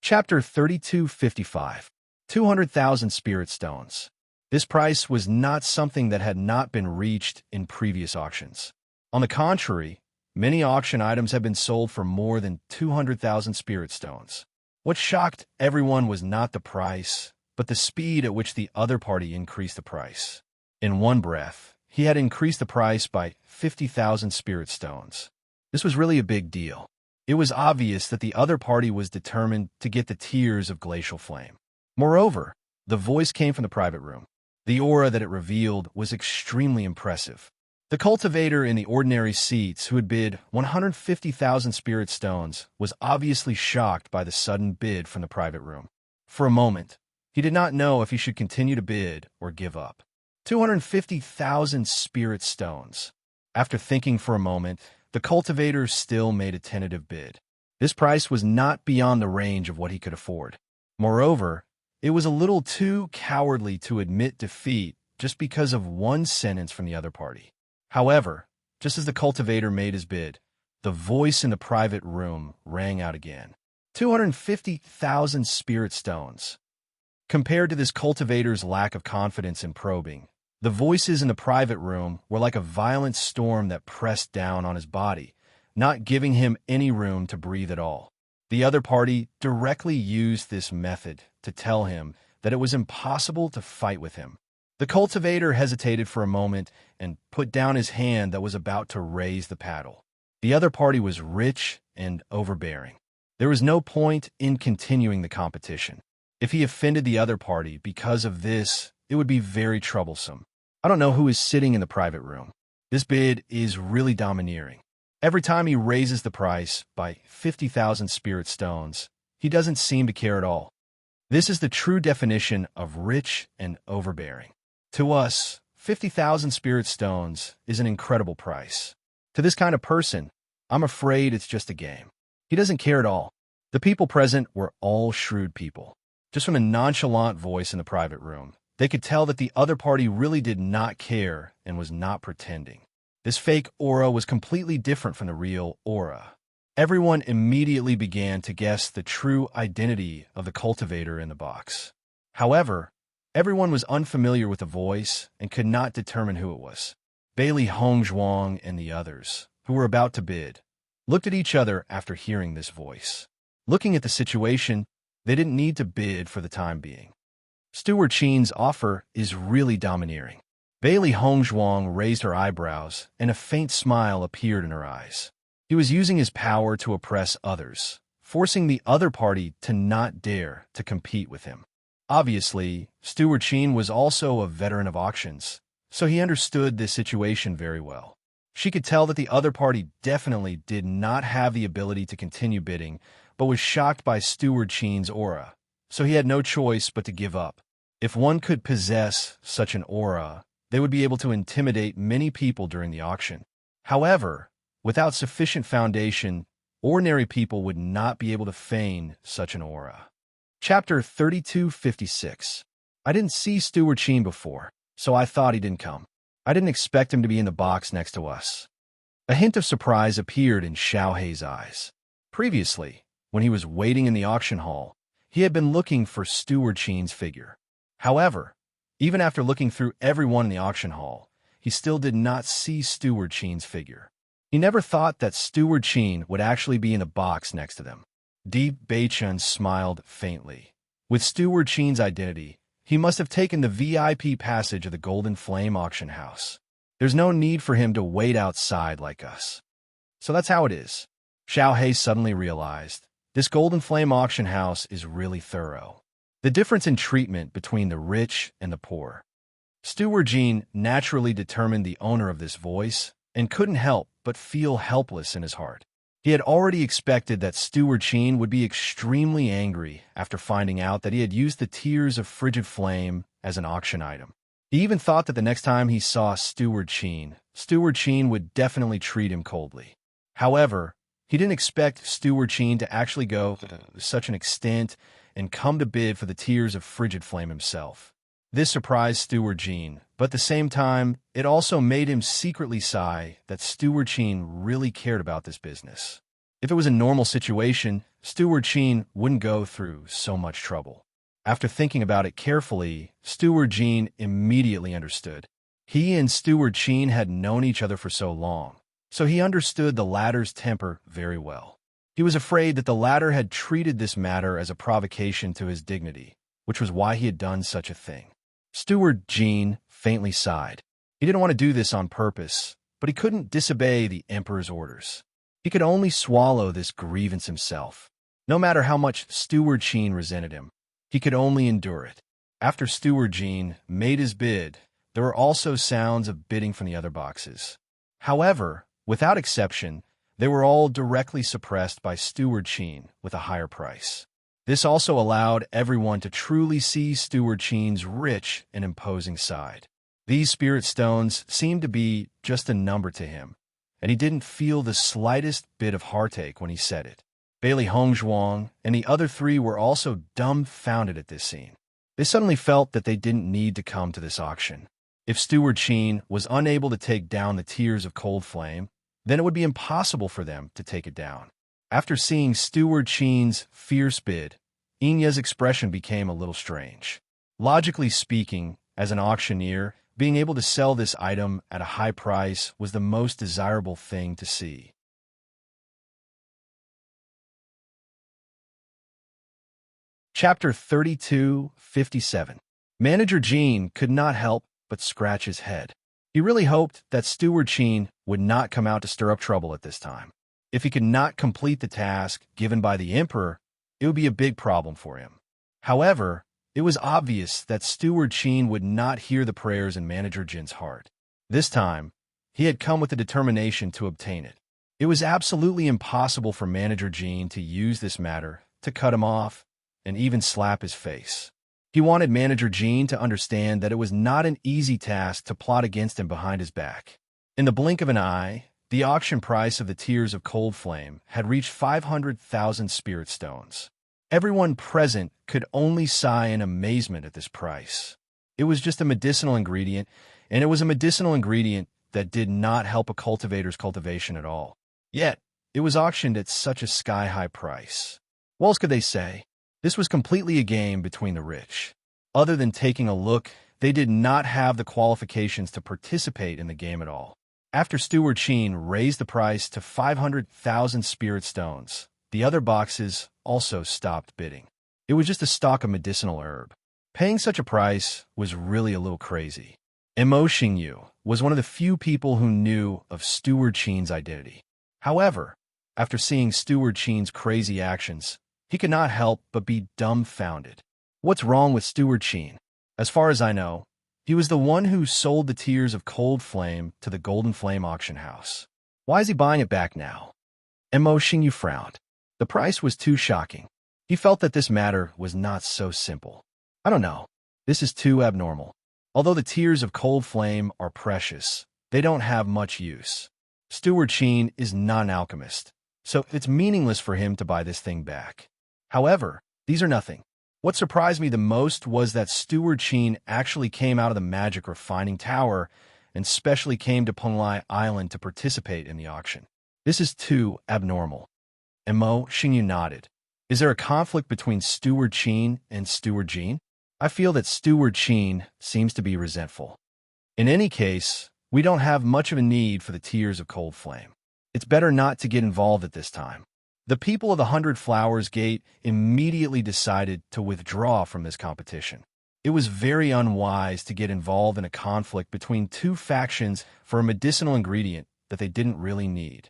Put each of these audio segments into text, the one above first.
Chapter 3255. 200,000 Spirit Stones. This price was not something that had not been reached in previous auctions. On the contrary, many auction items have been sold for more than 200,000 Spirit Stones. What shocked everyone was not the price, but the speed at which the other party increased the price. In one breath, he had increased the price by 50,000 Spirit Stones. This was really a big deal. It was obvious that the other party was determined to get the tears of glacial flame. Moreover, the voice came from the private room. The aura that it revealed was extremely impressive. The cultivator in the ordinary seats who had bid 150,000 Spirit Stones was obviously shocked by the sudden bid from the private room. For a moment, he did not know if he should continue to bid or give up. 250,000 Spirit Stones. After thinking for a moment, the cultivator still made a tentative bid. This price was not beyond the range of what he could afford. Moreover, it was a little too cowardly to admit defeat just because of one sentence from the other party. However, just as the cultivator made his bid, the voice in the private room rang out again. 250,000 Spirit Stones. Compared to this cultivator's lack of confidence in probing, the voices in the private room were like a violent storm that pressed down on his body, not giving him any room to breathe at all. The other party directly used this method to tell him that it was impossible to fight with him. The cultivator hesitated for a moment and put down his hand that was about to raise the paddle. The other party was rich and overbearing. There was no point in continuing the competition. If he offended the other party because of this, it would be very troublesome. I don't know who is sitting in the private room. This bid is really domineering. Every time he raises the price by 50,000 Spirit Stones, he doesn't seem to care at all. This is the true definition of rich and overbearing. To us, 50,000 Spirit Stones is an incredible price. To this kind of person, I'm afraid it's just a game. He doesn't care at all. The people present were all shrewd people. Just from the nonchalant voice in the private room, they could tell that the other party really did not care and was not pretending. This fake aura was completely different from the real aura. Everyone immediately began to guess the true identity of the cultivator in the box. However, everyone was unfamiliar with the voice and could not determine who it was. Bailey Hongzhuang and the others, who were about to bid, looked at each other after hearing this voice. Looking at the situation, they didn't need to bid for the time being. Steward Qin's offer is really domineering. Bailey Hongzhuang raised her eyebrows, and a faint smile appeared in her eyes. He was using his power to oppress others, forcing the other party to not dare to compete with him. Obviously, Steward Qin was also a veteran of auctions, so he understood this situation very well. She could tell that the other party definitely did not have the ability to continue bidding, but was shocked by Steward Qin's aura, so he had no choice but to give up. If one could possess such an aura, they would be able to intimidate many people during the auction. However, without sufficient foundation, ordinary people would not be able to feign such an aura. Chapter 3256. I didn't see Steward Qin before, so I thought he didn't come. I didn't expect him to be in the box next to us. A hint of surprise appeared in Xiao Hei's eyes. Previously, when he was waiting in the auction hall, he had been looking for Steward Qin's figure. However, even after looking through everyone in the auction hall, he still did not see Steward Qin's figure. He never thought that Steward Qin would actually be in the box next to them. Deep Beichun smiled faintly. With Steward Qin's identity, he must have taken the VIP passage of the Golden Flame auction house. There's no need for him to wait outside like us. So that's how it is. Xiao Hei suddenly realized, this Golden Flame auction house is really thorough. The difference in treatment between the rich and the poor. Steward Qin naturally determined the owner of this voice and couldn't help but feel helpless in his heart. He had already expected that Steward Qin would be extremely angry after finding out that he had used the tears of frigid flame as an auction item. He even thought that the next time he saw Steward Qin would definitely treat him coldly. However, he didn't expect Steward Qin to actually go to such an extent and come to bid for the tears of frigid flame himself. This surprised Steward Qin, but at the same time, it also made him secretly sigh that Steward Qin really cared about this business. If it was a normal situation, Steward Sheen wouldn't go through so much trouble. After thinking about it carefully, Steward Sheen immediately understood. He and Steward Sheen had known each other for so long, so he understood the latter's temper very well. He was afraid that the latter had treated this matter as a provocation to his dignity, which was why he had done such a thing. Steward Sheen faintly sighed. He didn't want to do this on purpose, but he couldn't disobey the Emperor's orders. He could only swallow this grievance himself. No matter how much Steward Sheen resented him, he could only endure it. After Steward Sheen made his bid, there were also sounds of bidding from the other boxes. However, without exception, they were all directly suppressed by Steward Sheen with a higher price. This also allowed everyone to truly see Steward Sheen's rich and imposing side. These spirit stones seemed to be just a number to him, and he didn't feel the slightest bit of heartache when he said it. Bailey Hongzhuang and the other three were also dumbfounded at this scene. They suddenly felt that they didn't need to come to this auction. If Steward Sheen was unable to take down the Tears of Cold Flame, then it would be impossible for them to take it down. After seeing Steward Sheen's fierce bid, Inya's expression became a little strange. Logically speaking, as an auctioneer, being able to sell this item at a high price was the most desirable thing to see. Chapter 32:57. Manager Jean could not help but scratch his head. He really hoped that Steward Sheen would not come out to stir up trouble at this time. If he could not complete the task given by the Emperor, it would be a big problem for him. However, it was obvious that Steward Sheen would not hear the prayers in Manager Jin's heart. This time, he had come with the determination to obtain it. It was absolutely impossible for Manager Jin to use this matter to cut him off and even slap his face. He wanted Manager Jin to understand that it was not an easy task to plot against him behind his back. In the blink of an eye, the auction price of the Tears of Cold Flame had reached 500,000 spirit stones. Everyone present could only sigh in amazement at this price. It was just a medicinal ingredient, and it was a medicinal ingredient that did not help a cultivator's cultivation at all. Yet, it was auctioned at such a sky-high price. What else could they say? This was completely a game between the rich. Other than taking a look, they did not have the qualifications to participate in the game at all. After Steward Sheen raised the price to 500,000 spirit stones, the other boxes also stopped bidding. It was just a stalk of medicinal herb. Paying such a price was really a little crazy. Mo Xingyu was one of the few people who knew of Steward Sheen's identity. However, after seeing Steward Sheen's crazy actions, he could not help but be dumbfounded. What's wrong with Steward Sheen? As far as I know, he was the one who sold the Tears of Cold Flame to the Golden Flame auction house. Why is he buying it back now? Mo Xingyu frowned. The price was too shocking. He felt that this matter was not so simple. I don't know. This is too abnormal. Although the Tears of Cold Flame are precious, they don't have much use. Steward Sheen is not an alchemist, so it's meaningless for him to buy this thing back. However, these are nothing. What surprised me the most was that Steward Sheen actually came out of the magic refining tower and specially came to Penglai Island to participate in the auction. This is too abnormal. Mo Xingyu nodded. Is there a conflict between Steward Sheen and Steward Jin? I feel that Steward Sheen seems to be resentful. In any case, we don't have much of a need for the Tears of Cold Flame. It's better not to get involved at this time. The people of the 100 Flowers Gate immediately decided to withdraw from this competition. It was very unwise to get involved in a conflict between two factions for a medicinal ingredient that they didn't really need.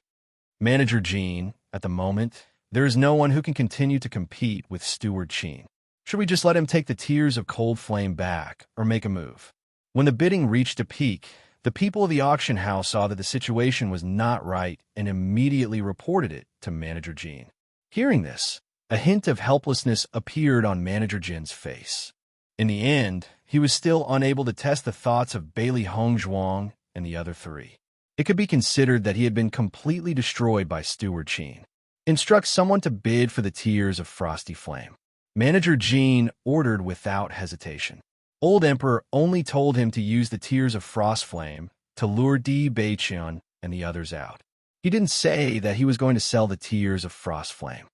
Manager Jin, at the moment, there is no one who can continue to compete with Steward Sheen. Should we just let him take the Tears of Cold Flame back, or make a move? When the bidding reached a peak, the people of the auction house saw that the situation was not right and immediately reported it to Manager Jin. Hearing this, a hint of helplessness appeared on Manager Jin's face. In the end, he was still unable to test the thoughts of Bailey Hongzhuang and the other three. It could be considered that he had been completely destroyed by Steward Sheen. Instruct someone to bid for the Tears of Frosty Flame. Manager Jin ordered without hesitation. Old Emperor only told him to use the Tears of Frost Flame to lure Di Beiqian and the others out. He didn't say that he was going to sell the Tears of Frost Flame.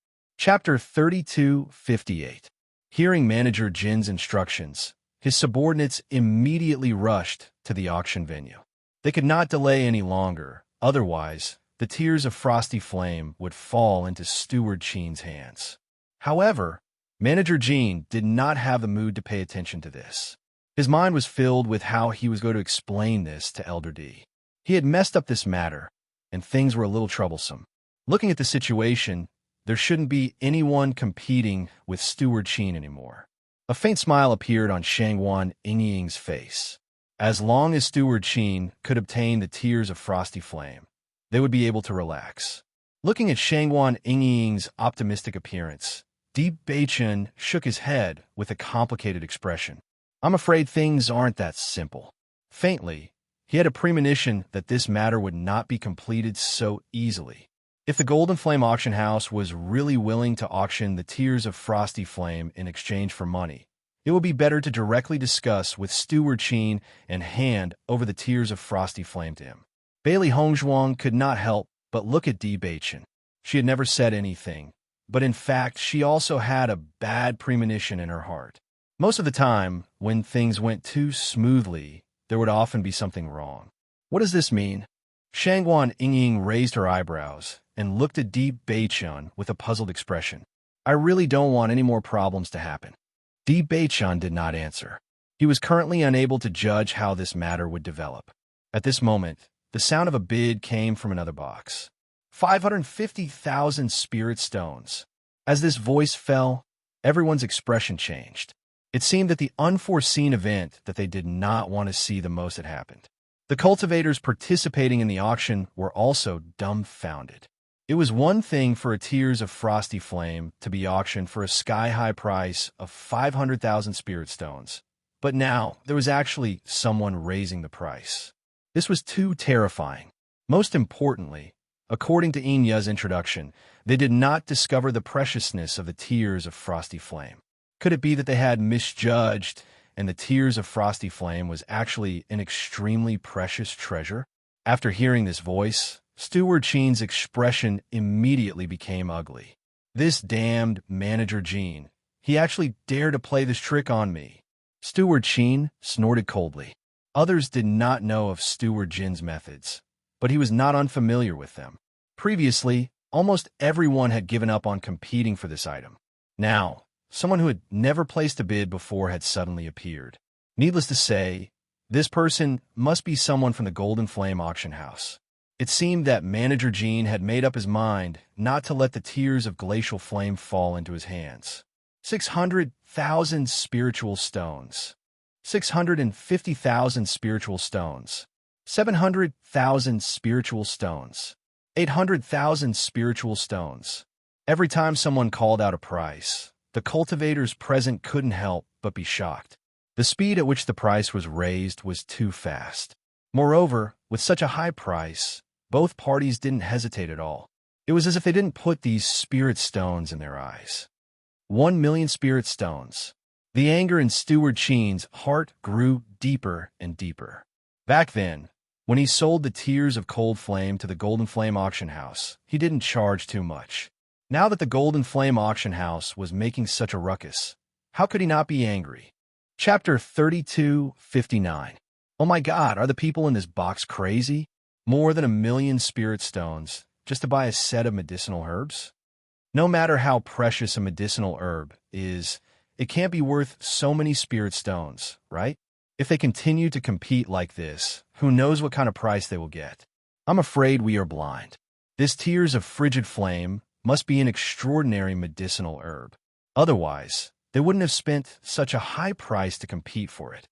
Chapter 3258. Hearing Manager Jin's instructions, his subordinates immediately rushed to the auction venue. They could not delay any longer, otherwise, the tears of frosty flame would fall into Steward Chen's hands. However, Manager Jin did not have the mood to pay attention to this. His mind was filled with how he was going to explain this to Elder D. He had messed up this matter, and things were a little troublesome. Looking at the situation, there shouldn't be anyone competing with Steward Chen anymore. A faint smile appeared on Shangwan Yingying's face. As long as Steward Chen could obtain the tears of frosty flame, they would be able to relax. Looking at Shangwan Yingying's optimistic appearance, Di Beichen shook his head with a complicated expression. I'm afraid things aren't that simple. Faintly, he had a premonition that this matter would not be completed so easily. If the Golden Flame Auction House was really willing to auction the tears of frosty flame in exchange for money, it would be better to directly discuss with Steward Chen and hand over the tears of frosty flame to him. Bailey Hongzhuang could not help but look at Di Beichen. She had never said anything, but in fact she also had a bad premonition in her heart. Most of the time, when things went too smoothly, there would often be something wrong. What does this mean? Shangwan Yingying raised her eyebrows and looked at Di Beichen with a puzzled expression. I really don't want any more problems to happen. Di Beichen did not answer. He was currently unable to judge how this matter would develop. At this moment, the sound of a bid came from another box. 550,000 spirit stones. As this voice fell, everyone's expression changed. It seemed that the unforeseen event that they did not want to see the most had happened. The cultivators participating in the auction were also dumbfounded. It was one thing for a tears of frosty flame to be auctioned for a sky-high price of 500,000 spirit stones, but now there was actually someone raising the price. This was too terrifying. Most importantly, according to Inya's introduction, they did not discover the preciousness of the tears of frosty flame. Could it be that they had misjudged, and the tears of frosty flame was actually an extremely precious treasure? After hearing this voice, Steward Chen's expression immediately became ugly. This damned Manager Jin, he actually dared to play this trick on me. Steward Chen snorted coldly. Others did not know of Steward Jin's methods, but he was not unfamiliar with them. Previously, almost everyone had given up on competing for this item. Now, someone who had never placed a bid before had suddenly appeared. Needless to say, this person must be someone from the Golden Flame Auction House. It seemed that Manager Jin had made up his mind not to let the tears of glacial flame fall into his hands. 600,000 spiritual stones. 650,000 spiritual stones. 700,000 spiritual stones. 800,000 spiritual stones. Every time someone called out a price, the cultivators present couldn't help but be shocked. The speed at which the price was raised was too fast. Moreover, with such a high price, both parties didn't hesitate at all. It was as if they didn't put these spirit stones in their eyes. 1,000,000 spirit stones. The anger in Steward Chen's heart grew deeper and deeper. Back then, when he sold the tears of cold flame to the Golden Flame Auction House, he didn't charge too much. Now that the Golden Flame Auction House was making such a ruckus, how could he not be angry? Chapter 3259. Oh my God, are the people in this box crazy? More than 1,000,000 spirit stones just to buy a set of medicinal herbs? No matter how precious a medicinal herb is, it can't be worth so many spirit stones, right? If they continue to compete like this, who knows what kind of price they will get? I'm afraid we are blind. This tears of frigid flame must be an extraordinary medicinal herb. Otherwise, they wouldn't have spent such a high price to compete for it.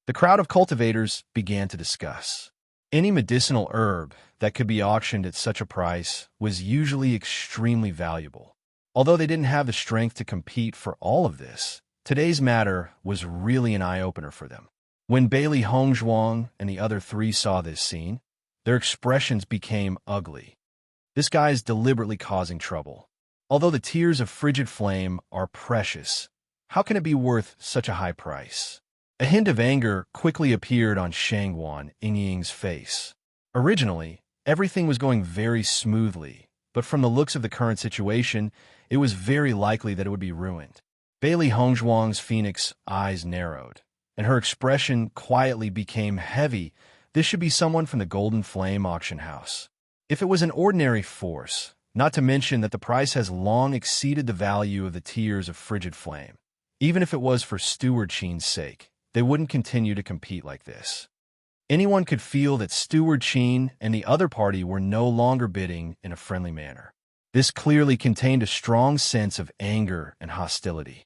The crowd of cultivators began to discuss. Any medicinal herb that could be auctioned at such a price was usually extremely valuable. Although they didn't have the strength to compete for all of this, today's matter was really an eye-opener for them. When Bailey Hongzhuang and the other three saw this scene, their expressions became ugly. This guy is deliberately causing trouble. Although the tears of frigid flame are precious, how can it be worth such a high price? A hint of anger quickly appeared on Shangwan Yingying's face. Originally, everything was going very smoothly, but from the looks of the current situation, it was very likely that it would be ruined. Bailey Hongzhuang's phoenix eyes narrowed, and her expression quietly became heavy. This should be someone from the Golden Flame auction house. If it was an ordinary force, not to mention that the price has long exceeded the value of the tears of frigid flame, even if it was for Steward Qin's sake, they wouldn't continue to compete like this. Anyone could feel that Steward Qin and the other party were no longer bidding in a friendly manner. This clearly contained a strong sense of anger and hostility.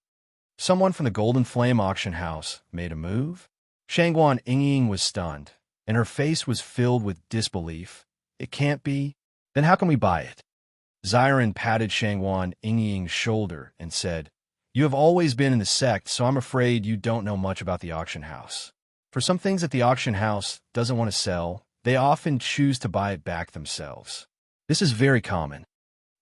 Someone from the Golden Flame auction house made a move? Shangguan Yingying was stunned, and her face was filled with disbelief. It can't be. Then how can we buy it? Xiren patted Shangguan Yingying's shoulder and said, "You have always been in the sect, so I'm afraid you don't know much about the auction house. For some things that the auction house doesn't want to sell, they often choose to buy it back themselves. This is very common."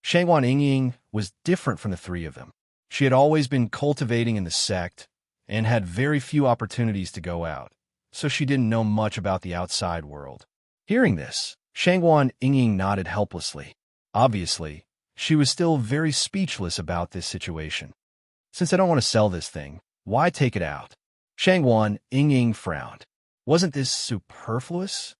Shangguan Yingying was different from the three of them. She had always been cultivating in the sect and had very few opportunities to go out, so she didn't know much about the outside world. Hearing this, Shangguan Yingying nodded helplessly. Obviously, she was still very speechless about this situation. "Since I don't want to sell this thing, why take it out?" Shangguan Yingying frowned. Wasn't this superfluous?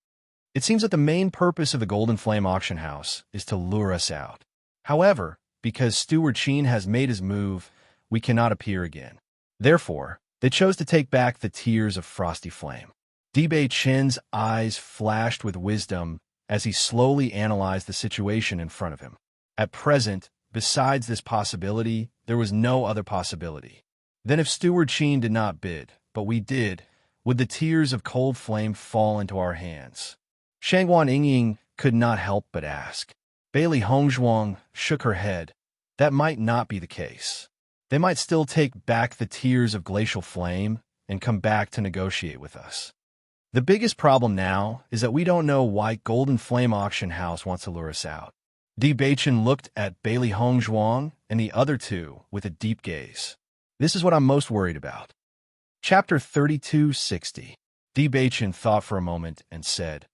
It seems that the main purpose of the Golden Flame auction house is to lure us out. However, because Steward Qin has made his move, we cannot appear again. Therefore, they chose to take back the tears of frosty flame. Dibei Chen's eyes flashed with wisdom as he slowly analyzed the situation in front of him. At present, besides this possibility, there was no other possibility. Then if Steward Qin did not bid, but we did, would the tears of cold flame fall into our hands? Shangguan Yingying could not help but ask. Bailey Hongzhuang shook her head. That might not be the case. They might still take back the tears of glacial flame and come back to negotiate with us. The biggest problem now is that we don't know why Golden Flame Auction House wants to lure us out. Di Beichen looked at Bailey Hongzhuang and the other two with a deep gaze. This is what I'm most worried about. Chapter 3260. Di Beichen thought for a moment and said,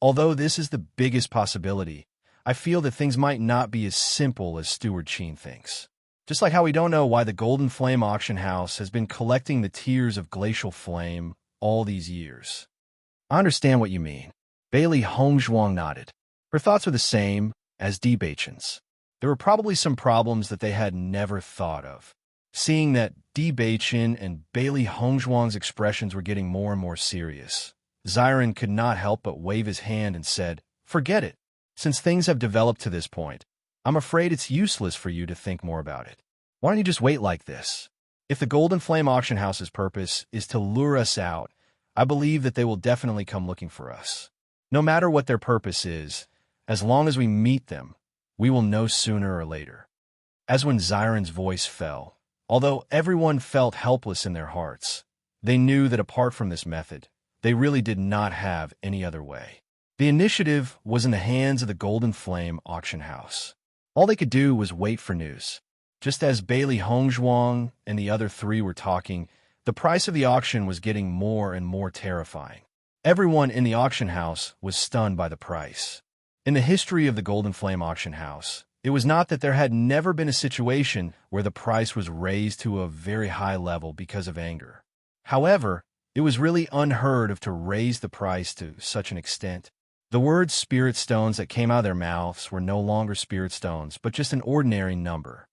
"Although this is the biggest possibility, I feel that things might not be as simple as Steward Qin thinks. Just like how we don't know why the Golden Flame Auction House has been collecting the tears of glacial flame all these years." "I understand what you mean." Bailey Hongzhuang nodded. Her thoughts were the same as Di Beichen's. There were probably some problems that they had never thought of. Seeing that Di Beichen and Bailey Hongzhuang's expressions were getting more and more serious, Xiren could not help but wave his hand and said, "Forget it. Since things have developed to this point, I'm afraid it's useless for you to think more about it. Why don't you just wait like this? If the Golden Flame Auction House's purpose is to lure us out, I believe that they will definitely come looking for us. No matter what their purpose is, as long as we meet them, we will know sooner or later." As when Xiren's voice fell, although everyone felt helpless in their hearts, they knew that apart from this method, they really did not have any other way. The initiative was in the hands of the Golden Flame Auction House. All they could do was wait for news. Just as Bailey Hongzhuang and the other three were talking, the price of the auction was getting more and more terrifying. Everyone in the auction house was stunned by the price. In the history of the Golden Flame Auction House, it was not that there had never been a situation where the price was raised to a very high level because of anger. However, it was really unheard of to raise the price to such an extent. The words spirit stones that came out of their mouths were no longer spirit stones, but just an ordinary number.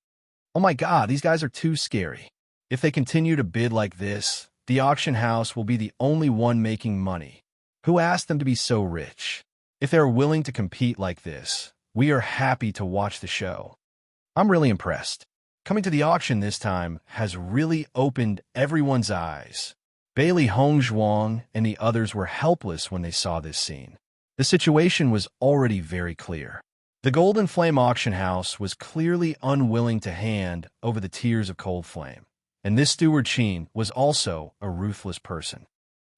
"Oh my God, these guys are too scary. If they continue to bid like this, the auction house will be the only one making money. Who asked them to be so rich? If they are willing to compete like this, we are happy to watch the show." I'm really impressed. Coming to the auction this time has really opened everyone's eyes. Bailey Hongzhuang and the others were helpless when they saw this scene. The situation was already very clear. The Golden Flame Auction House was clearly unwilling to hand over the tears of cold flame. And this Steward Qin was also a ruthless person.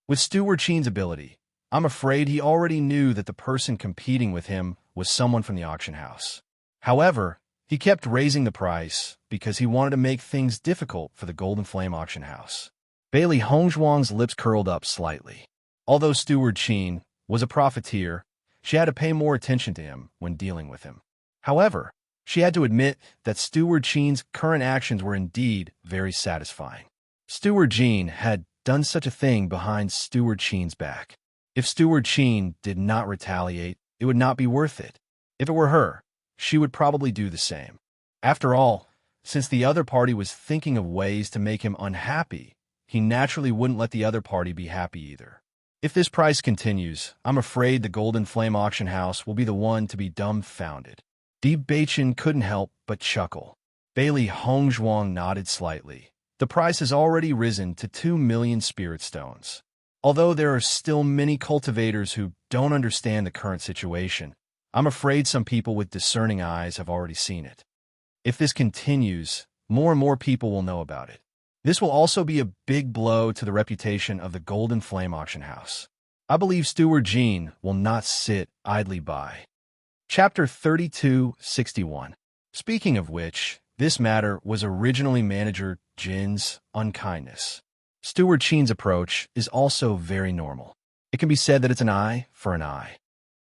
With Steward Qin's ability, I'm afraid he already knew that the person competing with him was someone from the auction house. However, he kept raising the price because he wanted to make things difficult for the Golden Flame Auction House. Bailey Hongzhuang's lips curled up slightly. Although Steward Qin was a profiteer, she had to pay more attention to him when dealing with him. However, she had to admit that Steward Jean's current actions were indeed very satisfying. Steward Jean had done such a thing behind Steward Jean's back. If Steward Jean did not retaliate, it would not be worth it. If it were her, she would probably do the same. After all, since the other party was thinking of ways to make him unhappy, he naturally wouldn't let the other party be happy either. If this price continues, I'm afraid the Golden Flame Auction House will be the one to be dumbfounded. Deep Baichin couldn't help but chuckle. Bailey Hongzhuang nodded slightly. The price has already risen to 2 million spirit stones. Although there are still many cultivators who don't understand the current situation, I'm afraid some people with discerning eyes have already seen it. If this continues, more and more people will know about it. This will also be a big blow to the reputation of the Golden Flame Auction House. I believe Steward Jean will not sit idly by. Chapter 3261. Speaking of which, this matter was originally Manager Jin's unkindness. Steward Jean's approach is also very normal. It can be said that it's an eye for an eye.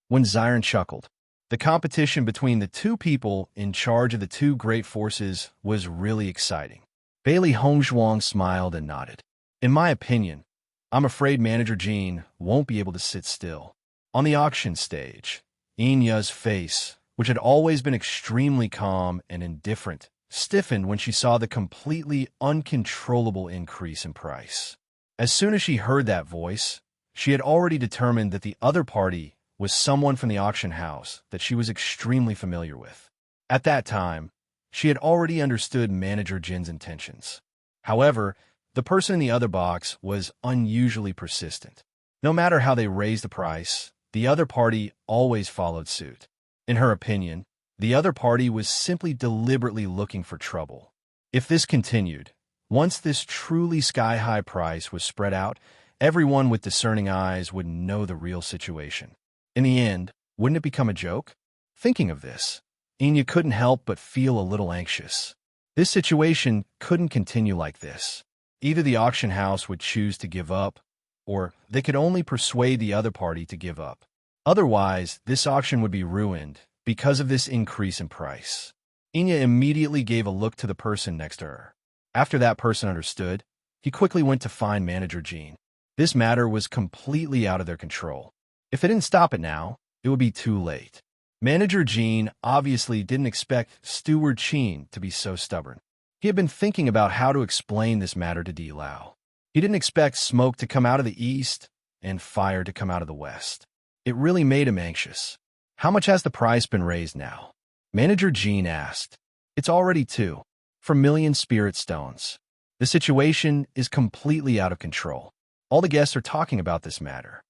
When Xiron chuckled, the competition between the two people in charge of the two great forces was really exciting. Bailey Hongzhuang smiled and nodded. In my opinion, I'm afraid Manager Jean won't be able to sit still. On the auction stage, Inya's face, which had always been extremely calm and indifferent, stiffened when she saw the completely uncontrollable increase in price. As soon as she heard that voice, she had already determined that the other party was someone from the auction house that she was extremely familiar with. At that time, she had already understood Manager Jin's intentions. However, the person in the other box was unusually persistent. No matter how they raised the price, the other party always followed suit. In her opinion, the other party was simply deliberately looking for trouble. If this continued, once this truly sky-high price was spread out, everyone with discerning eyes would know the real situation. In the end, wouldn't it become a joke? Thinking of this, Inya couldn't help but feel a little anxious. This situation couldn't continue like this. Either the auction house would choose to give up, or they could only persuade the other party to give up. Otherwise, this auction would be ruined because of this increase in price. Inya immediately gave a look to the person next to her. After that person understood, he quickly went to find Manager Jean. This matter was completely out of their control. If they didn't stop it now, it would be too late. Manager Jean obviously didn't expect Steward Jean to be so stubborn. He had been thinking about how to explain this matter to Di Lao. He didn't expect smoke to come out of the east and fire to come out of the west. It really made him anxious. How much has the price been raised now? Manager Jean asked. It's already 2 million spirit stones. The situation is completely out of control. All the guests are talking about this matter.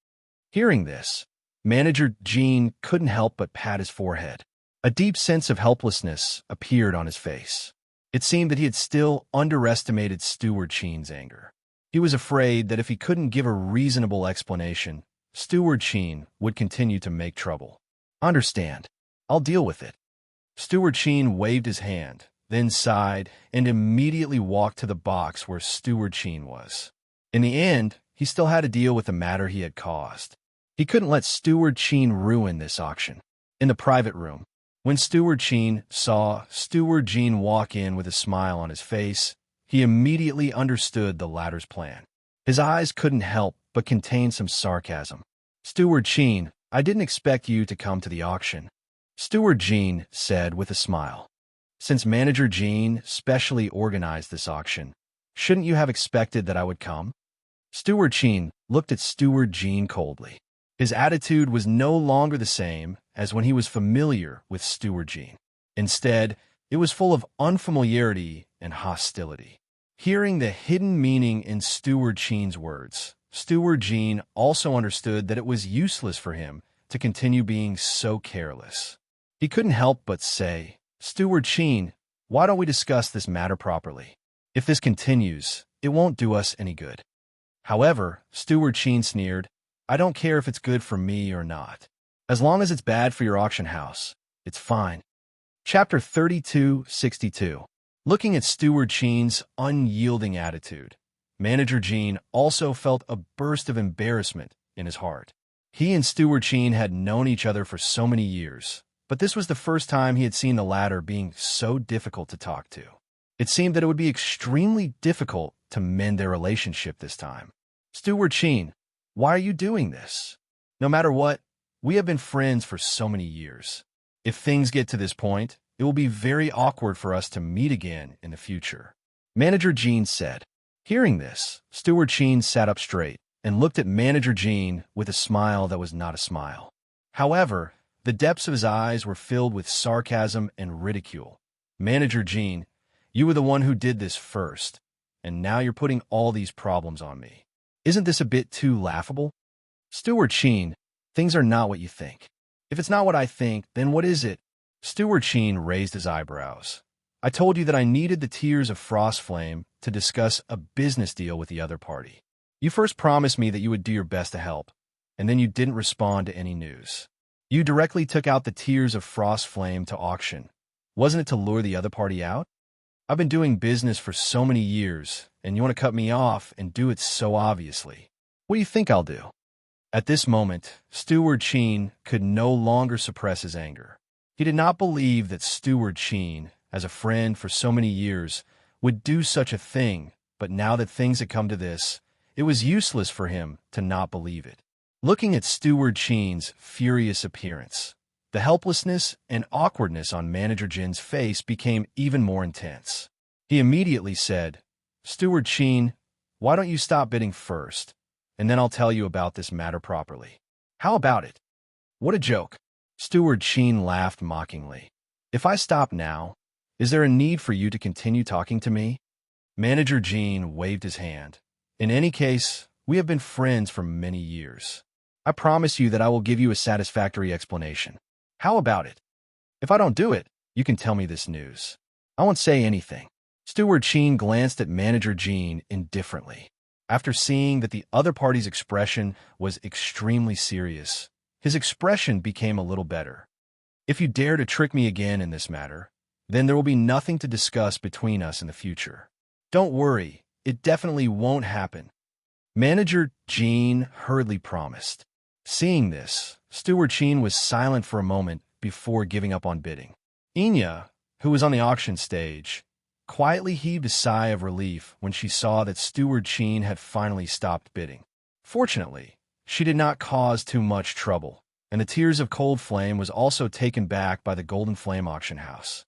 Hearing this, Manager Jean couldn't help but pat his forehead. A deep sense of helplessness appeared on his face. It seemed that he had still underestimated Steward Jean's anger. He was afraid that if he couldn't give a reasonable explanation, Steward Jean would continue to make trouble. Understand. I'll deal with it. Steward Jean waved his hand, then sighed, and immediately walked to the box where Steward Jean was. In the end, he still had to deal with the matter he had caused. He couldn't let Steward Jean ruin this auction. In the private room, when Steward Jean saw Steward Jean walk in with a smile on his face, he immediately understood the latter's plan. His eyes couldn't help but contain some sarcasm. Steward Jean, I didn't expect you to come to the auction, Steward Jean said with a smile. Since Manager Jean specially organized this auction, shouldn't you have expected that I would come? Steward Jean looked at Steward Jean coldly. His attitude was no longer the same as when he was familiar with Steward Jean. Instead, it was full of unfamiliarity and hostility. Hearing the hidden meaning in Steward Jean's words, Steward Jean also understood that it was useless for him to continue being so careless. He couldn't help but say, Steward Jean, why don't we discuss this matter properly? If this continues, it won't do us any good. However, Steward Jean sneered, I don't care if it's good for me or not. As long as it's bad for your auction house, it's fine. Chapter 3262. Looking at Steward Jean's unyielding attitude, Manager Jean also felt a burst of embarrassment in his heart. He and Steward Jean had known each other for so many years, But this was the first time he had seen the latter being so difficult to talk to. It seemed that it would be extremely difficult to mend their relationship this time. Steward Sheen, why are you doing this? No matter what, we have been friends for so many years. If things get to this point, it will be very awkward for us to meet again in the future. Manager Jean said. Hearing this, Steward Sheen sat up straight and looked at Manager Jean with a smile that was not a smile. However, the depths of his eyes were filled with sarcasm and ridicule. Manager Jean, you were the one who did this first, and now you're putting all these problems on me. Isn't this a bit too laughable? Steward Sheen, things are not what you think. If it's not what I think, then what is it? Steward Sheen raised his eyebrows. I told you that I needed the tears of Frostflame to discuss a business deal with the other party. You first promised me that you would do your best to help, and then you didn't respond to any news. You directly took out the tears of Frostflame to auction. Wasn't it to lure the other party out? I've been doing business for so many years, and you want to cut me off and do it so obviously. What do you think I'll do? At this moment, Steward Sheen could no longer suppress his anger. He did not believe that Steward Sheen, as a friend for so many years, would do such a thing, but now that things had come to this, it was useless for him to not believe it. Looking at Steward Sheen's furious appearance, the helplessness and awkwardness on Manager Jin's face became even more intense. He immediately said, Steward Sheen, why don't you stop bidding first, and then I'll tell you about this matter properly. How about it? What a joke. Steward Sheen laughed mockingly. If I stop now, is there a need for you to continue talking to me? Manager Jean waved his hand. In any case, we have been friends for many years. I promise you that I will give you a satisfactory explanation. How about it? If I don't do it, you can tell me this news. I won't say anything. Steward Sheen glanced at Manager Jean indifferently. After seeing that the other party's expression was extremely serious, his expression became a little better. If you dare to trick me again in this matter, then there will be nothing to discuss between us in the future. Don't worry, it definitely won't happen. Manager Jean hurriedly promised. Seeing this, Steward Sheen was silent for a moment before giving up on bidding. Enya, who was on the auction stage, quietly heaved a sigh of relief when she saw that Steward Sheen had finally stopped bidding. Fortunately, she did not cause too much trouble, and the Tears of Cold Flame was also taken back by the Golden Flame auction house.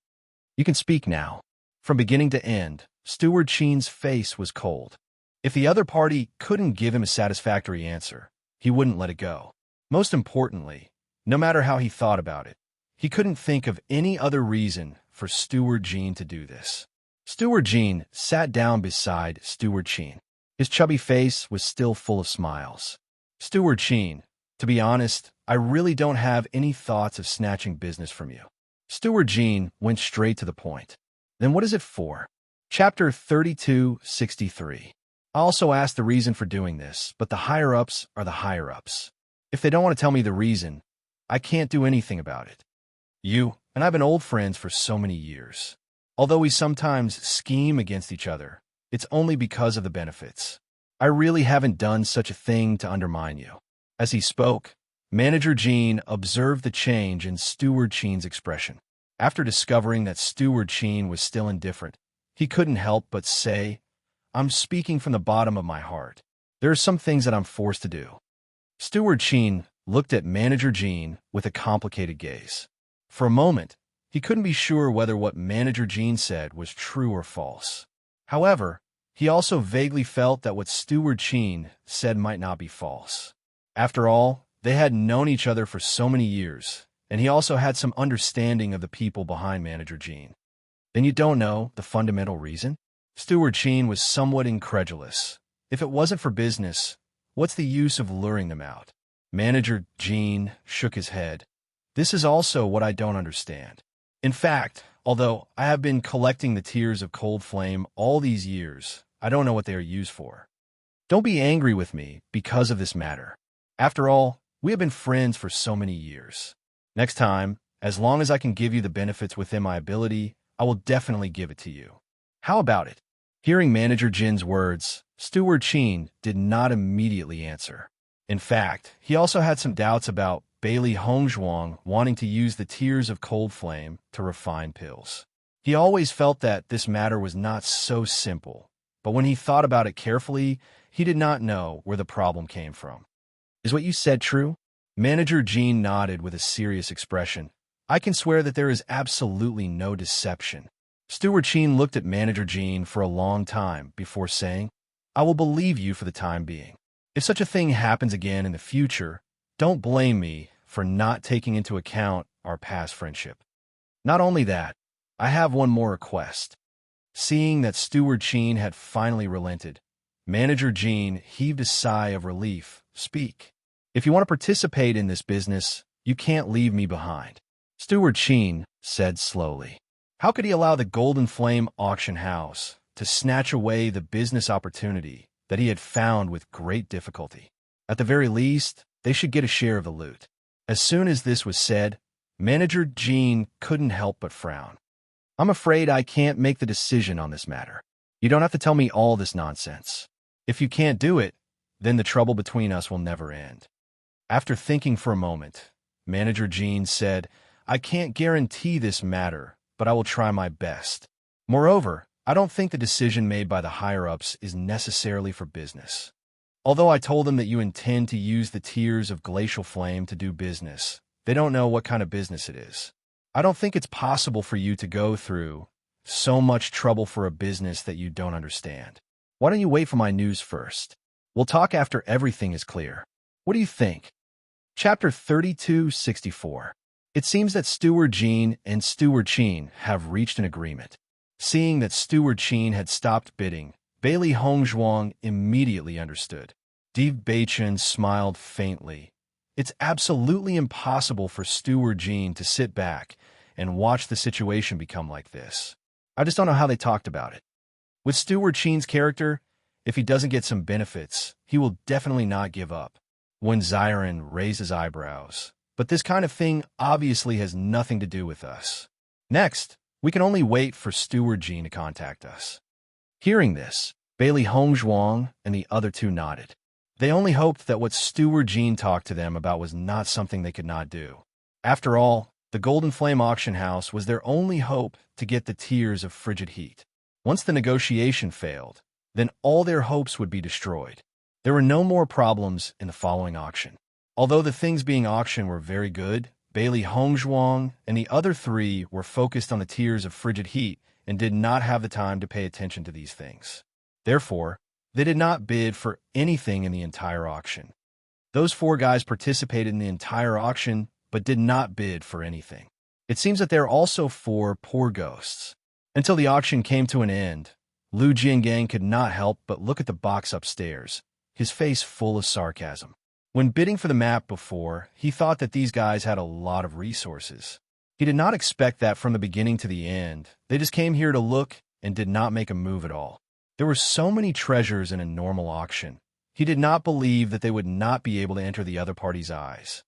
You can speak now. From beginning to end, Steward Sheen's face was cold. If the other party couldn't give him a satisfactory answer, he wouldn't let it go. Most importantly, no matter how he thought about it, he couldn't think of any other reason for Steward Jean to do this. Steward Jean sat down beside Steward Sheen. His chubby face was still full of smiles. Steward Sheen, to be honest, I really don't have any thoughts of snatching business from you. Steward Jean went straight to the point. Then what is it for? Chapter 3263. I also asked the reason for doing this, but the higher-ups are the higher-ups. If they don't want to tell me the reason, I can't do anything about it. You and I have been old friends for so many years. Although we sometimes scheme against each other, it's only because of the benefits. I really haven't done such a thing to undermine you. As he spoke, Manager Jean observed the change in Steward Sheen's expression. After discovering that Steward Sheen was still indifferent, he couldn't help but say, I'm speaking from the bottom of my heart. There are some things that I'm forced to do. Steward Sheen looked at Manager Jean with a complicated gaze. For a moment, he couldn't be sure whether what Manager Jean said was true or false. However, he also vaguely felt that what Steward Sheen said might not be false. After all, they had known each other for so many years, and he also had some understanding of the people behind Manager Jean. Then you don't know the fundamental reason? Steward Sheen was somewhat incredulous. If it wasn't for business, what's the use of luring them out? Manager Jean shook his head. This is also what I don't understand. In fact, although I have been collecting the Tears of Cold Flame all these years, I don't know what they are used for. Don't be angry with me because of this matter. After all, we have been friends for so many years. Next time, as long as I can give you the benefits within my ability, I will definitely give it to you. How about it? Hearing Manager Jin's words, Steward Sheen did not immediately answer. In fact, he also had some doubts about Bailey Hongzhuang wanting to use the tears of cold flame to refine pills. He always felt that this matter was not so simple, but when he thought about it carefully, he did not know where the problem came from. Is what you said true? Manager Jean nodded with a serious expression. I can swear that there is absolutely no deception. Steward Qin looked at Manager Jean for a long time before saying, I will believe you for the time being. If such a thing happens again in the future, don't blame me for not taking into account our past friendship. Not only that, I have one more request. Seeing that Steward Qin had finally relented, Manager Jean heaved a sigh of relief. Speak. If you want to participate in this business, you can't leave me behind. Steward Qin said slowly. How could he allow the Golden Flame auction house to snatch away the business opportunity that he had found with great difficulty? At the very least, they should get a share of the loot. As soon as this was said, Manager Jean couldn't help but frown. I'm afraid I can't make the decision on this matter. You don't have to tell me all this nonsense. If you can't do it, then the trouble between us will never end. After thinking for a moment, Manager Jean said, I can't guarantee this matter, but I will try my best. Moreover, I don't think the decision made by the higher-ups is necessarily for business. Although I told them that you intend to use the tears of glacial flame to do business, they don't know what kind of business it is. I don't think it's possible for you to go through so much trouble for a business that you don't understand. Why don't you wait for my news first? We'll talk after everything is clear. What do you think? Chapter 3264. It seems that Steward Jean and Steward Qin have reached an agreement. Seeing that Steward Qin had stopped bidding, Bailey Hongzhuang immediately understood. Steve Beichen smiled faintly. It's absolutely impossible for Steward Jean to sit back and watch the situation become like this. I just don't know how they talked about it. With Steward Qin's character, if he doesn't get some benefits, he will definitely not give up. When Xiren raised his eyebrows. But this kind of thing obviously has nothing to do with us. Next, we can only wait for Steward Jean to contact us. Hearing this, Bailey Hongzhuang and the other two nodded. They only hoped that what Steward Jean talked to them about was not something they could not do. After all, the Golden Flame auction house was their only hope to get the tears of frigid heat. Once the negotiation failed, then all their hopes would be destroyed. There were no more problems in the following auction. Although the things being auctioned were very good, Bailey Hongzhuang and the other three were focused on the tears of frigid heat and did not have the time to pay attention to these things. Therefore, they did not bid for anything in the entire auction. Those four guys participated in the entire auction, but did not bid for anything. It seems that there are also four poor ghosts. Until the auction came to an end, Lu Jiangang could not help but look at the box upstairs, his face full of sarcasm. When bidding for the map before, he thought that these guys had a lot of resources. He did not expect that from the beginning to the end. They just came here to look and did not make a move at all. There were so many treasures in a normal auction. He did not believe that they would not be able to enter the other party's eyes.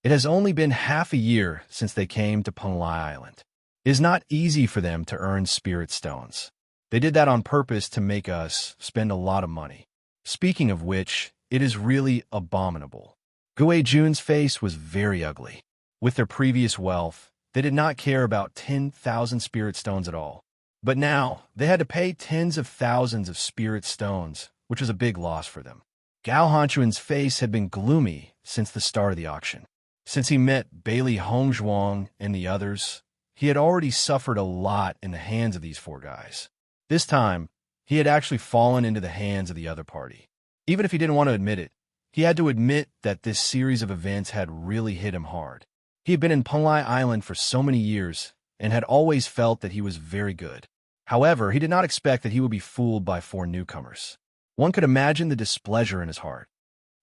It has only been half a year since they came to Punlai Island. It is not easy for them to earn spirit stones. They did that on purpose to make us spend a lot of money. Speaking of which, it is really abominable. Gui Jun's face was very ugly. With their previous wealth, they did not care about 10,000 spirit stones at all. But now, they had to pay tens of thousands of spirit stones, which was a big loss for them. Gao Hanchuan's face had been gloomy since the start of the auction. Since he met Bailey Hongzhuang and the others, he had already suffered a lot in the hands of these four guys. This time, he had actually fallen into the hands of the other party. Even if he didn't want to admit it, he had to admit that this series of events had really hit him hard. He had been in Punlai Island for so many years and had always felt that he was very good. However, he did not expect that he would be fooled by four newcomers. One could imagine the displeasure in his heart.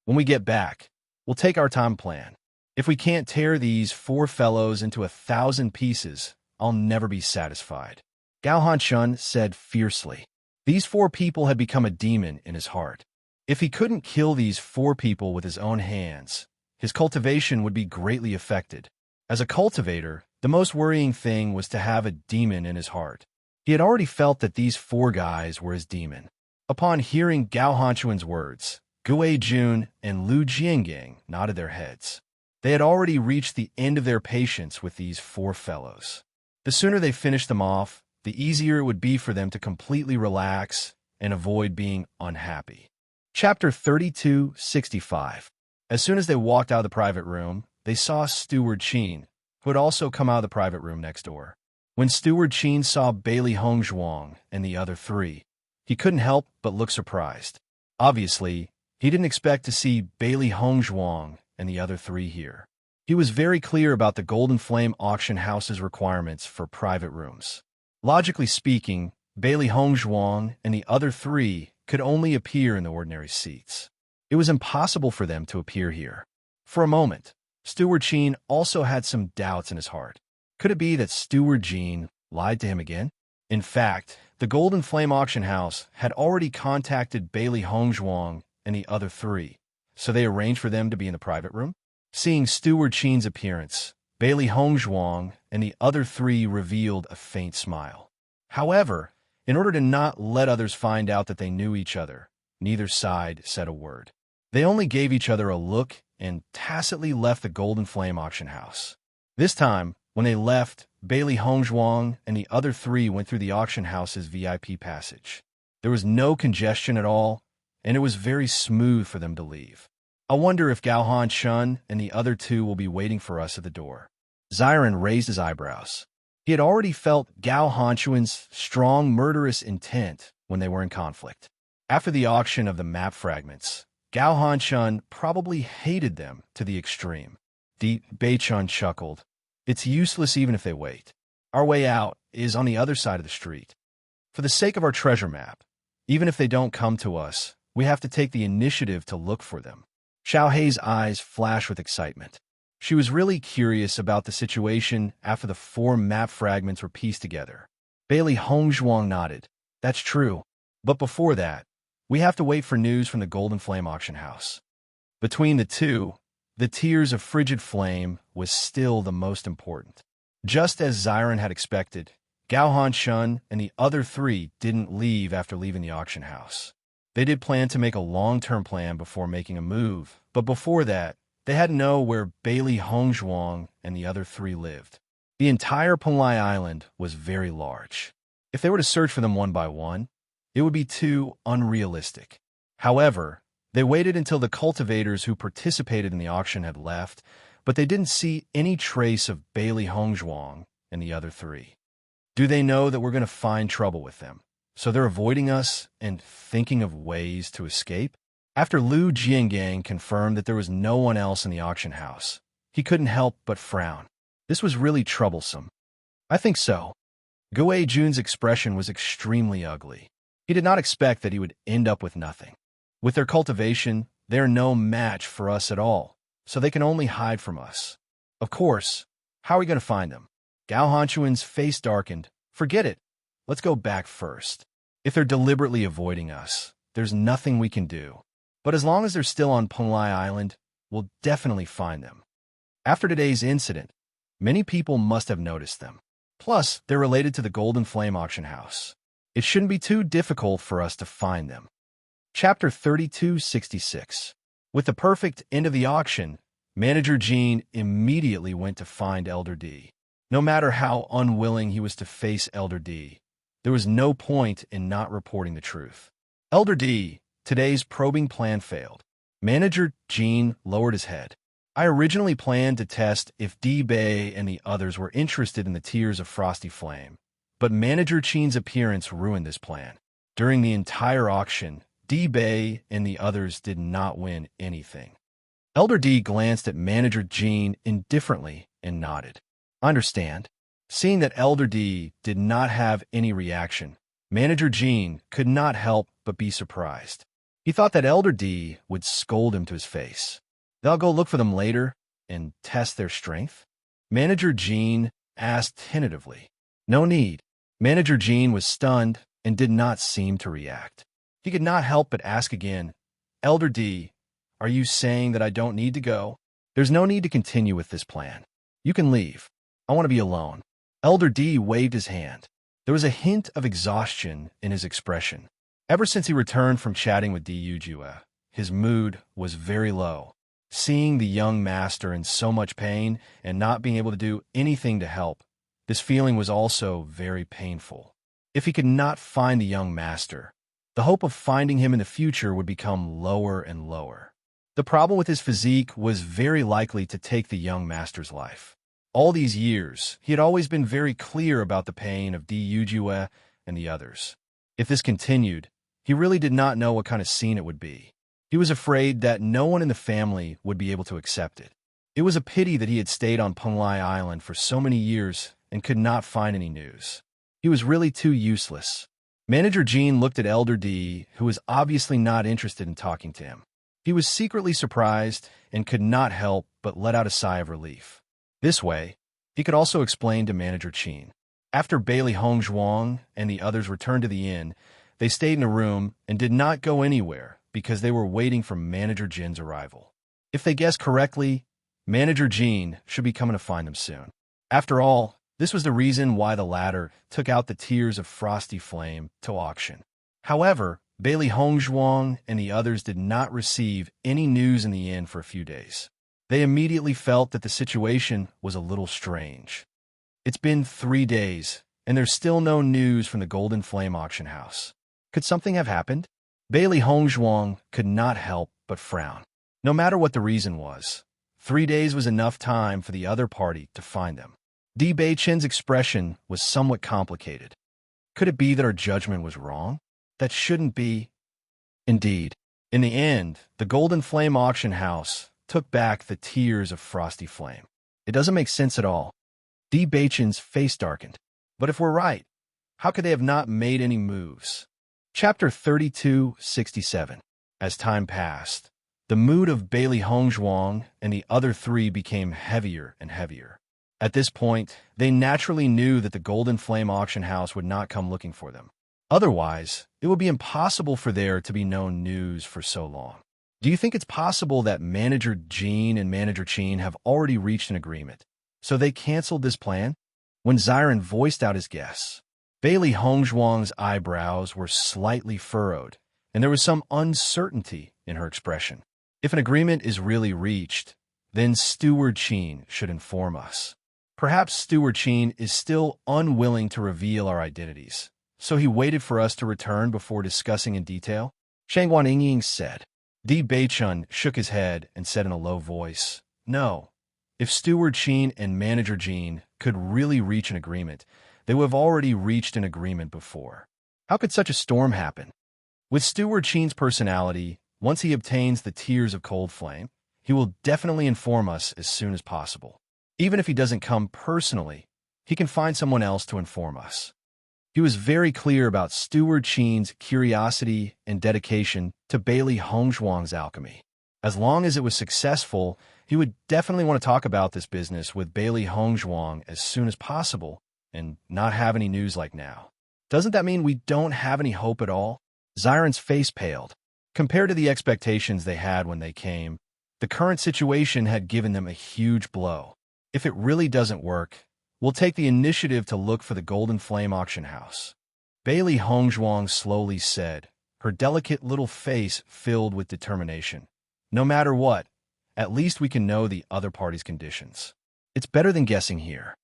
When we get back, we'll take our time plan. If we can't tear these four fellows into 1,000 pieces, I'll never be satisfied. Gao Hanchun said fiercely. These four people had become a demon in his heart. If he couldn't kill these four people with his own hands, his cultivation would be greatly affected. As a cultivator, the most worrying thing was to have a demon in his heart. He had already felt that these four guys were his demon. Upon hearing Gao Hanchuan's words, Gui Jun and Lu Jiangang nodded their heads. They had already reached the end of their patience with these four fellows. The sooner they finished them off, the easier it would be for them to completely relax and avoid being unhappy. Chapter 32:65. As soon as they walked out of the private room, they saw Steward Qin, who had also come out of the private room next door. When Steward Qin saw Bailey Hongzhuang and the other three, he couldn't help but look surprised. Obviously, he didn't expect to see Bailey Hongzhuang and the other three here. He was very clear about the Golden Flame auction house's requirements for private rooms. Logically speaking, Bailey Hongzhuang and the other three could only appear in the ordinary seats. It was impossible for them to appear here. For a moment, Steward Qin also had some doubts in his heart. Could it be that Steward Qin lied to him again? In fact, the Golden Flame auction house had already contacted Bailey Hongzhuang and the other three, so they arranged for them to be in the private room. Seeing Steward Qin's appearance, Bailey Hongzhuang and the other three revealed a faint smile. However, in order to not let others find out that they knew each other, neither side said a word. They only gave each other a look and tacitly left the Golden Flame auction house. This time, when they left, Bailey Hongzhuang and the other three went through the auction house's VIP passage. There was no congestion at all, and it was very smooth for them to leave. I wonder if Gao Han-shun and the other two will be waiting for us at the door. Ziren raised his eyebrows. He had already felt Gao Han-shun's strong murderous intent when they were in conflict. After the auction of the map fragments, Gao Han-shun probably hated them to the extreme. Bei-chun chuckled. It's useless even if they wait. Our way out is on the other side of the street. For the sake of our treasure map, even if they don't come to us, we have to take the initiative to look for them. Xiao Hei's eyes flashed with excitement. She was really curious about the situation after the four map fragments were pieced together. Bailey Hongzhuang nodded. That's true. But before that, we have to wait for news from the Golden Flame auction house. Between the two, the Tears of Frigid Flame was still the most important. Just as Ziren had expected, Gao Han-shun and the other three didn't leave after leaving the auction house. They did plan to make a long-term plan before making a move, but before that, they had to know where Bailey Hongzhuang and the other three lived. The entire Penglai Island was very large. If they were to search for them one by one, it would be too unrealistic. However, they waited until the cultivators who participated in the auction had left, but they didn't see any trace of Bailey Hongzhuang and the other three. Do they know that we're going to find trouble with them? So they're avoiding us and thinking of ways to escape? After Lu Jiangang confirmed that there was no one else in the auction house, he couldn't help but frown. This was really troublesome. I think so. Guo Jun's expression was extremely ugly. He did not expect that he would end up with nothing. With their cultivation, they're no match for us at all, so they can only hide from us. Of course, how are we going to find them? Gao Hanchuan's face darkened. Forget it. Let's go back first. If they're deliberately avoiding us, there's nothing we can do. But as long as they're still on Penglai Island, we'll definitely find them. After today's incident, many people must have noticed them. Plus, they're related to the Golden Flame auction house. It shouldn't be too difficult for us to find them. Chapter 3266. With the perfect end of the auction, Manager Jean immediately went to find Elder D. No matter how unwilling he was to face Elder D, there was no point in not reporting the truth. Elder D, today's probing plan failed. Manager Jean lowered his head. I originally planned to test if D. Bei and the others were interested in the Tears of Frosty Flame, but Manager Qin's appearance ruined this plan. During the entire auction, D. Bei and the others did not win anything. Elder D glanced at Manager Jean indifferently and nodded. I understand. Seeing that Elder D did not have any reaction, Manager Jean could not help but be surprised. He thought that Elder D would scold him to his face. They'll go look for them later and test their strength? Manager Jean asked tentatively. No need. Manager Jean was stunned and did not seem to react. He could not help but ask again, Elder D, are you saying that I don't need to go? There's no need to continue with this plan. You can leave. I want to be alone. Elder D waved his hand. There was a hint of exhaustion in his expression. Ever since he returned from chatting with D. Yujue, his mood was very low. Seeing the young master in so much pain and not being able to do anything to help, this feeling was also very painful. If he could not find the young master, the hope of finding him in the future would become lower and lower. The problem with his physique was very likely to take the young master's life. All these years, he had always been very clear about the pain of Yujue and the others. If this continued, he really did not know what kind of scene it would be. He was afraid that no one in the family would be able to accept it. It was a pity that he had stayed on Penglai Island for so many years and could not find any news. He was really too useless. Manager Jean looked at Elder D, who was obviously not interested in talking to him. He was secretly surprised and could not help but let out a sigh of relief. This way, he could also explain to Manager Qin. After Bailey Hongzhuang and the others returned to the inn, they stayed in a room and did not go anywhere because they were waiting for Manager Jin's arrival. If they guessed correctly, Manager Jin should be coming to find them soon. After all, this was the reason why the latter took out the Tears of Frosty Flame to auction. However, Bailey Hongzhuang and the others did not receive any news in the inn for a few days. They immediately felt that the situation was a little strange. It's been 3 days, and there's still no news from the Golden Flame auction house. Could something have happened? Bailey Hongzhuang could not help but frown. No matter what the reason was, 3 days was enough time for the other party to find them. Di Beichen's expression was somewhat complicated. Could it be that our judgment was wrong? That shouldn't be. Indeed. In the end, the Golden Flame auction house took back the Tears of Frosty Flame. It doesn't make sense at all. Di Beichen's face darkened. But if we're right, how could they have not made any moves? Chapter 3267. As time passed, the mood of Bailey Hongzhuang and the other three became heavier and heavier. At this point, they naturally knew that the Golden Flame auction house would not come looking for them. Otherwise, it would be impossible for there to be no news for so long. Do you think it's possible that Manager Jean and Manager Qin have already reached an agreement, so they canceled this plan? When Ziren voiced out his guess, Bailey Hongzhuang's eyebrows were slightly furrowed, and there was some uncertainty in her expression. If an agreement is really reached, then Steward Qin should inform us. Perhaps Steward Qin is still unwilling to reveal our identities, so he waited for us to return before discussing in detail? Shang Guanying said. Di Beichun shook his head and said in a low voice, "No. If Steward Qin and Manager Jean could really reach an agreement, they would have already reached an agreement before. How could such a storm happen? With Steward Qin's personality, once he obtains the Tears of Cold Flame, he will definitely inform us as soon as possible. Even if he doesn't come personally, he can find someone else to inform us." He was very clear about Steward Qin's curiosity and dedication to Bailey Hongzhuang's alchemy. As long as it was successful, he would definitely want to talk about this business with Bailey Hongzhuang as soon as possible and not have any news like now. Doesn't that mean we don't have any hope at all? Ziren's face paled. Compared to the expectations they had when they came, the current situation had given them a huge blow. If it really doesn't work, we'll take the initiative to look for the Golden Flame auction house. Bailey Hongzhuang slowly said, her delicate little face filled with determination. No matter what, at least we can know the other party's conditions. It's better than guessing here.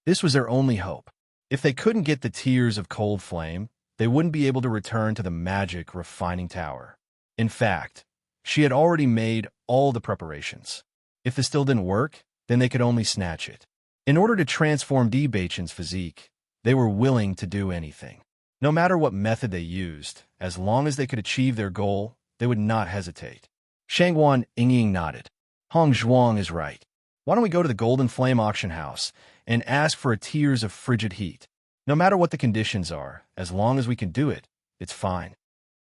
This was their only hope. If they couldn't get the Tears of Cold Flame, they wouldn't be able to return to the magic refining tower. In fact, she had already made all the preparations. If this still didn't work, then they could only snatch it. In order to transform Di Beichen's physique, they were willing to do anything. No matter what method they used, as long as they could achieve their goal, they would not hesitate. Shangguan Yingying nodded. Hongzhuang is right. Why don't we go to the Golden Flame auction house and ask for a Tears of Frigid Heat? No matter what the conditions are, as long as we can do it, it's fine.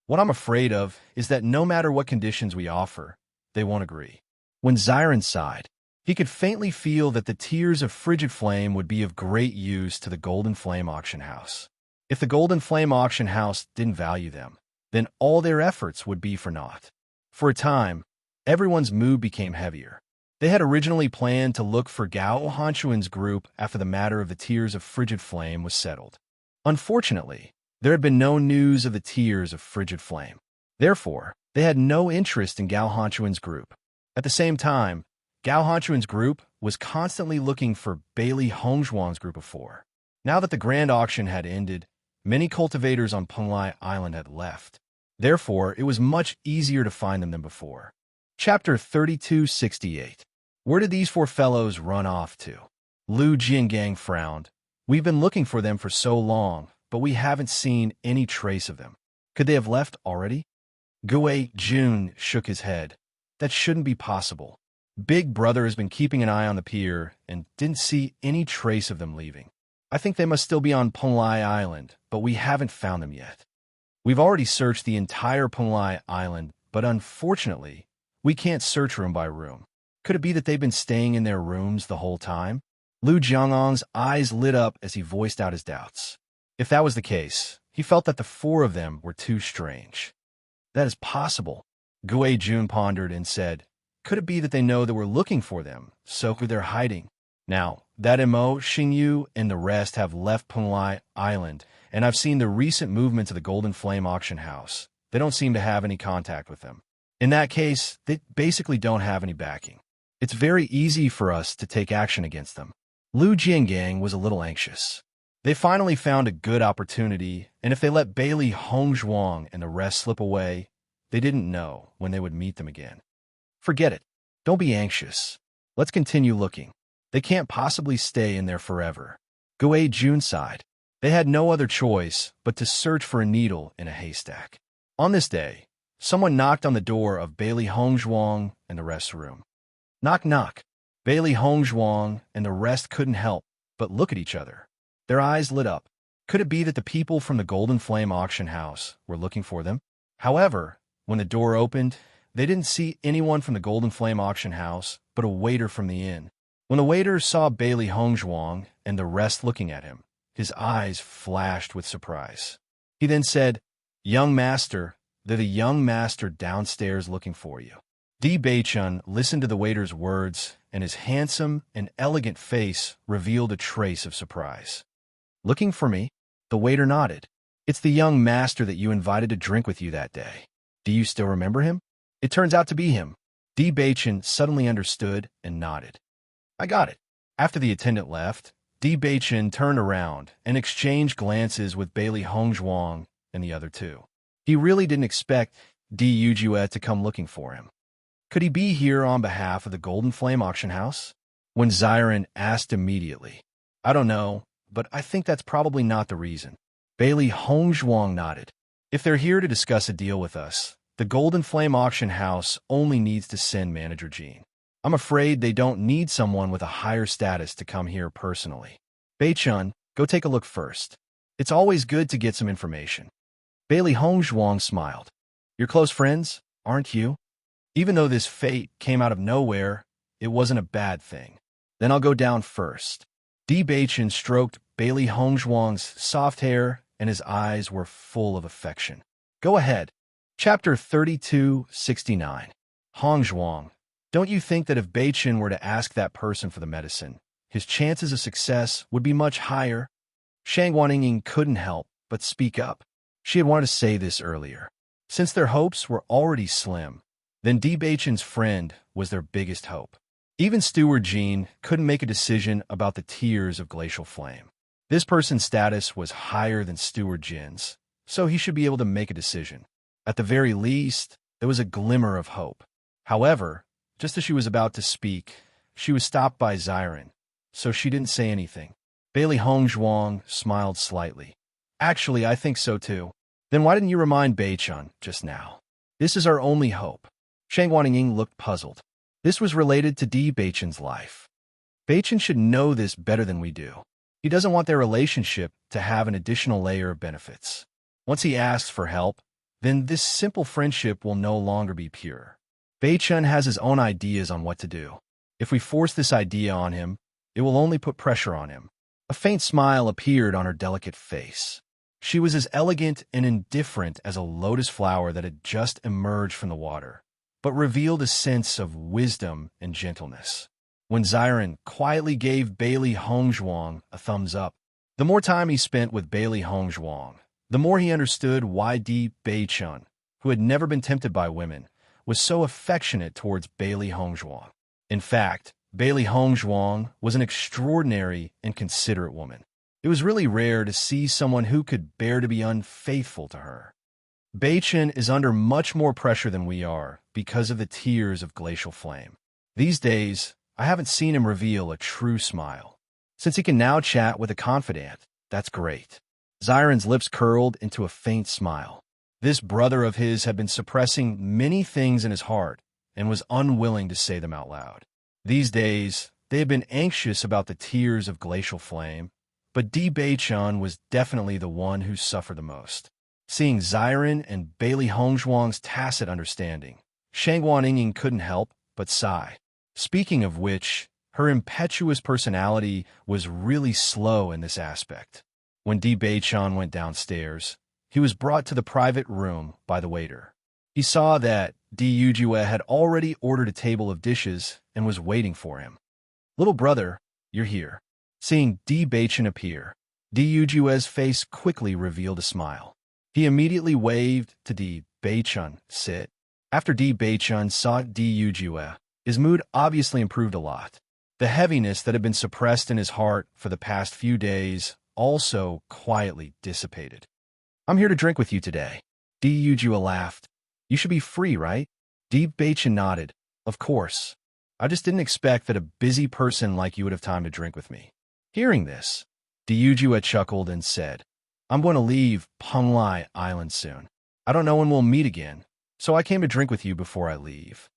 What I'm afraid of is that no matter what conditions we offer, they won't agree. When Ziren sighed, he could faintly feel that the Tears of Frigid Flame would be of great use to the Golden Flame auction house. If the Golden Flame auction house didn't value them, then all their efforts would be for naught. For a time, everyone's mood became heavier. They had originally planned to look for Gao Hanchuan's group after the matter of the Tears of Frigid Flame was settled. Unfortunately, there had been no news of the Tears of Frigid Flame. Therefore, they had no interest in Gao Hanchuan's group. At the same time, Gao Hanchuan's group was constantly looking for Bailey Hongzhuang's group of four. Now that the grand auction had ended, many cultivators on Penglai Island had left. Therefore, it was much easier to find them than before. Chapter 3268. Where did these four fellows run off to? Lu Jiangang frowned. We've been looking for them for so long, but we haven't seen any trace of them. Could they have left already? Gui Jun shook his head. That shouldn't be possible. Big Brother has been keeping an eye on the pier and didn't see any trace of them leaving. I think they must still be on Penglai Island, but we haven't found them yet. We've already searched the entire Penglai Island, but unfortunately, we can't search room by room. Could it be that they've been staying in their rooms the whole time? Lu Jiangang's eyes lit up as he voiced out his doubts. If that was the case, he felt that the four of them were too strange. That is possible. Gui Jun pondered and said, could it be that they know that we're looking for them, so they're hiding? Now, that Mo, Xingyu, and the rest have left Penglai Island, and I've seen the recent movements of the Golden Flame auction house. They don't seem to have any contact with them. In that case, they basically don't have any backing. It's very easy for us to take action against them. Lu Jiangang was a little anxious. They finally found a good opportunity, and if they let Bailey Hongzhuang and the rest slip away, they didn't know when they would meet them again. Forget it. Don't be anxious. Let's continue looking. They can't possibly stay in there forever. Gui Jun sighed. They had no other choice but to search for a needle in a haystack. On this day, someone knocked on the door of Bailey Hongzhuang and the rest's room. Knock, knock. Bailey Hongzhuang and the rest couldn't help but look at each other. Their eyes lit up. Could it be that the people from the Golden Flame auction house were looking for them? However, when the door opened, they didn't see anyone from the Golden Flame auction house, but a waiter from the inn. When the waiter saw Bailey Hongzhuang and the rest looking at him, his eyes flashed with surprise. He then said, young master, they're the young master downstairs looking for you. Di Beichun listened to the waiter's words, and his handsome and elegant face revealed a trace of surprise. Looking for me? The waiter nodded. It's the young master that you invited to drink with you that day. Do you still remember him? It turns out to be him. Di Beichun suddenly understood and nodded. I got it. After the attendant left, Di Beichun turned around and exchanged glances with Bailey Hongzhuang and the other two. He really didn't expect Di Yujue to come looking for him. Could he be here on behalf of the Golden Flame auction house? When Ziren asked immediately. I don't know, but I think that's probably not the reason. Bailey Hongzhuang nodded. If they're here to discuss a deal with us, the Golden Flame auction house only needs to send Manager Jean. I'm afraid they don't need someone with a higher status to come here personally. Beichun, go take a look first. It's always good to get some information. Bailey Hongzhuang smiled. You're close friends, aren't you? Even though this fate came out of nowhere, it wasn't a bad thing. Then I'll go down first. Di Beichun stroked Bailey Hongzhuang's soft hair, and his eyes were full of affection. Go ahead. Chapter 3269. Hongzhuang, don't you think that if Beichun were to ask that person for the medicine, his chances of success would be much higher? Shang Guanying couldn't help but speak up. She had wanted to say this earlier. Since their hopes were already slim, then Di Beichun's friend was their biggest hope. Even Steward Jean couldn't make a decision about the tears of Glacial Flame. This person's status was higher than Steward Jin's, so he should be able to make a decision. At the very least, there was a glimmer of hope. However, just as she was about to speak, she was stopped by Ziren, so she didn't say anything. Bailey Hongzhuang smiled slightly. Actually, I think so too. Then why didn't you remind Beichun just now? This is our only hope. Shang Guanying looked puzzled. This was related to Di Beichun's life. Beichun should know this better than we do. He doesn't want their relationship to have an additional layer of benefits. Once he asks for help, then this simple friendship will no longer be pure. Beichun has his own ideas on what to do. If we force this idea on him, it will only put pressure on him. A faint smile appeared on her delicate face. She was as elegant and indifferent as a lotus flower that had just emerged from the water, but revealed a sense of wisdom and gentleness. When Ziren quietly gave Bailey Hongzhuang a thumbs up, the more time he spent with Bailey Hongzhuang, the more he understood why Di Beichun, who had never been tempted by women, was so affectionate towards Bailey Hongzhuang. In fact, Bailey Hongzhuang was an extraordinary and considerate woman. It was really rare to see someone who could bear to be unfaithful to her. Beichen is under much more pressure than we are because of the tears of glacial flame. These days, I haven't seen him reveal a true smile. Since he can now chat with a confidant, that's great. Xiren's lips curled into a faint smile. This brother of his had been suppressing many things in his heart and was unwilling to say them out loud. These days, they had been anxious about the tears of glacial flame, but Di Beichun was definitely the one who suffered the most. Seeing Xiren and Bailey Hongzhuang's tacit understanding, Shang Guanying couldn't help but sigh. Speaking of which, her impetuous personality was really slow in this aspect. When Di Beichun went downstairs, he was brought to the private room by the waiter. He saw that Di Yujue had already ordered a table of dishes and was waiting for him. "Little brother, you're here." Seeing Di Beichun appear, Di Yujue's face quickly revealed a smile. He immediately waved to Di Beichun, "Sit." After Di Beichun saw Di Yujue, his mood obviously improved a lot. The heaviness that had been suppressed in his heart for the past few days also quietly dissipated. "I'm here to drink with you today." Di Yujue laughed. "You should be free, right?" Di Beichun nodded. "Of course. I just didn't expect that a busy person like you would have time to drink with me." Hearing this, Di Yujue chuckled and said, "I'm going to leave Penglai Island soon. I don't know when we'll meet again, so I came to drink with you before I leave."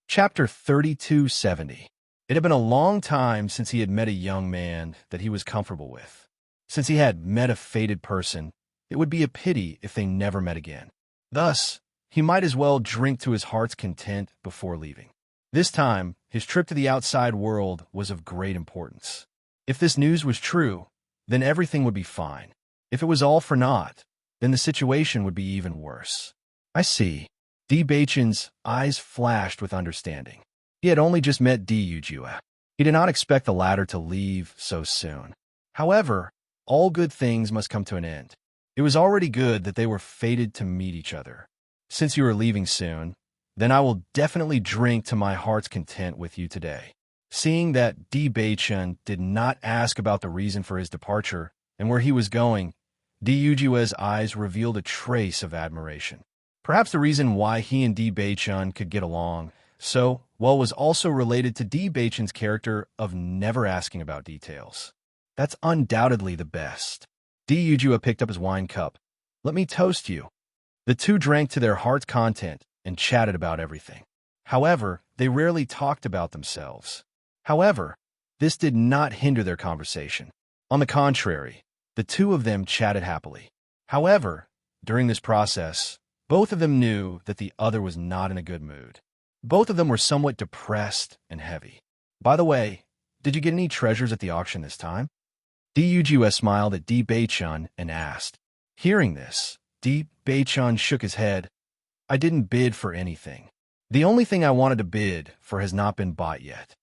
Chapter 3270. It had been a long time since he had met a young man that he was comfortable with. Since he had met a fated person, it would be a pity if they never met again. Thus, he might as well drink to his heart's content before leaving. This time, his trip to the outside world was of great importance. If this news was true, then everything would be fine. If it was all for naught, then the situation would be even worse. "I see." Di Beichun's eyes flashed with understanding. He had only just met Di Yujue. He did not expect the latter to leave so soon. However, all good things must come to an end. It was already good that they were fated to meet each other. "Since you are leaving soon, then I will definitely drink to my heart's content with you today." Seeing that Di Beichun did not ask about the reason for his departure and where he was going, Di Yujue's eyes revealed a trace of admiration. Perhaps the reason why he and Di Beichun could get along so well was also related to Di Beichun's character of never asking about details. That's undoubtedly the best. Di Yujue picked up his wine cup. "Let me toast you." The two drank to their heart's content and chatted about everything. However, they rarely talked about themselves. However, this did not hinder their conversation. On the contrary, the two of them chatted happily. However, during this process, both of them knew that the other was not in a good mood. Both of them were somewhat depressed and heavy. "By the way, did you get any treasures at the auction this time?" Di Yujue smiled at Di Beichun and asked. Hearing this, Di Beichun shook his head. "I didn't bid for anything. The only thing I wanted to bid for has not been bought yet."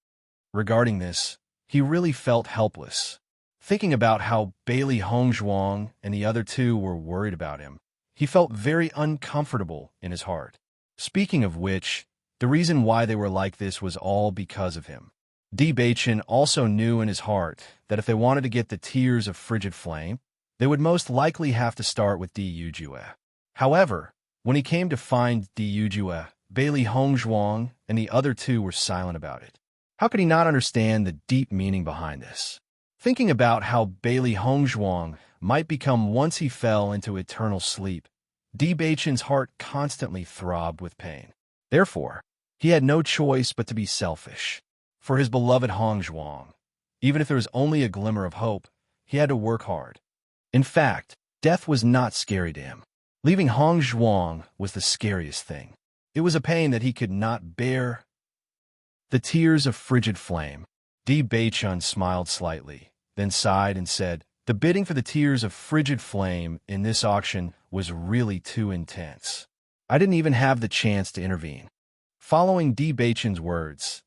Regarding this, he really felt helpless. Thinking about how Bailey Hongzhuang and the other two were worried about him, he felt very uncomfortable in his heart. Speaking of which, the reason why they were like this was all because of him. Di Beichun also knew in his heart that if they wanted to get the tears of frigid flame, they would most likely have to start with Di Yujue. However, when he came to find Di Yujue, Bailey Hongzhuang and the other two were silent about it. How could he not understand the deep meaning behind this? Thinking about how Bailey Hongzhuang might become once he fell into eternal sleep, Di Beichun's heart constantly throbbed with pain. Therefore, he had no choice but to be selfish. For his beloved Hongzhuang, even if there was only a glimmer of hope, he had to work hard. In fact, death was not scary to him. Leaving Hongzhuang was the scariest thing. It was a pain that he could not bear. The tears of frigid flame. Di Beichun smiled slightly, then sighed and said, "The bidding for the tears of frigid flame in this auction was really too intense. I didn't even have the chance to intervene." Following Di Beichun's words,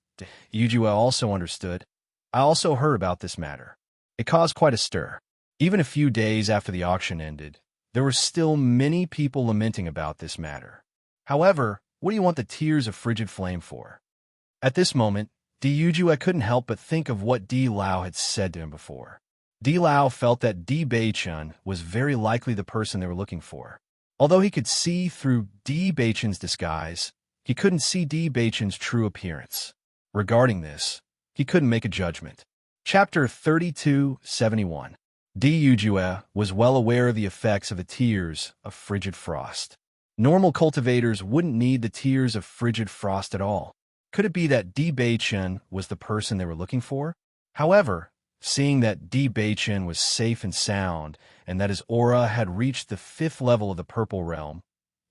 Yujue also understood. "I also heard about this matter. It caused quite a stir. Even a few days after the auction ended, there were still many people lamenting about this matter. However, What do you want the tears of frigid flame for? At this moment, Di Yujue couldn't help but think of what Di Lao had said to him before. Di Lao felt that Di Beichun was very likely the person they were looking for. Although he could see through Di Beichun's disguise, he couldn't see Di Beichun's true appearance. Regarding this, he couldn't make a judgment. Chapter 3271. Di Yujue was well aware of the effects of the tears of frigid frost. Normal cultivators wouldn't need the tears of frigid frost at all. Could it be that Di Beichun was the person they were looking for? However, seeing that Di Beichun was safe and sound, and that his aura had reached the 5th level of the purple realm,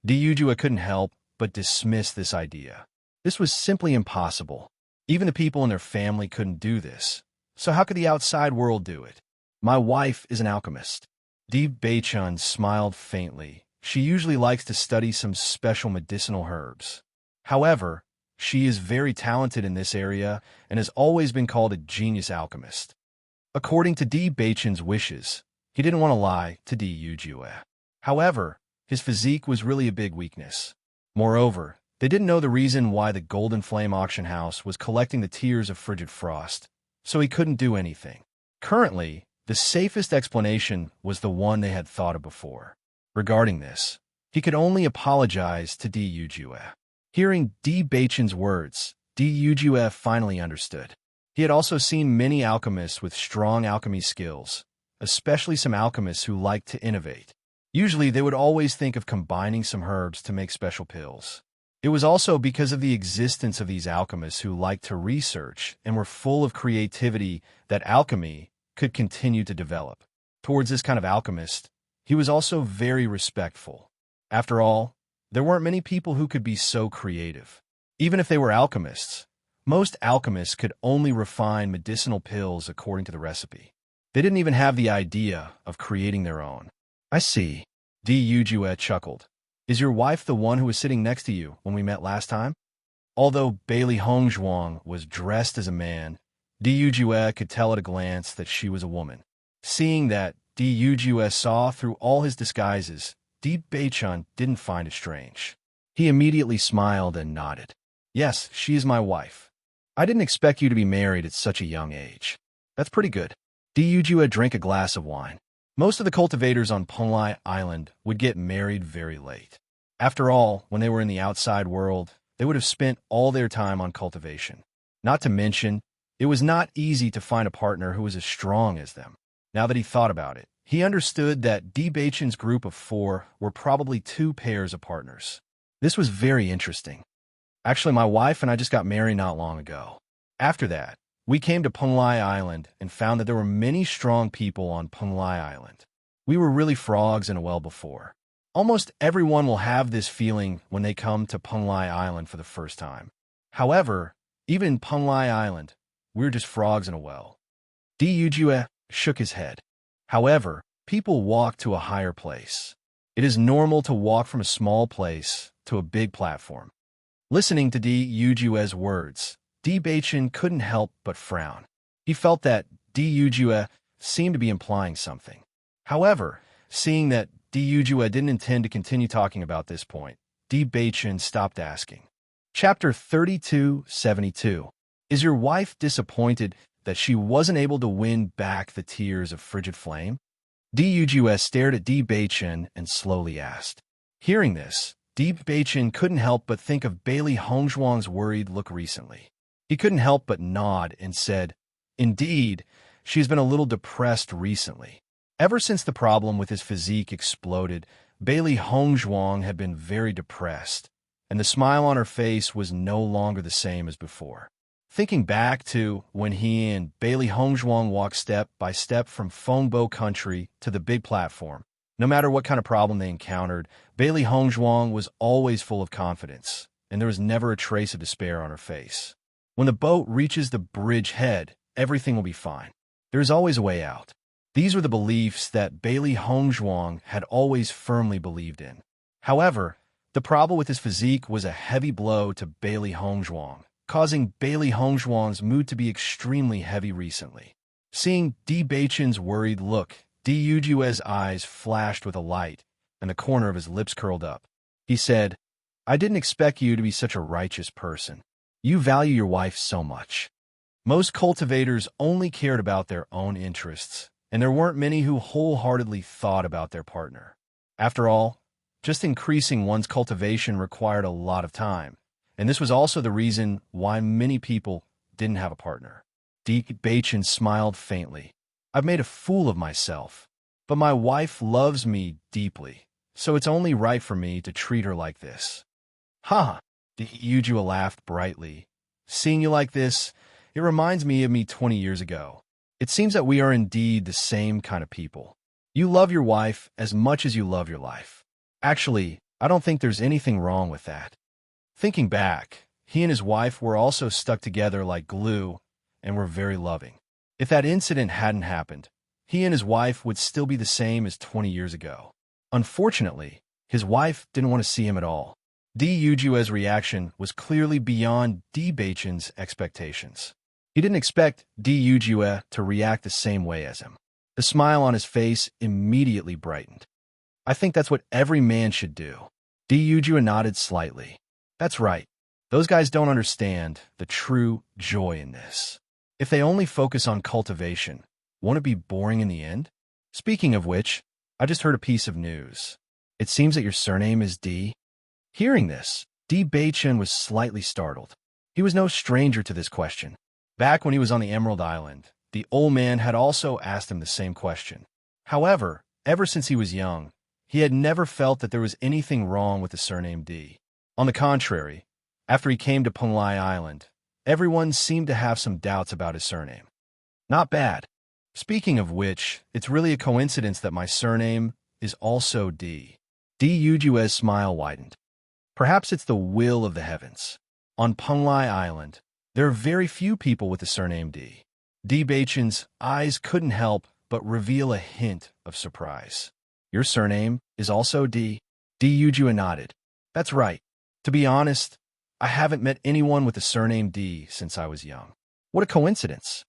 Di Yujue couldn't help but dismiss this idea. This was simply impossible. Even the people in their family couldn't do this. So how could the outside world do it? My wife is an alchemist. Di Beichun smiled faintly. She usually likes to study some special medicinal herbs. However, she is very talented in this area and has always been called a genius alchemist. According to Di Beichun's wishes, he didn't want to lie to Di Yujue. However, his physique was really a big weakness. Moreover, they didn't know the reason why the Golden Flame auction house was collecting the tears of frigid frost, so he couldn't do anything. Currently, the safest explanation was the one they had thought of before. Regarding this, he could only apologize to Di Yujue. Hearing Di Beichun's words, Di Yujue finally understood. He had also seen many alchemists with strong alchemy skills, especially some alchemists who liked to innovate. Usually, they would always think of combining some herbs to make special pills. It was also because of the existence of these alchemists who liked to research and were full of creativity that alchemy could continue to develop. Towards this kind of alchemist, he was also very respectful. After all, there weren't many people who could be so creative. Even if they were alchemists, most alchemists could only refine medicinal pills according to the recipe. They didn't even have the idea of creating their own. I see. Di Yujue chuckled. Is your wife the one who was sitting next to you when we met last time? Although Bailey Hongzhuang was dressed as a man, Di Yujue could tell at a glance that she was a woman. Seeing that Di Yujue saw through all his disguises, Di Beichun didn't find it strange. He immediately smiled and nodded. Yes, she is my wife. I didn't expect you to be married at such a young age. That's pretty good. Di Yujue drank a glass of wine. Most of the cultivators on Penglai Island would get married very late. After all, when they were in the outside world, they would have spent all their time on cultivation. Not to mention, it was not easy to find a partner who was as strong as them. Now that he thought about it, he understood that Di Beichun's group of 4 were probably 2 pairs of partners. This was very interesting. Actually, my wife and I just got married not long ago. After that, we came to Penglai Island and found that there were many strong people on Penglai Island. We were really frogs in a well before. Almost everyone will have this feeling when they come to Penglai Island for the first time. However, even in Penglai Island, we're just frogs in a well. Di Yujue shook his head. However, people walk to a higher place. It is normal to walk from a small place to a big platform. Listening to Di Yujue's words, Di Beichun couldn't help but frown. He felt that Di Yujue seemed to be implying something. However, seeing that Di Yujue didn't intend to continue talking about this point, Di Beichun stopped asking. Chapter 3272. Is your wife disappointed that she wasn't able to win back the tears of frigid flame? Di Yujue stared at Di Beichun and slowly asked. Hearing this, Di Beichun couldn't help but think of Bailey Hongzhuang's worried look recently. He couldn't help but nod and said, Indeed, she's been a little depressed recently. Ever since the problem with his physique exploded, Bailey Hongzhuang had been very depressed, and the smile on her face was no longer the same as before. Thinking back to when he and Bailey Hongzhuang walked step by step from Fengbo country to the big platform, no matter what kind of problem they encountered, Bailey Hongzhuang was always full of confidence, and there was never a trace of despair on her face. When the boat reaches the bridge head, everything will be fine. There is always a way out. These were the beliefs that Bailey Hongzhuang had always firmly believed in. However, the problem with his physique was a heavy blow to Bailey Hongzhuang, causing Bailey Hongzhuang's mood to be extremely heavy recently. Seeing Di Beichun's worried look, Di Yujue's eyes flashed with a light, and the corner of his lips curled up. He said, I didn't expect you to be such a righteous person. You value your wife so much. Most cultivators only cared about their own interests, and there weren't many who wholeheartedly thought about their partner. After all, just increasing one's cultivation required a lot of time, and this was also the reason why many people didn't have a partner. Deke Bachin smiled faintly. I've made a fool of myself, but my wife loves me deeply, so it's only right for me to treat her like this. Ha! Yujua laughed brightly. Seeing you like this, it reminds me of me 20 years ago. It seems that we are indeed the same kind of people. You love your wife as much as you love your life. Actually, I don't think there's anything wrong with that. Thinking back, he and his wife were also stuck together like glue and were very loving. If that incident hadn't happened, he and his wife would still be the same as 20 years ago. Unfortunately, his wife didn't want to see him at all. Yujua's reaction was clearly beyond Bachin's expectations. He didn't expect Yujua to react the same way as him. The smile on his face immediately brightened. I think that's what every man should do. Yujua nodded slightly. That's right. Those guys don't understand the true joy in this. If they only focus on cultivation, won't it be boring in the end? Speaking of which, I just heard a piece of news. It seems that your surname is D. Hearing this, Bachin was slightly startled. He was no stranger to this question. Back when he was on the Emerald Island, the old man had also asked him the same question. However, ever since he was young, he had never felt that there was anything wrong with the surname D. On the contrary, after he came to Punglai Island, everyone seemed to have some doubts about his surname. Not bad. Speaking of which, it's really a coincidence that my surname is also D. Yujua's smile widened. Perhaps it's the will of the heavens. On Punglai Island, there are very few people with the surname D. Bachin's eyes couldn't help but reveal a hint of surprise. Your surname is also D. Yujua nodded. That's right. To be honest, I haven't met anyone with the surname D since I was young. What a coincidence.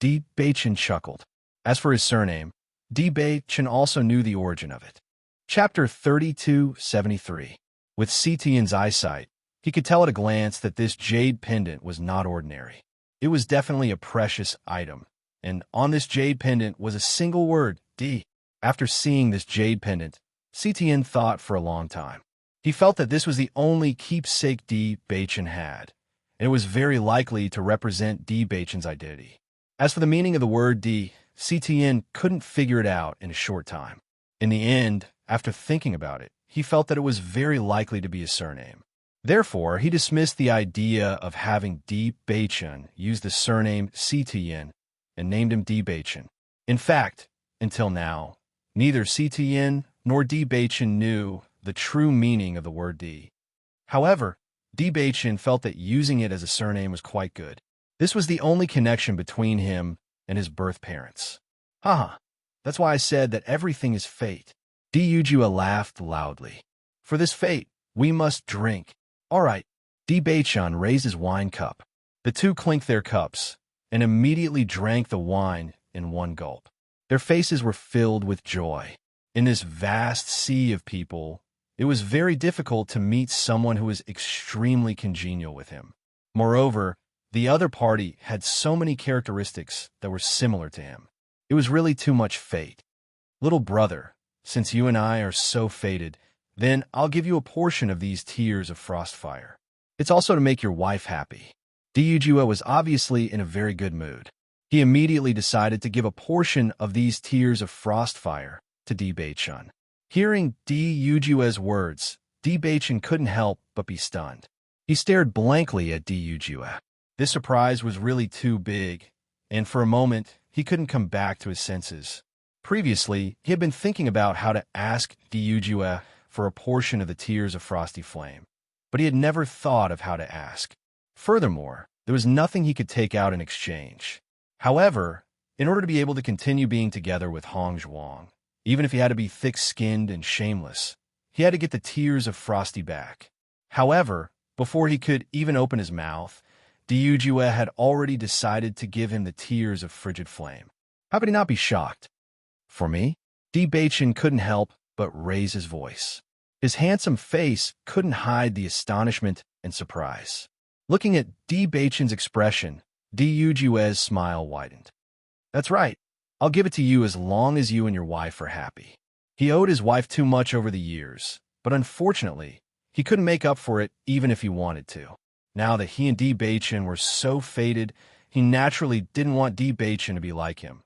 Bachin chuckled. As for his surname, Bachin also knew the origin of it. Chapter 3273. With Cetian's eyesight, he could tell at a glance that this jade pendant was not ordinary. It was definitely a precious item, and on this jade pendant was a single word, D. After seeing this jade pendant, Cetian thought for a long time. He felt that this was the only keepsake Bachin had, and it was very likely to represent Bachin's identity. As for the meaning of the word D, Cetian couldn't figure it out in a short time. In the end, after thinking about it, he felt that it was very likely to be his surname. Therefore, he dismissed the idea of having Bachin use the surname Cetian and named him Bachin. In fact, until now, neither Cetian nor Bachin knew the true meaning of the word D. However, Bachin felt that using it as a surname was quite good. This was the only connection between him and his birth parents. Haha, that's why I said that everything is fate. Yujua laughed loudly. For this fate, we must drink. All right. Bachin raised his wine cup. The two clinked their cups and immediately drank the wine in one gulp. Their faces were filled with joy. In this vast sea of people, it was very difficult to meet someone who was extremely congenial with him. Moreover, the other party had so many characteristics that were similar to him. It was really too much fate. Little brother, since you and I are so fated, then I'll give you a portion of these tears of frostfire. It's also to make your wife happy. Yujua was obviously in a very good mood. He immediately decided to give a portion of these tears of frostfire to Bachin. Hearing Yujua's words, Bachin couldn't help but be stunned. He stared blankly at Yujua. This surprise was really too big, and for a moment, he couldn't come back to his senses. Previously, he had been thinking about how to ask Yujua for a portion of the tears of frosty flame, but he had never thought of how to ask. Furthermore, there was nothing he could take out in exchange. However, in order to be able to continue being together with Hong Zhuang, even if he had to be thick-skinned and shameless, he had to get the tears of Frosty back. However, before he could even open his mouth, Yujua had already decided to give him the tears of frigid flame. How could he not be shocked? For me? Bachin couldn't help but raise his voice. His handsome face couldn't hide the astonishment and surprise. Looking at Di Baichen's expression, Di Yujue's smile widened. That's right. I'll give it to you as long as you and your wife are happy. He owed his wife too much over the years, but unfortunately, he couldn't make up for it even if he wanted to. Now that he and Di Baichen were so fated, he naturally didn't want Di Baichen to be like him,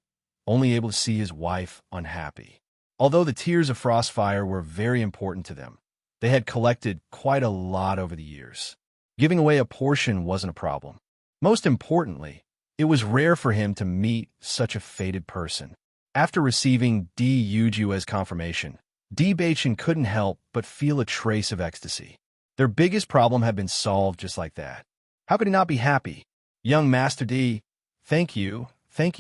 only able to see his wife unhappy. Although the tears of Frostfire were very important to them, they had collected quite a lot over the years. Giving away a portion wasn't a problem. Most importantly, it was rare for him to meet such a fated person. After receiving Di Yujue's confirmation, Di Baichen couldn't help but feel a trace of ecstasy. Their biggest problem had been solved just like that. How could he not be happy? Young Master Di, thank you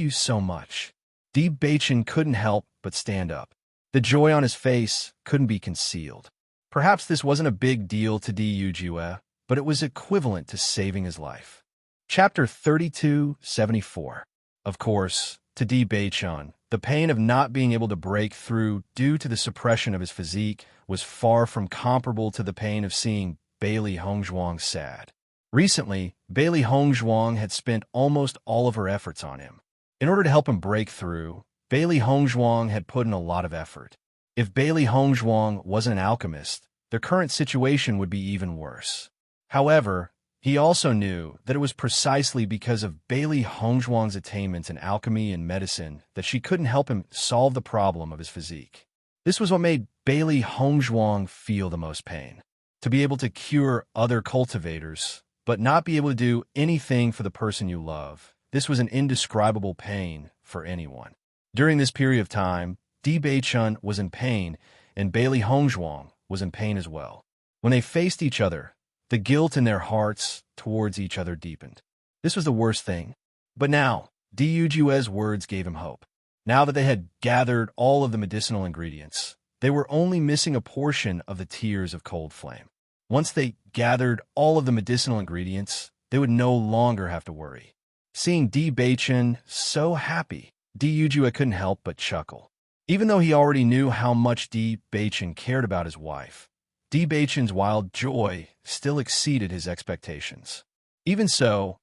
so much. Di Baichen couldn't help but stand up. The joy on his face couldn't be concealed. Perhaps this wasn't a big deal to Di Yujue, but it was equivalent to saving his life. Chapter 3274. Of course, to Di Baichen, the pain of not being able to break through due to the suppression of his physique was far from comparable to the pain of seeing Bailey Hongzhuang sad. Recently, Bailey Hongzhuang had spent almost all of her efforts on him. In order to help him break through, Bailey Hongzhuang had put in a lot of effort. If Bailey Hongzhuang wasn't an alchemist, their current situation would be even worse. However, he also knew that it was precisely because of Bailey Hongzhuang's attainments in alchemy and medicine that she couldn't help him solve the problem of his physique. This was what made Bailey Hongzhuang feel the most pain. To be able to cure other cultivators, but not be able to do anything for the person you love, this was an indescribable pain for anyone. During this period of time, Di Baichen was in pain, and Bailey Hongzhuang was in pain as well. When they faced each other, the guilt in their hearts towards each other deepened. This was the worst thing. But now, Di Yujue's words gave him hope. Now that they had gathered all of the medicinal ingredients, they were only missing a portion of the tears of cold flame. Once they gathered all of the medicinal ingredients, they would no longer have to worry. Seeing Di Baichen so happy, Di Yujue couldn't help but chuckle. Even though he already knew how much Di Baichen cared about his wife, Di Baichen's wild joy still exceeded his expectations. Even so,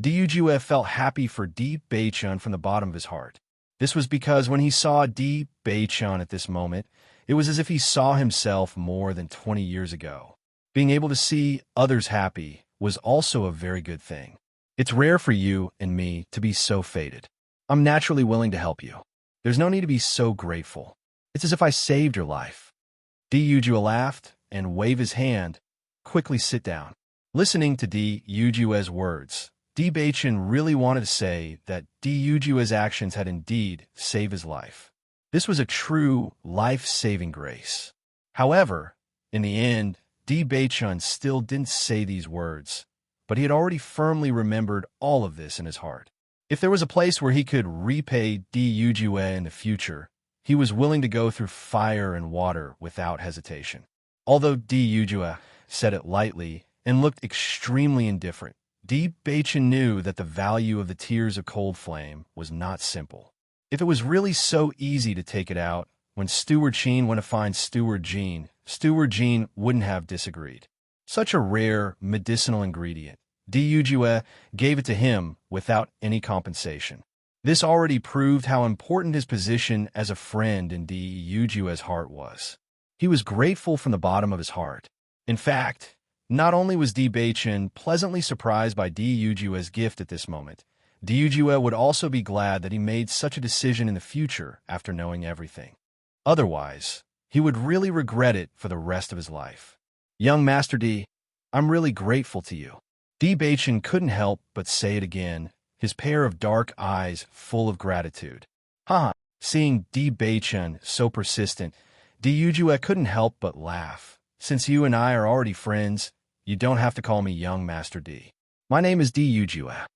Di Yujue felt happy for Di Baichen from the bottom of his heart. This was because when he saw Di Baichen at this moment, it was as if he saw himself more than 20 years ago. Being able to see others happy was also a very good thing. It's rare for you and me to be so fated. I'm naturally willing to help you. There's no need to be so grateful. It's as if I saved your life. Di Yujue laughed and waved his hand. Quickly sit down. Listening to Di Yujue's words, Di Baichen really wanted to say that Di Yujue's actions had indeed saved his life. This was a true life-saving grace. However, in the end, Di Baichen still didn't say these words, but he had already firmly remembered all of this in his heart. If there was a place where he could repay Di Yujue in the future, he was willing to go through fire and water without hesitation. Although Di Yujue said it lightly and looked extremely indifferent, Di Baichen knew that the value of the tears of cold flame was not simple. If it was really so easy to take it out, when Steward Sheen went to find Steward Jean wouldn't have disagreed. Such a rare medicinal ingredient, Di Yujue gave it to him without any compensation. This already proved how important his position as a friend in Di Yujue's heart was. He was grateful from the bottom of his heart. In fact, not only was Di Baichen pleasantly surprised by Di Yujue's gift at this moment, Di Yujue would also be glad that he made such a decision in the future after knowing everything. Otherwise, he would really regret it for the rest of his life. Young Master Di, I'm really grateful to you. Di Baichen couldn't help but say it again, his pair of dark eyes full of gratitude. Seeing Di Baichen so persistent, Di Yujue couldn't help but laugh. Since you and I are already friends, you don't have to call me Young Master Di. My name is Di Yujue.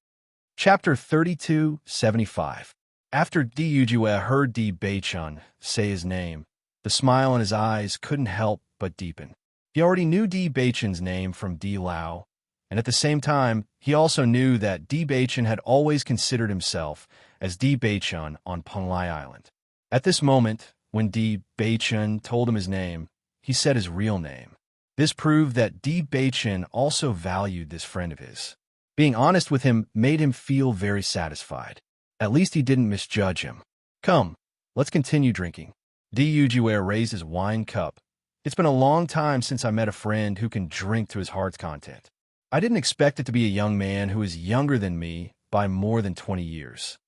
Chapter 3275. After Di Yujue heard Di Baichen say his name, the smile in his eyes couldn't help but deepen. He already knew Di Baichen's name from Di Lao, and at the same time, he also knew that Di Baichen had always considered himself as Di Baichen on Penglai Island. At this moment, when Di Baichen told him his name, he said his real name. This proved that Di Beichen also valued this friend of his. Being honest with him made him feel very satisfied. At least he didn't misjudge him. Come, let's continue drinking. Di Yujue raised his wine cup. It's been a long time since I met a friend who can drink to his heart's content. I didn't expect it to be a young man who is younger than me by more than 20 years.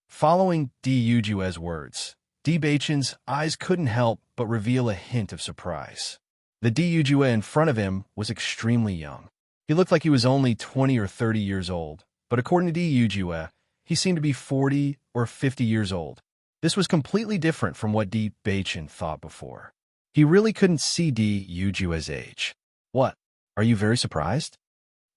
Following Di Yujue's words, Di Beichen's eyes couldn't help but reveal a hint of surprise. The Di Yujue in front of him was extremely young. He looked like he was only 20 or 30 years old, but according to Di Yujue, he seemed to be 40 or 50 years old. This was completely different from what Di Beichen thought before. He really couldn't see Di Yujue's age. What? Are you very surprised?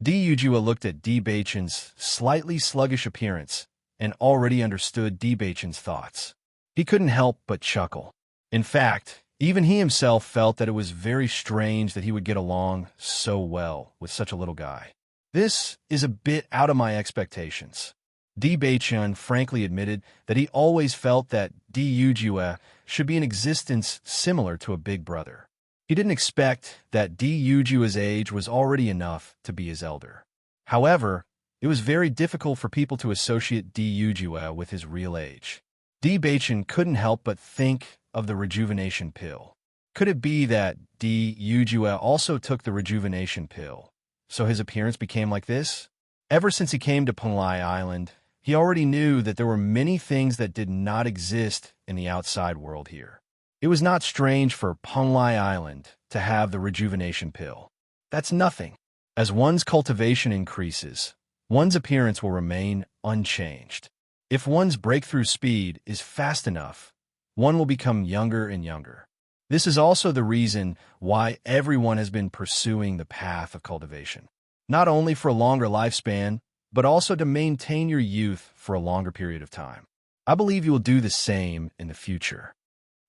Di Yujue looked at Di Beichen's slightly sluggish appearance and already understood Di Beichen's thoughts. He couldn't help but chuckle. In fact, even he himself felt that it was very strange that he would get along so well with such a little guy. This is a bit out of my expectations. Di Beichen frankly admitted that he always felt that Di Yujue should be in existence similar to a big brother. He didn't expect that Di Yujue's age was already enough to be his elder. However, it was very difficult for people to associate Di Yujue with his real age. Di Beichen couldn't help but think of the rejuvenation pill. Could it be that Di Yujue also took the rejuvenation pill, so his appearance became like this? Ever since he came to Penglai Island, he already knew that there were many things that did not exist in the outside world here. It was not strange for Penglai Island to have the rejuvenation pill. That's nothing. As one's cultivation increases, one's appearance will remain unchanged. If one's breakthrough speed is fast enough, one will become younger and younger. This is also the reason why everyone has been pursuing the path of cultivation. Not only for a longer lifespan, but also to maintain your youth for a longer period of time. I believe you will do the same in the future.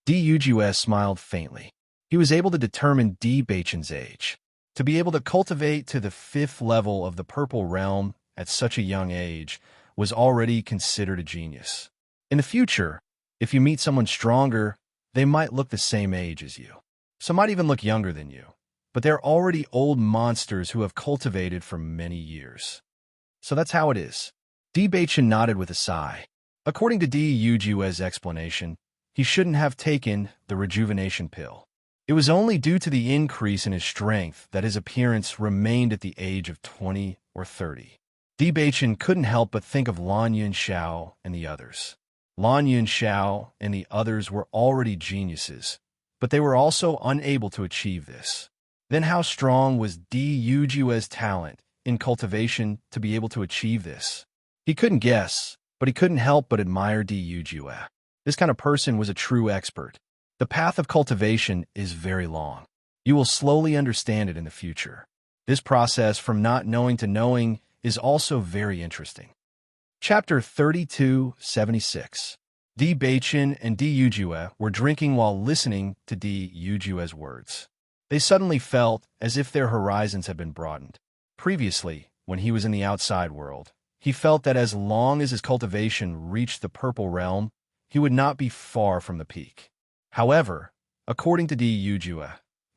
Di Yujue smiled faintly. He was able to determine Di Beichen's age. To be able to cultivate to the 5th level of the purple realm at such a young age was already considered a genius. In the future, if you meet someone stronger, they might look the same age as you. Some might even look younger than you, but they're already old monsters who have cultivated for many years. So that's how it is. Di Beichen nodded with a sigh. According to Di Yujue's explanation, he shouldn't have taken the rejuvenation pill. It was only due to the increase in his strength that his appearance remained at the age of 20 or 30. Di Beichen couldn't help but think of Lan Yunxiao and the others. Lan Yunxiao and the others were already geniuses, but they were also unable to achieve this. Then how strong was Di Yujue's talent in cultivation to be able to achieve this? He couldn't guess, but he couldn't help but admire Di Yujue. This kind of person was a true expert. The path of cultivation is very long. You will slowly understand it in the future. This process from not knowing to knowing is also very interesting. Chapter 3276. Di Beichen and Di Yujue were drinking while listening to Di Yujue's words. They suddenly felt as if their horizons had been broadened. Previously, when he was in the outside world, he felt that as long as his cultivation reached the purple realm, he would not be far from the peak. However, according to Di Yujue,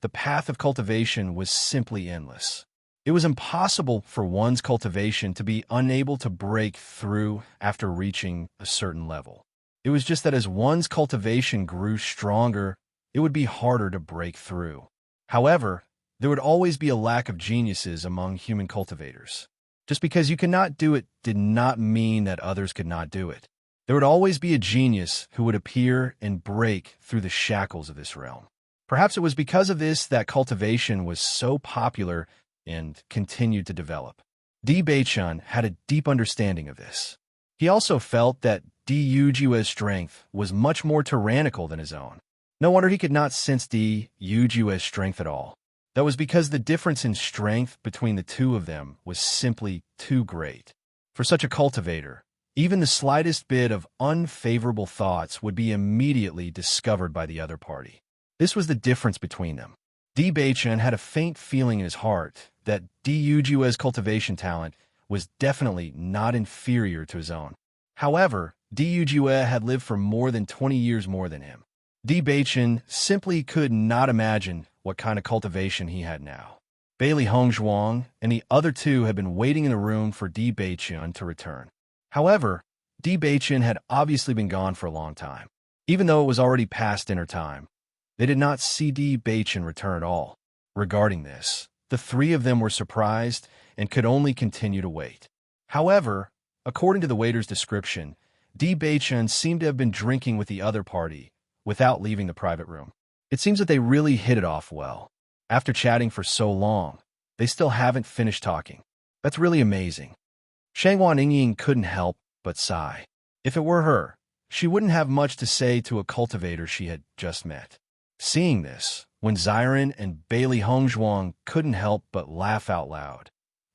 the path of cultivation was simply endless. It was impossible for one's cultivation to be unable to break through after reaching a certain level. It was just that as one's cultivation grew stronger, it would be harder to break through. However, there would always be a lack of geniuses among human cultivators. Just because you cannot do it did not mean that others could not do it. There would always be a genius who would appear and break through the shackles of this realm. Perhaps it was because of this that cultivation was so popular and continued to develop. Di Beichen had a deep understanding of this. He also felt that Di Yujue's strength was much more tyrannical than his own. No wonder he could not sense Di Yujue's strength at all. That was because the difference in strength between the two of them was simply too great. For such a cultivator, even the slightest bit of unfavorable thoughts would be immediately discovered by the other party. This was the difference between them. Di Beichen had a faint feeling in his heart that Di Yujue's cultivation talent was definitely not inferior to his own. However, Di Yujue had lived for more than 20 years more than him. Di Beichen simply could not imagine what kind of cultivation he had now. Bailey Hongzhuang and the other two had been waiting in the room for Di Beichun to return. However, Di Beichun had obviously been gone for a long time. Even though it was already past dinner time, they did not see Di Beichun return at all. Regarding this, the three of them were surprised and could only continue to wait. However, according to the waiter's description, Di Beichun seemed to have been drinking with the other party without leaving the private room. It seems that they really hit it off well. After chatting for so long, they still haven't finished talking. That's really amazing. Shangwan Yingying couldn't help but sigh. If it were her, she wouldn't have much to say to a cultivator she had just met. Seeing this, when Ziren and Bailey Hongzhuang couldn't help but laugh out loud.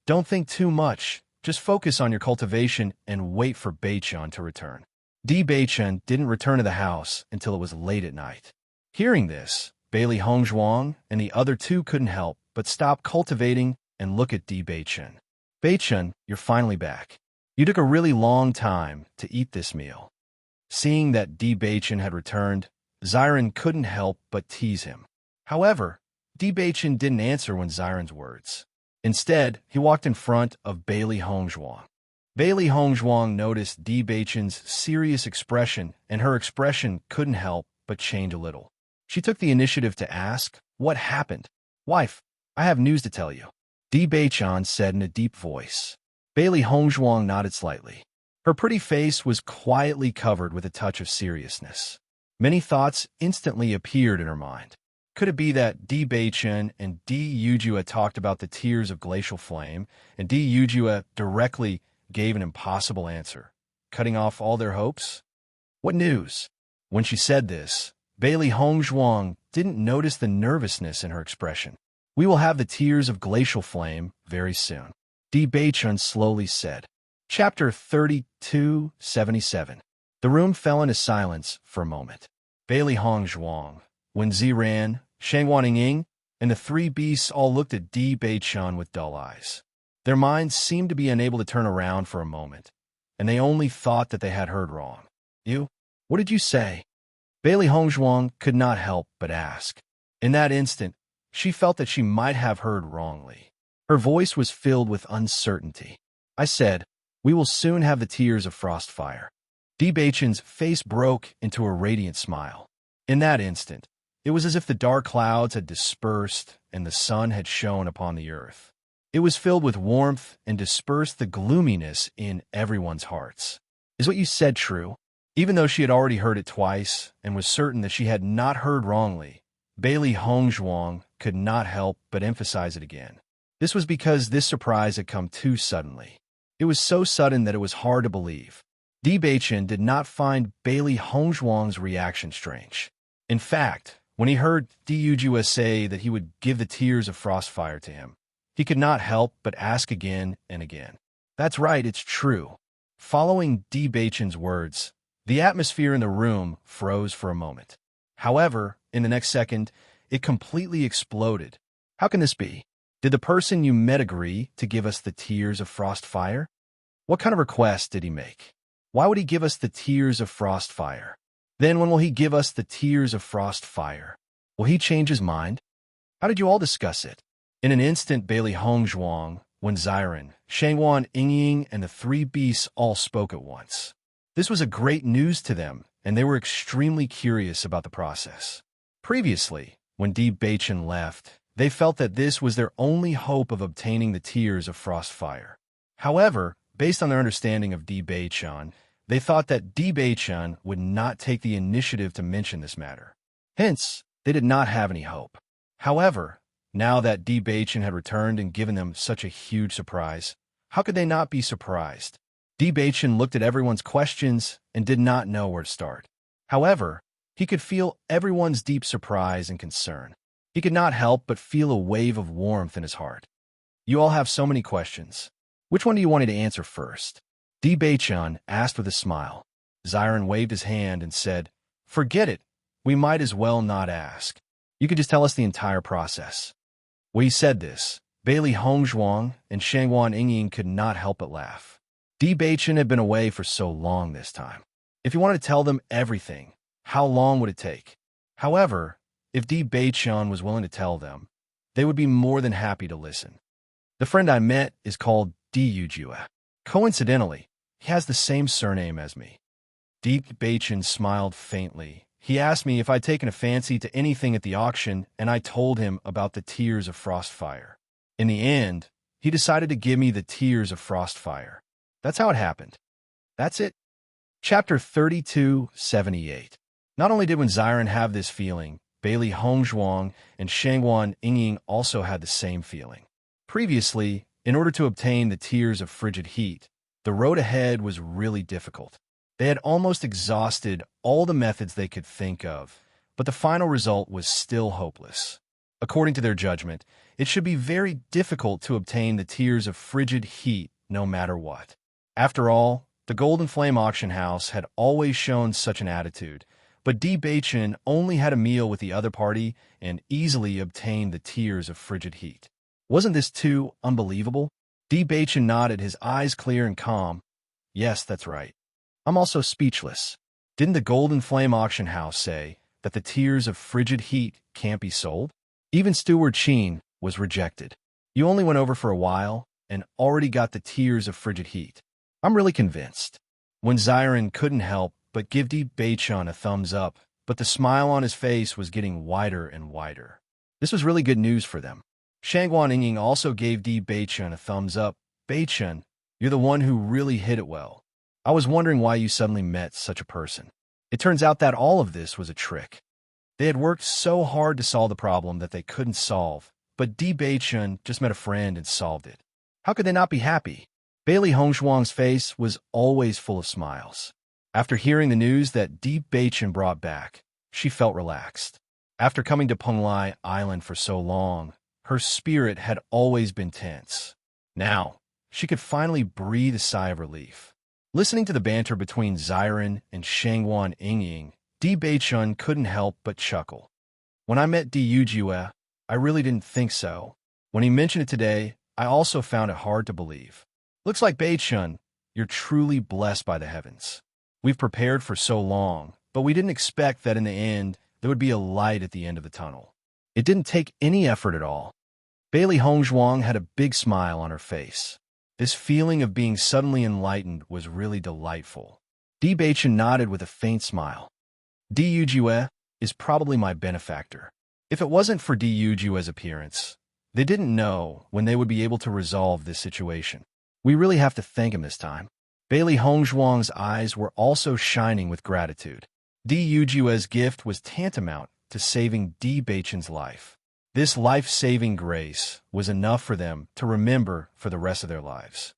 Don't think too much. Just focus on your cultivation and wait for Beichun to return. Di Beichun didn't return to the house until it was late at night. Hearing this, Bailey Hongzhuang and the other two couldn't help but stop cultivating and look at Di Beichun. Beichun, you're finally back. You took a really long time to eat this meal. Seeing that Di Beichun had returned, Ziren couldn't help but tease him. However, Di Beichun didn't answer when Ziren's words. Instead, he walked in front of Bailey Hongzhuang. Bailey Hongzhuang noticed Di Beichun's serious expression, and her expression couldn't help but change a little. She took the initiative to ask, "What happened?" "Wife, I have news to tell you," Di Beichun said in a deep voice. Bailey Hongzhuang nodded slightly. Her pretty face was quietly covered with a touch of seriousness. Many thoughts instantly appeared in her mind. Could it be that Di Beichun and Di Yujue talked about the tears of glacial flame, and Di Yujue directly gave an impossible answer, cutting off all their hopes? What news? When she said this, Bailey Hongzhuang didn't notice the nervousness in her expression. "We will have the tears of glacial flame very soon," Di Beichun slowly said. Chapter 32:77. The room fell into silence for a moment. Bailey Hongzhuang, Wen Ziran, Shangwan Yingying, and the three beasts all looked at Di Beichun with dull eyes. Their minds seemed to be unable to turn around for a moment, and they only thought that they had heard wrong. "You? What did you say?" Bailey Hongzhuang could not help but ask. In that instant, she felt that she might have heard wrongly. Her voice was filled with uncertainty. "I said, we will soon have the tears of frost fire." Di Beichun's face broke into a radiant smile. In that instant, it was as if the dark clouds had dispersed and the sun had shone upon the earth. It was filled with warmth and dispersed the gloominess in everyone's hearts. "Is what you said true?" Even though she had already heard it twice and was certain that she had not heard wrongly, Bailey Hongzhuang could not help but emphasize it again. This was because this surprise had come too suddenly. It was so sudden that it was hard to believe. Di Beichun did not find Bailey Hongzhuang's reaction strange. In fact, when he heard Di Yujue say that he would give the tears of frostfire to him, he could not help but ask again and again. "That's right, it's true." Following Di Beichun's words, the atmosphere in the room froze for a moment. However, in the next second, it completely exploded. "How can this be? Did the person you met agree to give us the tears of frostfire? What kind of request did he make? Why would he give us the tears of frostfire? Then when will he give us the tears of frostfire? Will he change his mind? How did you all discuss it?" In an instant, Bailey Hongzhuang, Wen Ziren, Shangwan Yingying, and the three beasts all spoke at once. This was a great news to them, and they were extremely curious about the process. Previously, when Di Beichun left, they felt that this was their only hope of obtaining the tears of frostfire. However, based on their understanding of Di Beichun, they thought that Di Beichun would not take the initiative to mention this matter. Hence, they did not have any hope. However, now that Di Beichun had returned and given them such a huge surprise, how could they not be surprised? Di Beichun looked at everyone's questions and did not know where to start. However, he could feel everyone's deep surprise and concern. He could not help but feel a wave of warmth in his heart. "You all have so many questions. Which one do you want me to answer first?" Di Beichun asked with a smile. Ziren waved his hand and said, "Forget it. We might as well not ask. You could just tell us the entire process." When he said this, Bailey Hongzhuang and Shangwan Yingying could not help but laugh. Di Beichun had been away for so long this time. If he wanted to tell them everything, how long would it take? However, If Di Beichun was willing to tell them, they would be more than happy to listen. The friend I met is called Di Yujue. Coincidentally, he has the same surname as me. Di Beichun smiled faintly. He asked me if I'd taken a fancy to anything at the auction, and I told him about the Tears of Frostfire. In the end, he decided to give me the Tears of Frostfire. That's how it happened. That's it. Chapter 3278. Not only did Wen Xiren have this feeling, Bailey Hongzhuang and Shangguan Yingying also had the same feeling. Previously, in order to obtain the Tears of Frigid Heat, the road ahead was really difficult. They had almost exhausted all the methods they could think of, but the final result was still hopeless. According to their judgment, it should be very difficult to obtain the Tears of Frigid Heat no matter what. After all, the Golden Flame Auction House had always shown such an attitude, but Di Beichun only had a meal with the other party and easily obtained the Tears of Frigid Heat. Wasn't this too unbelievable? Di Beichun nodded, his eyes clear and calm. Yes, that's right. I'm also speechless. Didn't the Golden Flame Auction House say that the Tears of Frigid Heat can't be sold? Even Steward Qin was rejected. You only went over for a while and already got the Tears of Frigid Heat. I'm really convinced. Wen Xiren couldn't help but give Di Beichun a thumbs up, but the smile on his face was getting wider and wider. This was really good news for them. Shangguan Yingying also gave Di Beichun a thumbs up. Beichun, you're the one who really hit it well. I was wondering why you suddenly met such a person. It turns out that all of this was a trick. They had worked so hard to solve the problem that they couldn't solve, but Di Beichun just met a friend and solved it. How could they not be happy? Bailey Hongzhuang's face was always full of smiles. After hearing the news that Di Beichun brought back, she felt relaxed. After coming to Penglai Island for so long, her spirit had always been tense. Now, she could finally breathe a sigh of relief. Listening to the banter between Xiren and Shangguan Yingying, Di Beichun couldn't help but chuckle. When I met Di Yujue, I really didn't think so. When he mentioned it today, I also found it hard to believe. Looks like Beichun, you're truly blessed by the heavens. We've prepared for so long, but we didn't expect that in the end, there would be a light at the end of the tunnel. It didn't take any effort at all. Bailey Hongzhuang had a big smile on her face. This feeling of being suddenly enlightened was really delightful. Di Beichun nodded with a faint smile. Di Yujue is probably my benefactor. If it wasn't for Di Yujue's appearance, they didn't know when they would be able to resolve this situation. We really have to thank him this time. Bailey Hongzhuang's eyes were also shining with gratitude. Di Yujue's gift was tantamount to saving Di Beichun's life. This life-saving grace was enough for them to remember for the rest of their lives.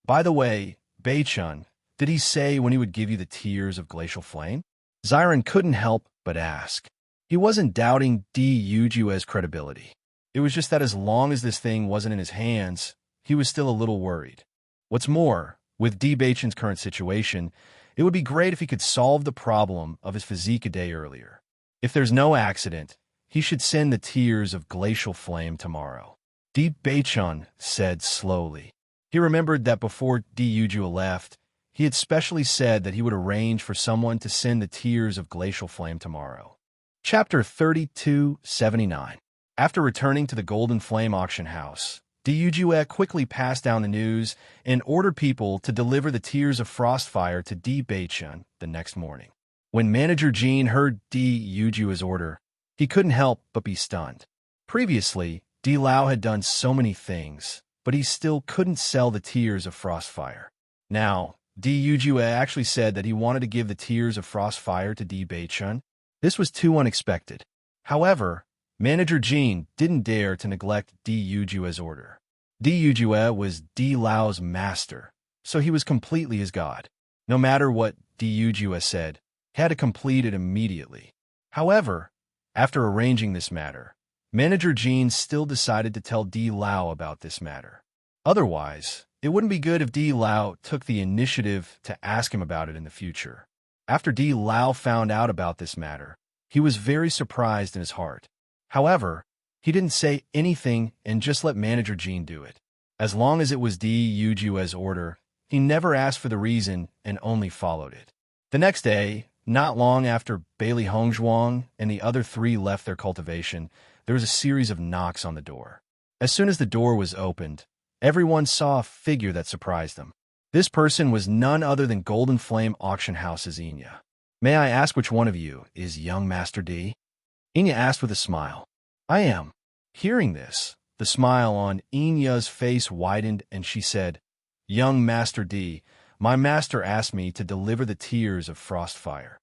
By the way, Beichun, did he say when he would give you the Tears of Glacial Flame? Xiren couldn't help but ask. He wasn't doubting Di Yujue's credibility. It was just that as long as this thing wasn't in his hands, he was still a little worried. What's more, with Di Beichun's current situation, it would be great if he could solve the problem of his physique a day earlier. If there's no accident, he should send the Tears of Glacial Flame tomorrow. Di Beichun said slowly. He remembered that before Di Yujue left, he had specially said that he would arrange for someone to send the Tears of Glacial Flame tomorrow. Chapter 3279. After returning to the Golden Flame Auction House, Di Yujue quickly passed down the news and ordered people to deliver the Tears of Frostfire to Di Beichun the next morning. When Manager Jean heard Di Yujue's order, he couldn't help but be stunned. Previously, Di Lao had done so many things, but he still couldn't sell the Tears of Frostfire. Now, Di Yujue actually said that he wanted to give the Tears of Frostfire to Di Beichun. This was too unexpected. However, Manager Jean didn't dare to neglect Di Yujue's order. Di Yujue was Di Lao's master, so he was completely his god. No matter what Di Yujue said, he had to complete it immediately. However, after arranging this matter, Manager Jean still decided to tell Di Lao about this matter. Otherwise, it wouldn't be good if Di Lao took the initiative to ask him about it in the future. After Di Lao found out about this matter, he was very surprised in his heart. However, he didn't say anything and just let Manager Jean do it. As long as it was Di Yujue's order, he never asked for the reason and only followed it. The next day, not long after Bailey Hongzhuang and the other three left their cultivation, there was a series of knocks on the door. As soon as the door was opened, everyone saw a figure that surprised them. This person was none other than Golden Flame Auction House's Enya. "May I ask which one of you is young Master D?" Enya asked with a smile. "I am." Hearing this, the smile on Enya's face widened and she said, "Young Master D, my master asked me to deliver the tears of Frostfire."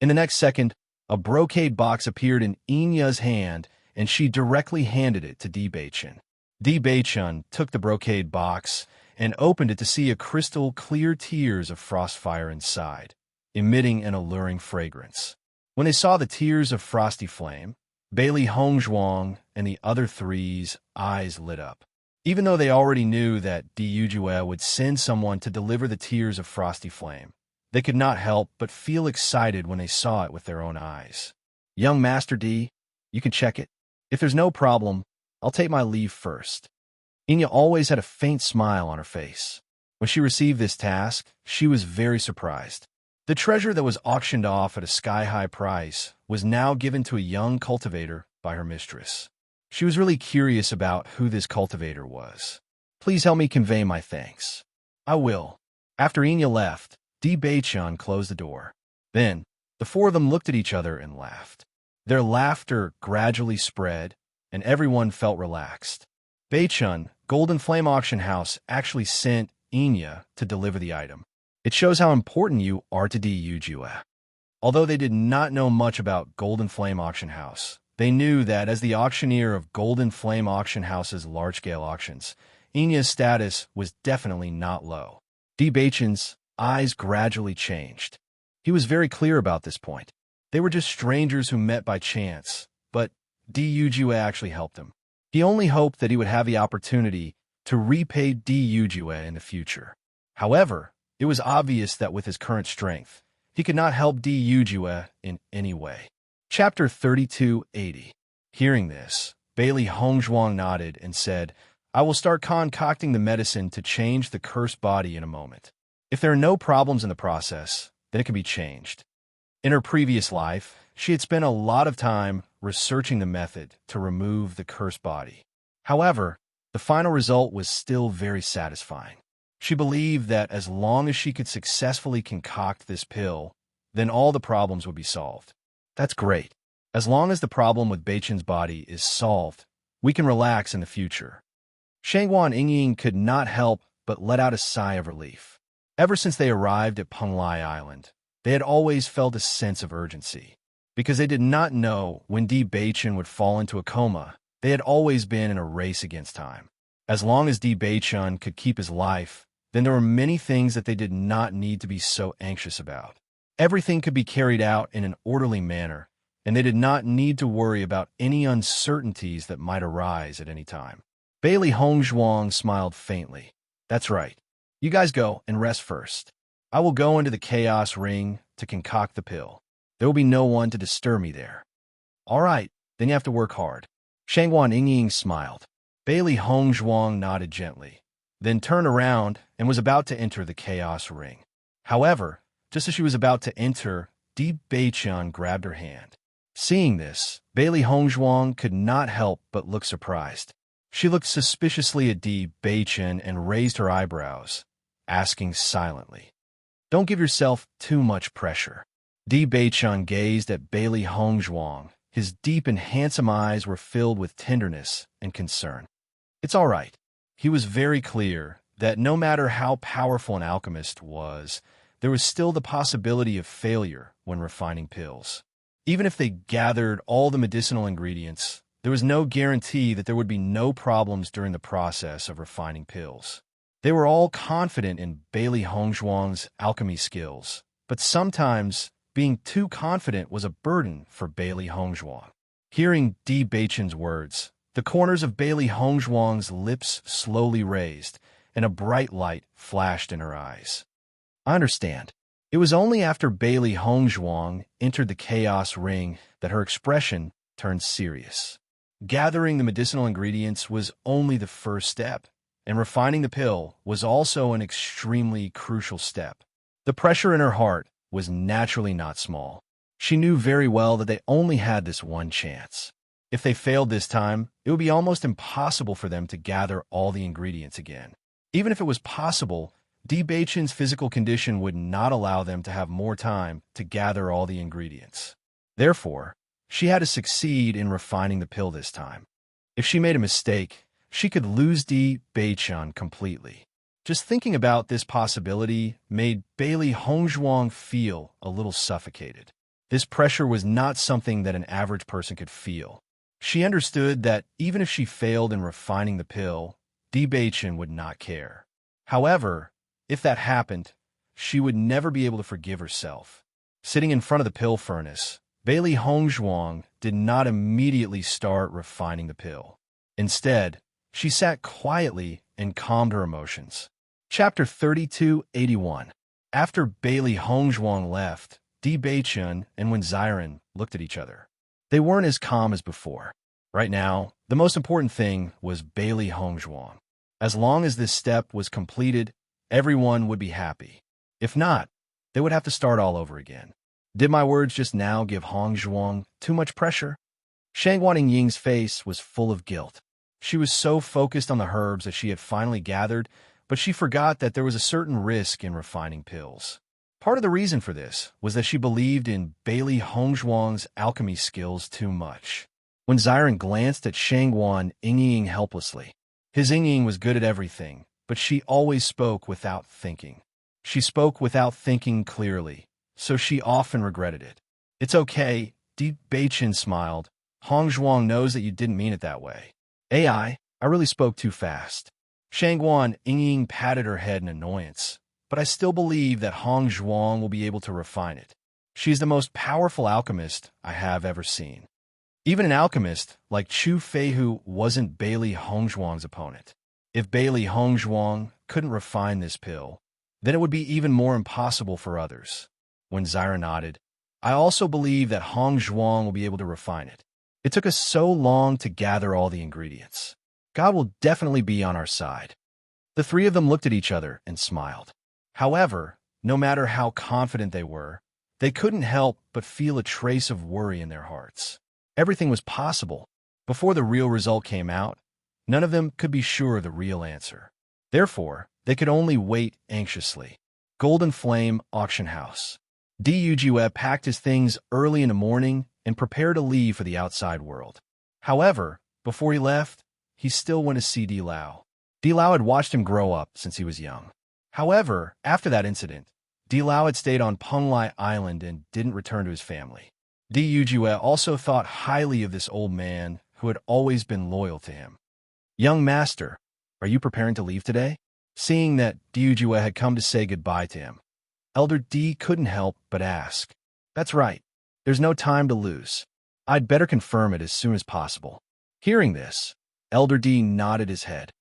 In the next second, a brocade box appeared in Enya's hand and she directly handed it to Di Beichun. Di Beichun took the brocade box and opened it to see a crystal-clear tears of Frostfire inside, emitting an alluring fragrance. When they saw the tears of Frosty Flame, Bailey Hongzhuang and the other three's eyes lit up. Even though they already knew that Di Yujue would send someone to deliver the tears of Frosty Flame, they could not help but feel excited when they saw it with their own eyes. "Young Master D, you can check it. If there's no problem, I'll take my leave first." Enya always had a faint smile on her face. When she received this task, she was very surprised. The treasure that was auctioned off at a sky-high price was now given to a young cultivator by her mistress. She was really curious about who this cultivator was. "Please help me convey my thanks." "I will." After Enya left, Di Beichun closed the door. Then, the four of them looked at each other and laughed. Their laughter gradually spread, and everyone felt relaxed. Beichun, Golden Flame Auction House, actually sent Enya to deliver the item. It shows how important you are to Di Yujue. Although they did not know much about Golden Flame Auction House, they knew that as the auctioneer of Golden Flame Auction House's large-scale auctions, Enya's status was definitely not low. Di Beichun's eyes gradually changed. He was very clear about this point. They were just strangers who met by chance, but Di Yujue actually helped him. He only hoped that he would have the opportunity to repay Di Yujue in the future. However, it was obvious that with his current strength, he could not help Di Yujue in any way. Chapter 3280. Hearing this, Bailey Hongzhuang nodded and said, "I will start concocting the medicine to change the cursed body in a moment. If there are no problems in the process, then it can be changed." In her previous life, she had spent a lot of time researching the method to remove the cursed body. However, the final result was still very satisfying. She believed that as long as she could successfully concoct this pill, then all the problems would be solved. That's great. As long as the problem with Beichun's body is solved, we can relax in the future. Shangguan Yingying could not help but let out a sigh of relief. Ever since they arrived at Penglai Island, they had always felt a sense of urgency. Because they did not know when Di Beichun would fall into a coma, they had always been in a race against time. As long as Di Beichun could keep his life, then there were many things that they did not need to be so anxious about. Everything could be carried out in an orderly manner, and they did not need to worry about any uncertainties that might arise at any time. Bailey Hongzhuang smiled faintly. "That's right. You guys go and rest first. I will go into the chaos ring to concoct the pill. There will be no one to disturb me there." "All right, then you have to work hard." Shangguan Yingying smiled. Bailey Hongzhuang nodded gently, then turned around and was about to enter the chaos ring. However, just as she was about to enter, Di Beichun grabbed her hand. Seeing this, Bailey Hongzhuang could not help but look surprised. She looked suspiciously at Di Beichun and raised her eyebrows, asking silently, "Don't give yourself too much pressure." Di Beichun gazed at Bailey Hongzhuang. His deep and handsome eyes were filled with tenderness and concern. "It's all right." He was very clear that no matter how powerful an alchemist was, there was still the possibility of failure when refining pills. Even if they gathered all the medicinal ingredients, there was no guarantee that there would be no problems during the process of refining pills. They were all confident in Bailey Hongzhuang's alchemy skills, but sometimes being too confident was a burden for Bailey Hongzhuang. Hearing Di Beichun's words, the corners of Bailey Hongzhuang's lips slowly raised, and a bright light flashed in her eyes. "I understand." It was only after Bailey Hongzhuang entered the chaos ring that her expression turned serious. Gathering the medicinal ingredients was only the first step, and refining the pill was also an extremely crucial step. The pressure in her heart was naturally not small. She knew very well that they only had this one chance. If they failed this time, it would be almost impossible for them to gather all the ingredients again. Even if it was possible, Baichen's physical condition would not allow them to have more time to gather all the ingredients. Therefore, she had to succeed in refining the pill this time. If she made a mistake, she could lose Baichen completely. Just thinking about this possibility made Bailey Hongzhuang feel a little suffocated. This pressure was not something that an average person could feel. She understood that even if she failed in refining the pill, Baichen would not care. However, if that happened, she would never be able to forgive herself. Sitting in front of the pill furnace, Bailey Hongzhuang did not immediately start refining the pill. Instead, she sat quietly and calmed her emotions. Chapter 3281. After Bailey Hongzhuang left, Baichen and Wenziren looked at each other. They weren't as calm as before. Right now, the most important thing was Bailey Hongzhuang. As long as this step was completed, everyone would be happy. If not, they would have to start all over again. Did my words just now give Hongzhuang too much pressure? Shang Ying's face was full of guilt. She was so focused on the herbs that she had finally gathered, but she forgot that there was a certain risk in refining pills. Part of the reason for this was that she believed in Bailey Hongzhuang's alchemy skills too much. When Ziren glanced at Shangwan Ying helplessly, his Ying was good at everything, but she always spoke without thinking. She spoke without thinking clearly, so she often regretted it. It's okay, Baichen smiled. Hongzhuang knows that you didn't mean it that way. I really spoke too fast. Shangwan Ying patted her head in annoyance, but I still believe that Hongzhuang will be able to refine it. She's the most powerful alchemist I have ever seen. Even an alchemist like Chu Feihu wasn't Bailey Hongzhuang's opponent. If Bailey Hongzhuang couldn't refine this pill, then it would be even more impossible for others. When Zyra nodded, I also believe that Hongzhuang will be able to refine it. It took us so long to gather all the ingredients. God will definitely be on our side. The three of them looked at each other and smiled. However, no matter how confident they were, they couldn't help but feel a trace of worry in their hearts. Everything was possible. Before the real result came out, none of them could be sure of the real answer. Therefore, they could only wait anxiously. Golden Flame Auction House. Yujue packed his things early in the morning and prepared to leave for the outside world. However, before he left, he still went to see Di Lao. Di Lao had watched him grow up since he was young. However, after that incident, Di Lao had stayed on Penglai Island and didn't return to his family. Yujue also thought highly of this old man who had always been loyal to him. Young master, are you preparing to leave today? Seeing that Yujue had come to say goodbye to him, Elder D couldn't help but ask. That's right. There's no time to lose. I'd better confirm it as soon as possible. Hearing this, Elder D nodded his head.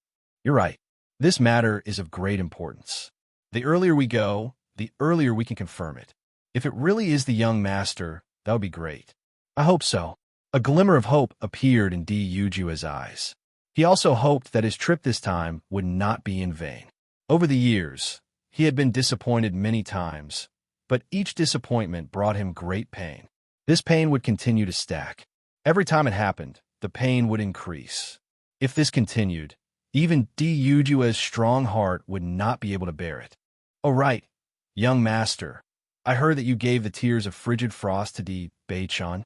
You're right. This matter is of great importance. The earlier we go, the earlier we can confirm it. If it really is the young master, that would be great. I hope so. A glimmer of hope appeared in Yujue's eyes. He also hoped that his trip this time would not be in vain. Over the years, he had been disappointed many times, but each disappointment brought him great pain. This pain would continue to stack. Every time it happened, the pain would increase. If this continued, even Yujue's strong heart would not be able to bear it. Oh right, young master, I heard that you gave the tears of frigid frost to Baichen.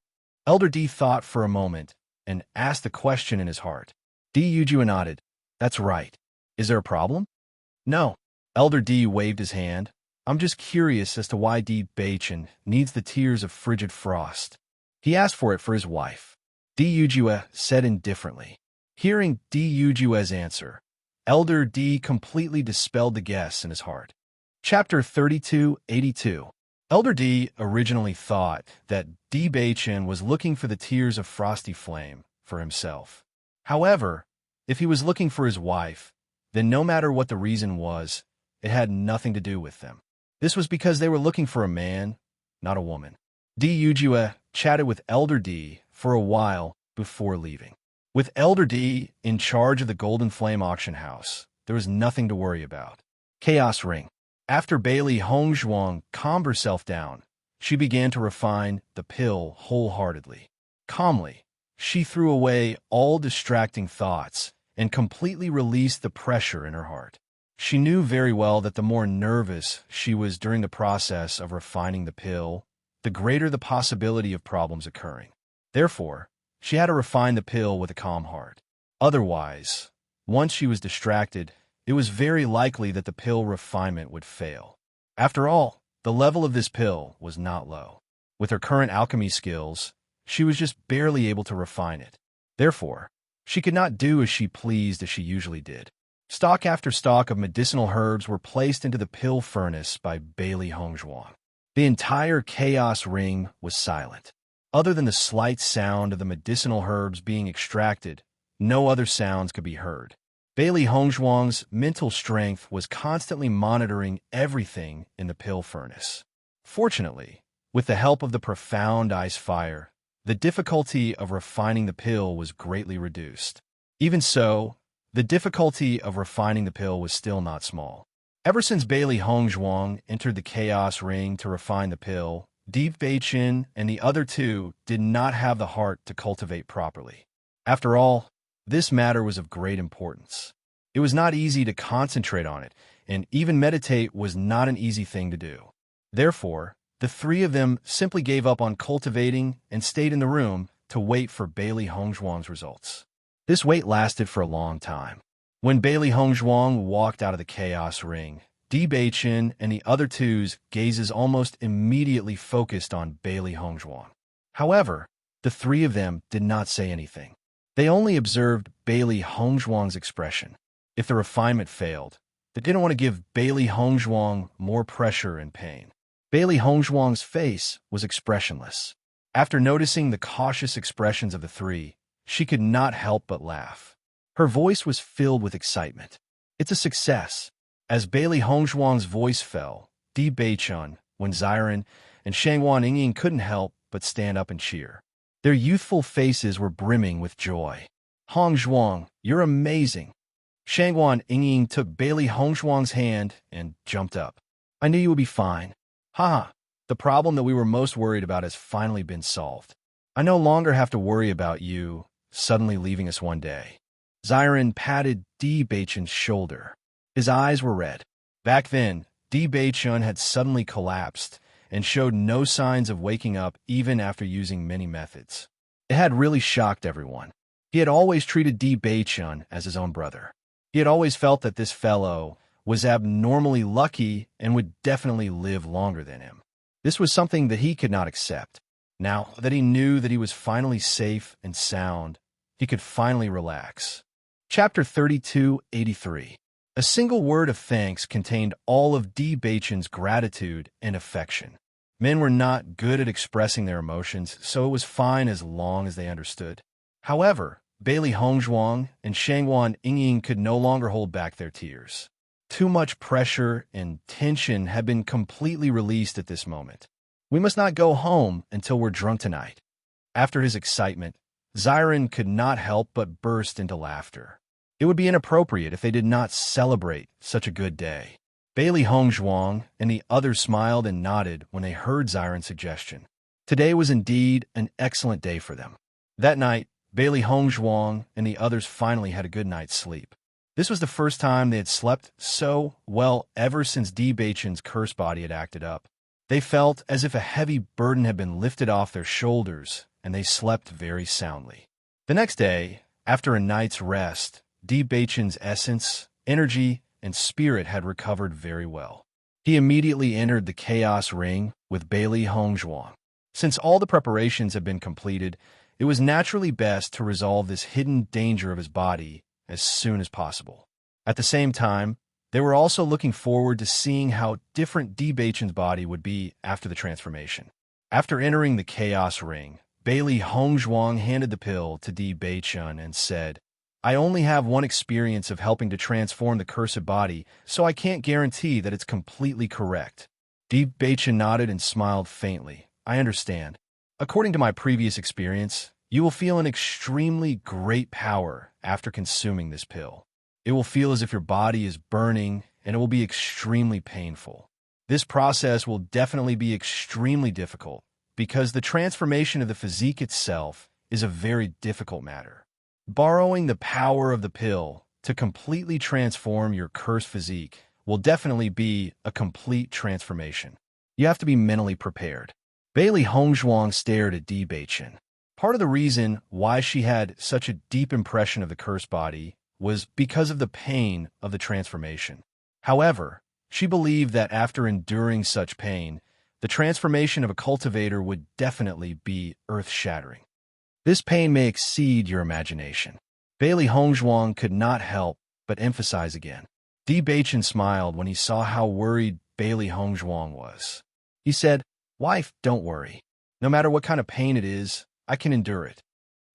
Elder D thought for a moment and asked the question in his heart. Yujue nodded. That's right. Is there a problem? No. Elder D waved his hand. I'm just curious as to why Baichen needs the tears of frigid frost. He asked for it for his wife. Yujue said indifferently. Hearing Yujue's answer, Elder D completely dispelled the guess in his heart. Chapter 3282. Elder D originally thought that Baichen was looking for the tears of frosty flame for himself. However, if he was looking for his wife, then no matter what the reason was, it had nothing to do with them. This was because they were looking for a man, not a woman. Yujue chatted with Elder D for a while before leaving. With Elder D in charge of the Golden Flame Auction House, there was nothing to worry about. Chaos Ring. After Bailey Hongzhuang calmed herself down, she began to refine the pill wholeheartedly. Calmly, she threw away all distracting thoughts and completely released the pressure in her heart. She knew very well that the more nervous she was during the process of refining the pill, the greater the possibility of problems occurring. Therefore, she had to refine the pill with a calm heart. Otherwise, once she was distracted, it was very likely that the pill refinement would fail. After all, the level of this pill was not low. With her current alchemy skills, she was just barely able to refine it. Therefore, she could not do as she pleased as she usually did. Stalk after stalk of medicinal herbs were placed into the pill furnace by Bailey Hongzhuang. The entire chaos ring was silent. Other than the slight sound of the medicinal herbs being extracted, no other sounds could be heard. Bailey Hongzhuang's mental strength was constantly monitoring everything in the pill furnace. Fortunately, with the help of the profound ice fire, the difficulty of refining the pill was greatly reduced. Even so, the difficulty of refining the pill was still not small. Ever since Bailey Hongzhuang entered the Chaos Ring to refine the pill, Deep Beichin and the other two did not have the heart to cultivate properly. After all, this matter was of great importance. It was not easy to concentrate on it, and even meditate was not an easy thing to do. Therefore, the three of them simply gave up on cultivating and stayed in the room to wait for Bailey Hongzhuang's results. This wait lasted for a long time. When Bailey Hongzhuang walked out of the Chaos Ring, Di Beichin and the other two's gazes almost immediately focused on Bailey Hongzhuang. However, the three of them did not say anything. They only observed Bailey Hongzhuang's expression. If the refinement failed, they didn't want to give Bailey Hongzhuang more pressure and pain. Bailey Hongzhuang's face was expressionless. After noticing the cautious expressions of the three, she could not help but laugh. Her voice was filled with excitement. It's a success. As Bailey Hongzhuang's voice fell, Di Beichin, Wen Ziren, and Shangwan Yingying couldn't help but stand up and cheer. Their youthful faces were brimming with joy. Hongzhuang, you're amazing. Shangwan Yingying took Bailey Hongzhuang's hand and jumped up. I knew you would be fine. Haha, the problem that we were most worried about has finally been solved. I no longer have to worry about you suddenly leaving us one day. Ziren patted Di Beichin's shoulder. His eyes were red. Back then, Di Beichin had suddenly collapsed and showed no signs of waking up even after using many methods. It had really shocked everyone. He had always treated Di Beichin as his own brother. He had always felt that this fellow was abnormally lucky and would definitely live longer than him. This was something that he could not accept. Now that he knew that he was finally safe and sound, he could finally relax. Chapter 3283. A single word of thanks contained all of Di Beichin's gratitude and affection. Men were not good at expressing their emotions, so it was fine as long as they understood. However, Bailey Hongzhuang and Shangwan Yingying could no longer hold back their tears. Too much pressure and tension had been completely released at this moment. We must not go home until we're drunk tonight. After his excitement, Ziren could not help but burst into laughter. It would be inappropriate if they did not celebrate such a good day. Bailey Hongzhuang and the others smiled and nodded when they heard Ziren's suggestion. Today was indeed an excellent day for them. That night, Bailey Hongzhuang and the others finally had a good night's sleep. This was the first time they had slept so well ever since Di Beichin's curse body had acted up. They felt as if a heavy burden had been lifted off their shoulders, and they slept very soundly. The next day, after a night's rest, Di Beichin's essence, energy, and spirit had recovered very well. He immediately entered the Chaos Ring with Bailey Hongzhuang. Since all the preparations had been completed, it was naturally best to resolve this hidden danger of his body as soon as possible. At the same time, they were also looking forward to seeing how different Di Beichin's body would be after the transformation. After entering the Chaos Ring, Bailey Hongzhuang handed the pill to Di Beichin and said, I only have one experience of helping to transform the cursed body, so I can't guarantee that it's completely correct. Di Beichin nodded and smiled faintly. I understand. According to my previous experience, you will feel an extremely great power after consuming this pill. It will feel as if your body is burning and it will be extremely painful. This process will definitely be extremely difficult because the transformation of the physique itself is a very difficult matter. Borrowing the power of the pill to completely transform your cursed physique will definitely be a complete transformation. You have to be mentally prepared. Bailey Hongzhuang stared at Di Beichen. Part of the reason why she had such a deep impression of the cursed body was because of the pain of the transformation. However, she believed that after enduring such pain, the transformation of a cultivator would definitely be earth-shattering. This pain may exceed your imagination. Bailey Hongzhuang could not help but emphasize again. Di Beichen smiled when he saw how worried Bailey Hongzhuang was. He said, "Wife, don't worry. No matter what kind of pain it is, I can endure it."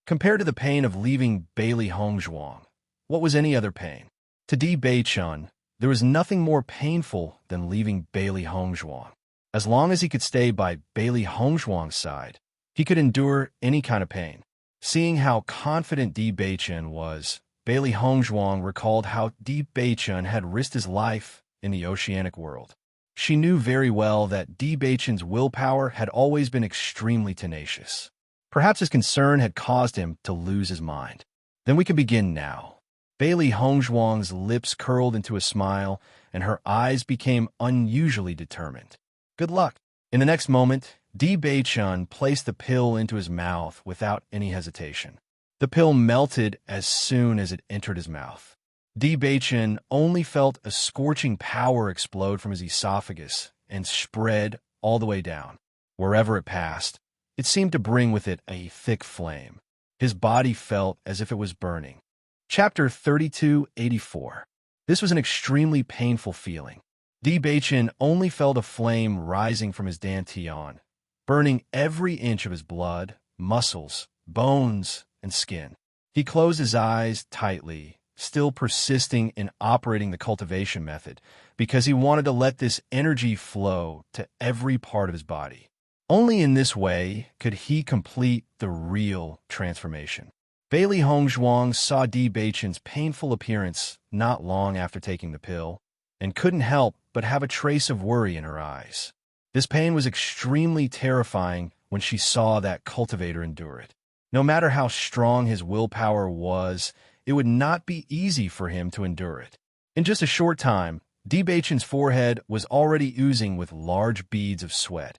Compared to the pain of leaving Bailey Hongzhuang, what was any other pain? To Di Beichen, there was nothing more painful than leaving Bailey Hongzhuang. As long as he could stay by Bailey Hongzhuang's side, he could endure any kind of pain. Seeing how confident Di Beichen was, Bailey Hongzhuang recalled how Di Beichen had risked his life in the oceanic world. She knew very well that Di Beichen's willpower had always been extremely tenacious. Perhaps his concern had caused him to lose his mind. Then we can begin now. Bailey Hongzhuang's lips curled into a smile, and her eyes became unusually determined. Good luck. In the next moment, Di Beichen placed the pill into his mouth without any hesitation. The pill melted as soon as it entered his mouth. Di Beichen only felt a scorching power explode from his esophagus and spread all the way down. Wherever it passed, it seemed to bring with it a thick flame. His body felt as if it was burning. Chapter 3284. This was an extremely painful feeling. Di Beichen only felt a flame rising from his dantian, burning every inch of his blood, muscles, bones, and skin. He closed his eyes tightly, still persisting in operating the cultivation method, because he wanted to let this energy flow to every part of his body. Only in this way could he complete the real transformation. Bailey Hongzhuang saw Di Beichen's painful appearance not long after taking the pill, and couldn't help but have a trace of worry in her eyes. This pain was extremely terrifying when she saw that cultivator endure it. No matter how strong his willpower was, it would not be easy for him to endure it. In just a short time, Di Beichen's forehead was already oozing with large beads of sweat,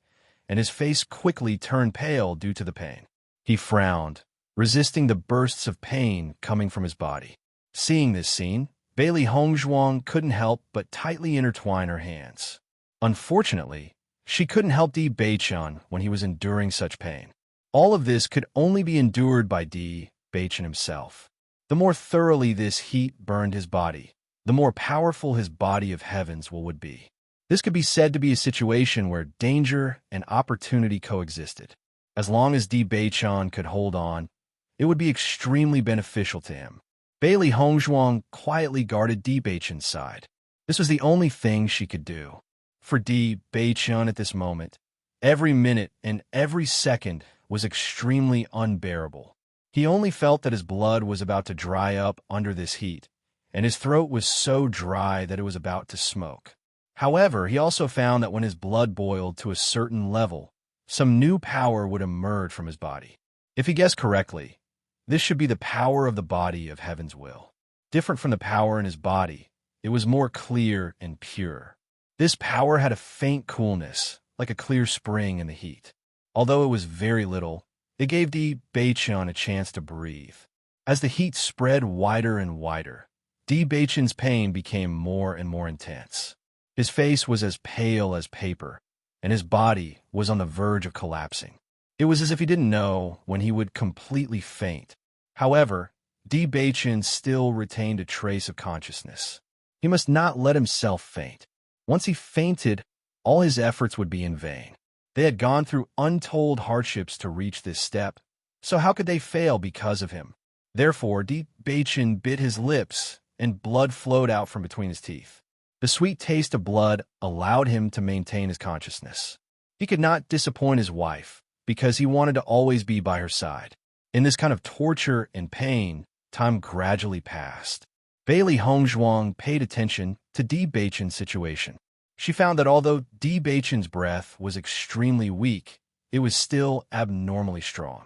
and his face quickly turned pale due to the pain. He frowned, resisting the bursts of pain coming from his body. Seeing this scene, Bailey Hongzhuang couldn't help but tightly intertwine her hands. Unfortunately, she couldn't help Di Beichen when he was enduring such pain. All of this could only be endured by Di Beichen himself. The more thoroughly this heat burned his body, the more powerful his body of heavens would be. This could be said to be a situation where danger and opportunity coexisted. As long as Di Beichen could hold on, it would be extremely beneficial to him. Bailey Hongzhuang quietly guarded Di Beichen's side. This was the only thing she could do. For Di Beichen at this moment, every minute and every second was extremely unbearable. He only felt that his blood was about to dry up under this heat, and his throat was so dry that it was about to smoke. However, he also found that when his blood boiled to a certain level, some new power would emerge from his body. If he guessed correctly, this should be the power of the body of heaven's will. Different from the power in his body, it was more clear and pure. This power had a faint coolness, like a clear spring in the heat. Although it was very little, it gave Di Beichen a chance to breathe. As the heat spread wider and wider, Di Beichen's pain became more and more intense. His face was as pale as paper, and his body was on the verge of collapsing. It was as if he didn't know when he would completely faint. However, Di Beichen still retained a trace of consciousness. He must not let himself faint. Once he fainted, all his efforts would be in vain. They had gone through untold hardships to reach this step, so how could they fail because of him? Therefore, Di Beichen bit his lips, and blood flowed out from between his teeth. The sweet taste of blood allowed him to maintain his consciousness. He could not disappoint his wife, because he wanted to always be by her side. In this kind of torture and pain, time gradually passed. Bailey Hongzhuang paid attention to Di Beichen's situation. She found that although Di Beichen's breath was extremely weak, it was still abnormally strong.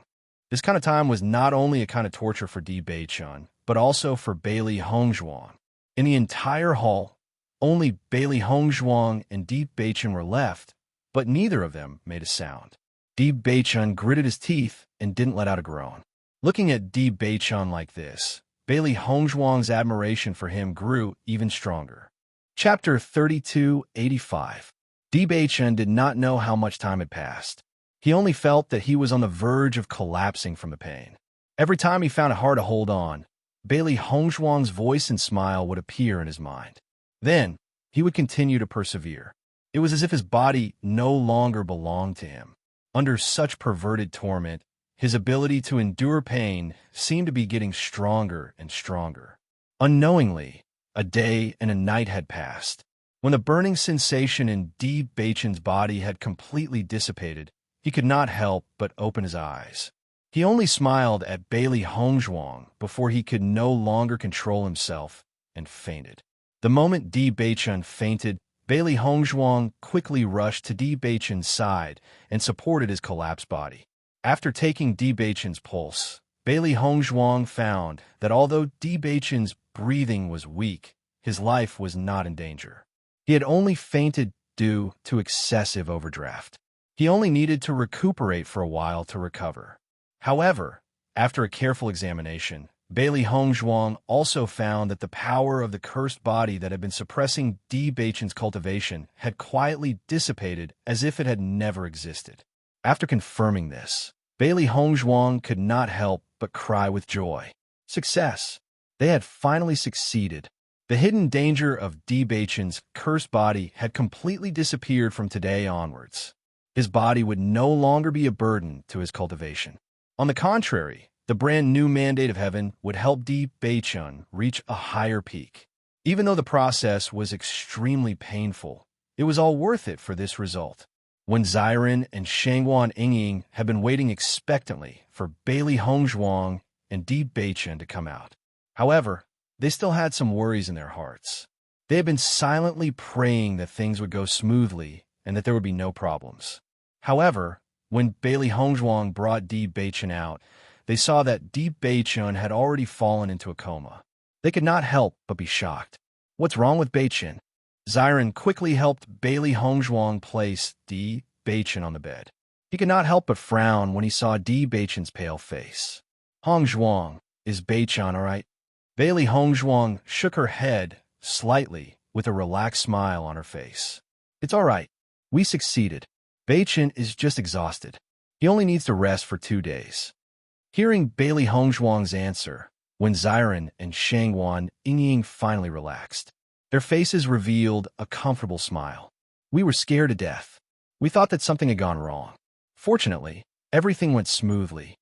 This kind of time was not only a kind of torture for Di Beichen, but also for Bailey Hongzhuang. In the entire hall, only Bailey Hongzhuang and Di Beichen were left, but neither of them made a sound. Di Beichen gritted his teeth and didn't let out a groan. Looking at Di Beichen like this, Bailey Hongzhuang's admiration for him grew even stronger. Chapter 3285. Di Beichen did not know how much time had passed. He only felt that he was on the verge of collapsing from the pain. Every time he found it hard to hold on, Bailey Hongzhuang's voice and smile would appear in his mind. Then, he would continue to persevere. It was as if his body no longer belonged to him. Under such perverted torment, his ability to endure pain seemed to be getting stronger and stronger. Unknowingly, a day and a night had passed. When the burning sensation in Di Beichen's body had completely dissipated, he could not help but open his eyes. He only smiled at Bailey Hongzhuang before he could no longer control himself and fainted. The moment Di Beichen fainted, Bailey Hongzhuang quickly rushed to Di Beichen's side and supported his collapsed body. After taking Di Beichen's pulse, Bailey Hongzhuang found that although Di Beichen's breathing was weak, his life was not in danger. He had only fainted due to excessive overdraft. He only needed to recuperate for a while to recover. However, after a careful examination, Bailey Hongzhuang also found that the power of the cursed body that had been suppressing Di Beichen's cultivation had quietly dissipated as if it had never existed. After confirming this, Bailey Hongzhuang could not help but cry with joy. Success! They had finally succeeded. The hidden danger of Di Beichen's cursed body had completely disappeared from today onwards. His body would no longer be a burden to his cultivation. On the contrary, the brand new mandate of heaven would help Di Beichen reach a higher peak. Even though the process was extremely painful, it was all worth it for this result. When Ziren and Shangguan Yingying had been waiting expectantly for Bailey Hongzhuang and Di Beichen to come out. However, they still had some worries in their hearts. They had been silently praying that things would go smoothly and that there would be no problems. However, when Bailey Hongzhuang brought Di Beichen out, they saw that Di Beichen had already fallen into a coma. They could not help but be shocked. What's wrong with Beichen? Ziren quickly helped Bailey Hongzhuang place Di Beichen on the bed. He could not help but frown when he saw Di Beichen's pale face. Hongzhuang, is Beichen all right? Bailey Hongzhuang shook her head slightly with a relaxed smile on her face. It's all right. We succeeded. Beichen is just exhausted. He only needs to rest for 2 days. Hearing Bailey Hongzhuang's answer, when Ziren and Shangguan Yingying finally relaxed, their faces revealed a comfortable smile. We were scared to death. We thought that something had gone wrong. Fortunately, everything went smoothly.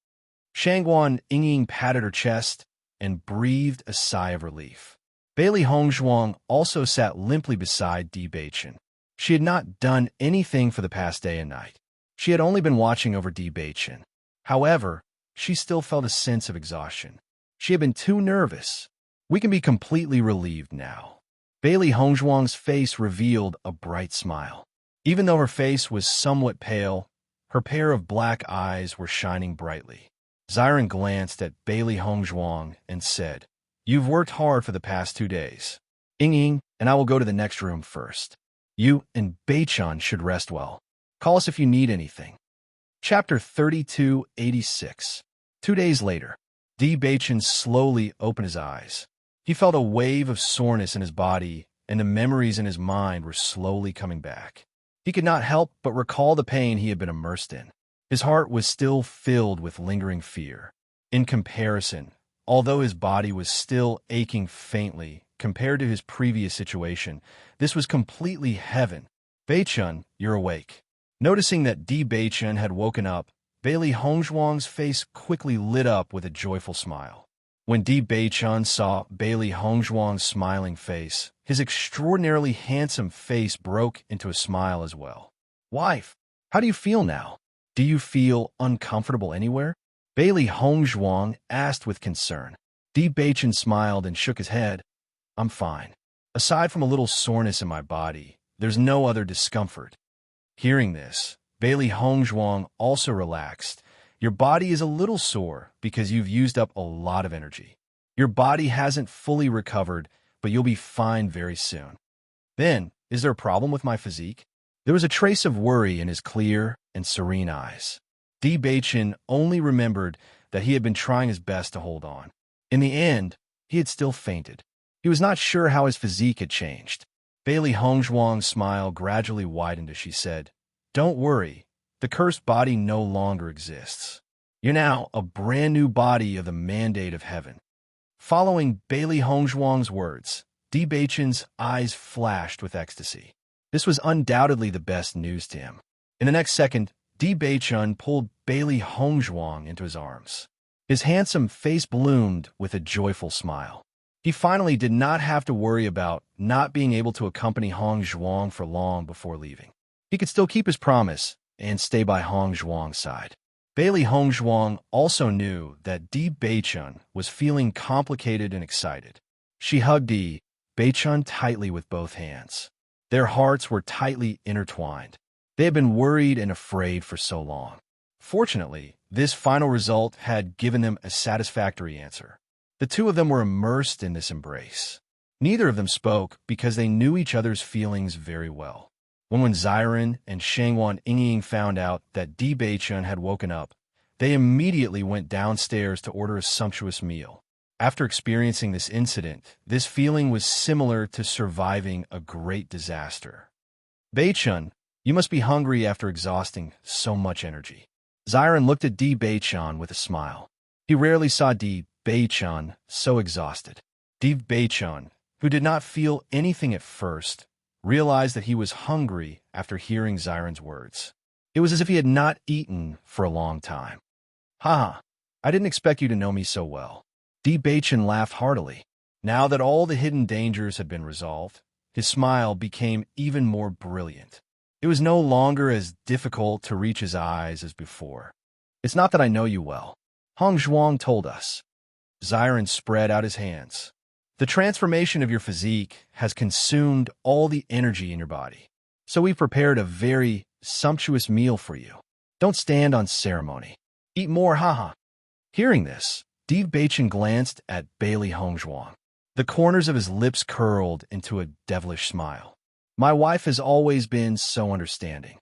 Shangguan Yingying patted her chest and breathed a sigh of relief. Bailey Hongzhuang also sat limply beside Di Beichen. She had not done anything for the past day and night. She had only been watching over Di Beichen. However, she still felt a sense of exhaustion. She had been too nervous. We can be completely relieved now. Bailey Hongzhuang's face revealed a bright smile. Even though her face was somewhat pale, her pair of black eyes were shining brightly. Ziren glanced at Bailey Hongzhuang and said, You've worked hard for the past 2 days. Yingying and I will go to the next room first. You and Beichen should rest well. Call us if you need anything. Chapter 3286. 2 days later, Di Beichen slowly opened his eyes. He felt a wave of soreness in his body, and the memories in his mind were slowly coming back. He could not help but recall the pain he had been immersed in. His heart was still filled with lingering fear. In comparison, although his body was still aching faintly compared to his previous situation, this was completely heaven. Beichen, you're awake. Noticing that Di Beichen had woken up, Bailey Hongzhuang's face quickly lit up with a joyful smile. When Di Beichen saw Bailey Hongzhuang's smiling face, his extraordinarily handsome face broke into a smile as well. Wife, how do you feel now? Do you feel uncomfortable anywhere? Bailey Hongzhuang asked with concern. Di Beichen smiled and shook his head. I'm fine. Aside from a little soreness in my body, there's no other discomfort. Hearing this, Bailey Hongzhuang also relaxed. Your body is a little sore because you've used up a lot of energy. Your body hasn't fully recovered, but you'll be fine very soon. Then, is there a problem with my physique? There was a trace of worry in his clear and serene eyes. Di Beichen only remembered that he had been trying his best to hold on. In the end, he had still fainted. He was not sure how his physique had changed. Bailey Hongzhuang's smile gradually widened as she said, "Don't worry, the cursed body no longer exists. You're now a brand new body of the mandate of heaven." Following Bailey Hongzhuang's words, Di Beichen's eyes flashed with ecstasy. This was undoubtedly the best news to him. In the next second, Di Beichen pulled Bailey Hongzhuang into his arms. His handsome face bloomed with a joyful smile. He finally did not have to worry about not being able to accompany Hongzhuang for long before leaving. He could still keep his promise and stay by Hongzhuang's side. Bailey Hongzhuang also knew that Di Beichen was feeling complicated and excited. She hugged Di Beichen tightly with both hands. Their hearts were tightly intertwined. They had been worried and afraid for so long. Fortunately, this final result had given them a satisfactory answer. The two of them were immersed in this embrace. Neither of them spoke because they knew each other's feelings very well. When Ziren and Shangwan Yingying found out that Di Beichen had woken up, they immediately went downstairs to order a sumptuous meal. After experiencing this incident, this feeling was similar to surviving a great disaster. "Beichen, you must be hungry after exhausting so much energy." Ziren looked at Di Beichen with a smile. He rarely saw Di Beichen so exhausted. Di Beichen, who did not feel anything at first, realized that he was hungry after hearing Ziren's words. It was as if he had not eaten for a long time. "Haha, I didn't expect you to know me so well." Di Beichen laughed heartily. Now that all the hidden dangers had been resolved, his smile became even more brilliant. It was no longer as difficult to reach his eyes as before. "It's not that I know you well. Hongzhuang told us." Ziren spread out his hands. "The transformation of your physique has consumed all the energy in your body. So we prepared a very sumptuous meal for you. Don't stand on ceremony. Eat more, haha." Hearing this, Di Beichen glanced at Bailey Hongzhuang. The corners of his lips curled into a devilish smile. "My wife has always been so understanding."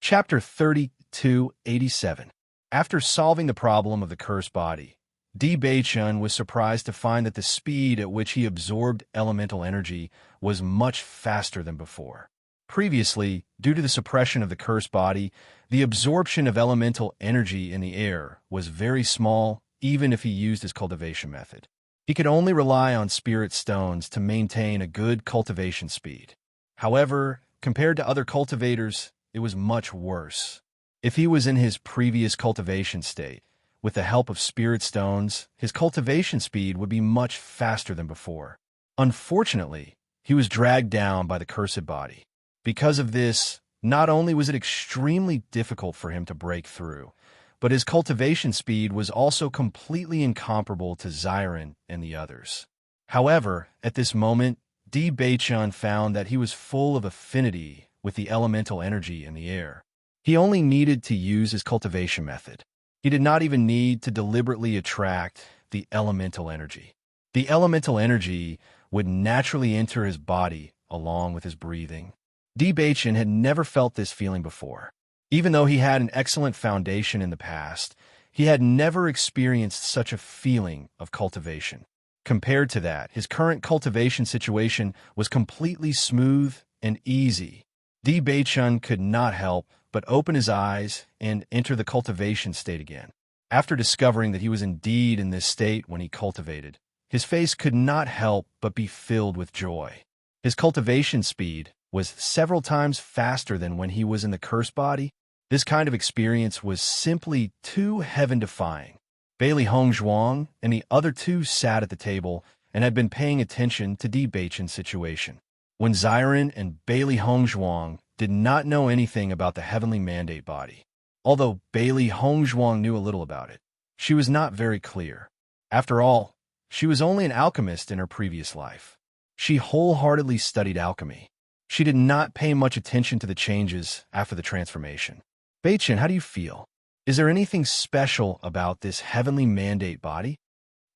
Chapter 3287. After solving the problem of the cursed body, Di Beichen was surprised to find that the speed at which he absorbed elemental energy was much faster than before. Previously, due to the suppression of the cursed body, the absorption of elemental energy in the air was very small, even if he used his cultivation method. He could only rely on spirit stones to maintain a good cultivation speed. However, compared to other cultivators, it was much worse. If he was in his previous cultivation state, with the help of spirit stones, his cultivation speed would be much faster than before. Unfortunately, he was dragged down by the cursed body. Because of this, not only was it extremely difficult for him to break through, but his cultivation speed was also completely incomparable to Ziren and the others. However, at this moment, Di Beichen found that he was full of affinity with the elemental energy in the air. He only needed to use his cultivation method. He did not even need to deliberately attract the elemental energy. The elemental energy would naturally enter his body along with his breathing. Di Beichen had never felt this feeling before. Even though he had an excellent foundation in the past, he had never experienced such a feeling of cultivation. Compared to that, his current cultivation situation was completely smooth and easy. Di Beichen could not help but open his eyes and enter the cultivation state again. After discovering that he was indeed in this state when he cultivated, his face could not help but be filled with joy. His cultivation speed was several times faster than when he was in the cursed body. This kind of experience was simply too heaven-defying. Bailey Hongzhuang and the other two sat at the table and had been paying attention to Di Beichen's situation. When Ziren and Bailey Hongzhuang did not know anything about the heavenly mandate body. Although Bailey Hongzhuang knew a little about it, she was not very clear. After all, she was only an alchemist in her previous life. She wholeheartedly studied alchemy. She did not pay much attention to the changes after the transformation. Beichen, how do you feel? Is there anything special about this heavenly mandate body?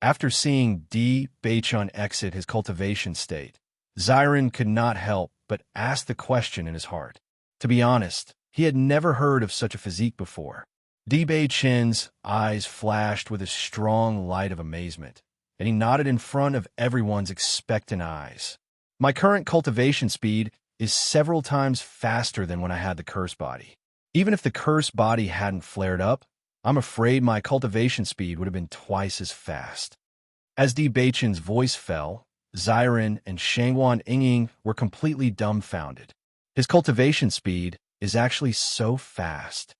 After seeing D. Beichun exit his cultivation state, Xiren could not help but ask the question in his heart. To be honest, he had never heard of such a physique before. D. Beichen's eyes flashed with a strong light of amazement, and he nodded in front of everyone's expectant eyes. My current cultivation speed is several times faster than when I had the curse body. Even if the curse body hadn't flared up, I'm afraid my cultivation speed would have been twice as fast. As D. Beichen's voice fell, Xiren and Shangwan Yingying were completely dumbfounded. His cultivation speed is actually so fast.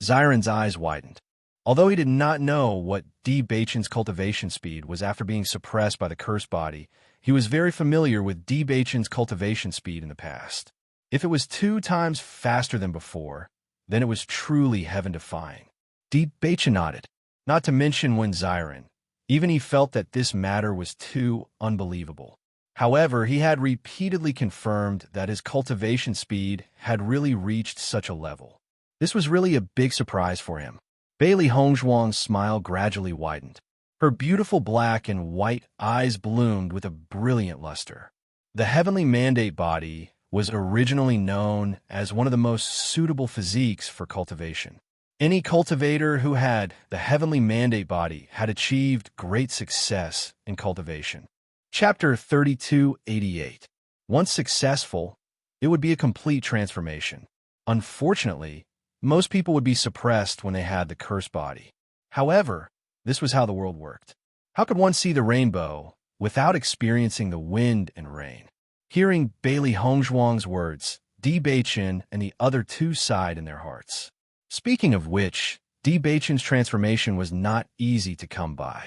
Xiren's eyes widened. Although he did not know what D. Beichen's cultivation speed was after being suppressed by the curse body, he was very familiar with D. Beichen's cultivation speed in the past. If it was 2 times faster than before, then it was truly heaven-defying. D. Beichen nodded, not to mention when Xiren. Even he felt that this matter was too unbelievable. However, he had repeatedly confirmed that his cultivation speed had really reached such a level. This was really a big surprise for him. Bailey Hongzhuang's smile gradually widened. Her beautiful black and white eyes bloomed with a brilliant luster. The heavenly mandate body was originally known as one of the most suitable physiques for cultivation. Any cultivator who had the heavenly mandate body had achieved great success in cultivation. Chapter 3288. Once successful, it would be a complete transformation. Unfortunately, most people would be suppressed when they had the curse body. However, this was how the world worked. How could one see the rainbow without experiencing the wind and rain? Hearing Bailey Hongzhuang's words, D. Beichen and the other 2 sighed in their hearts. Speaking of which, D. Beichen's transformation was not easy to come by.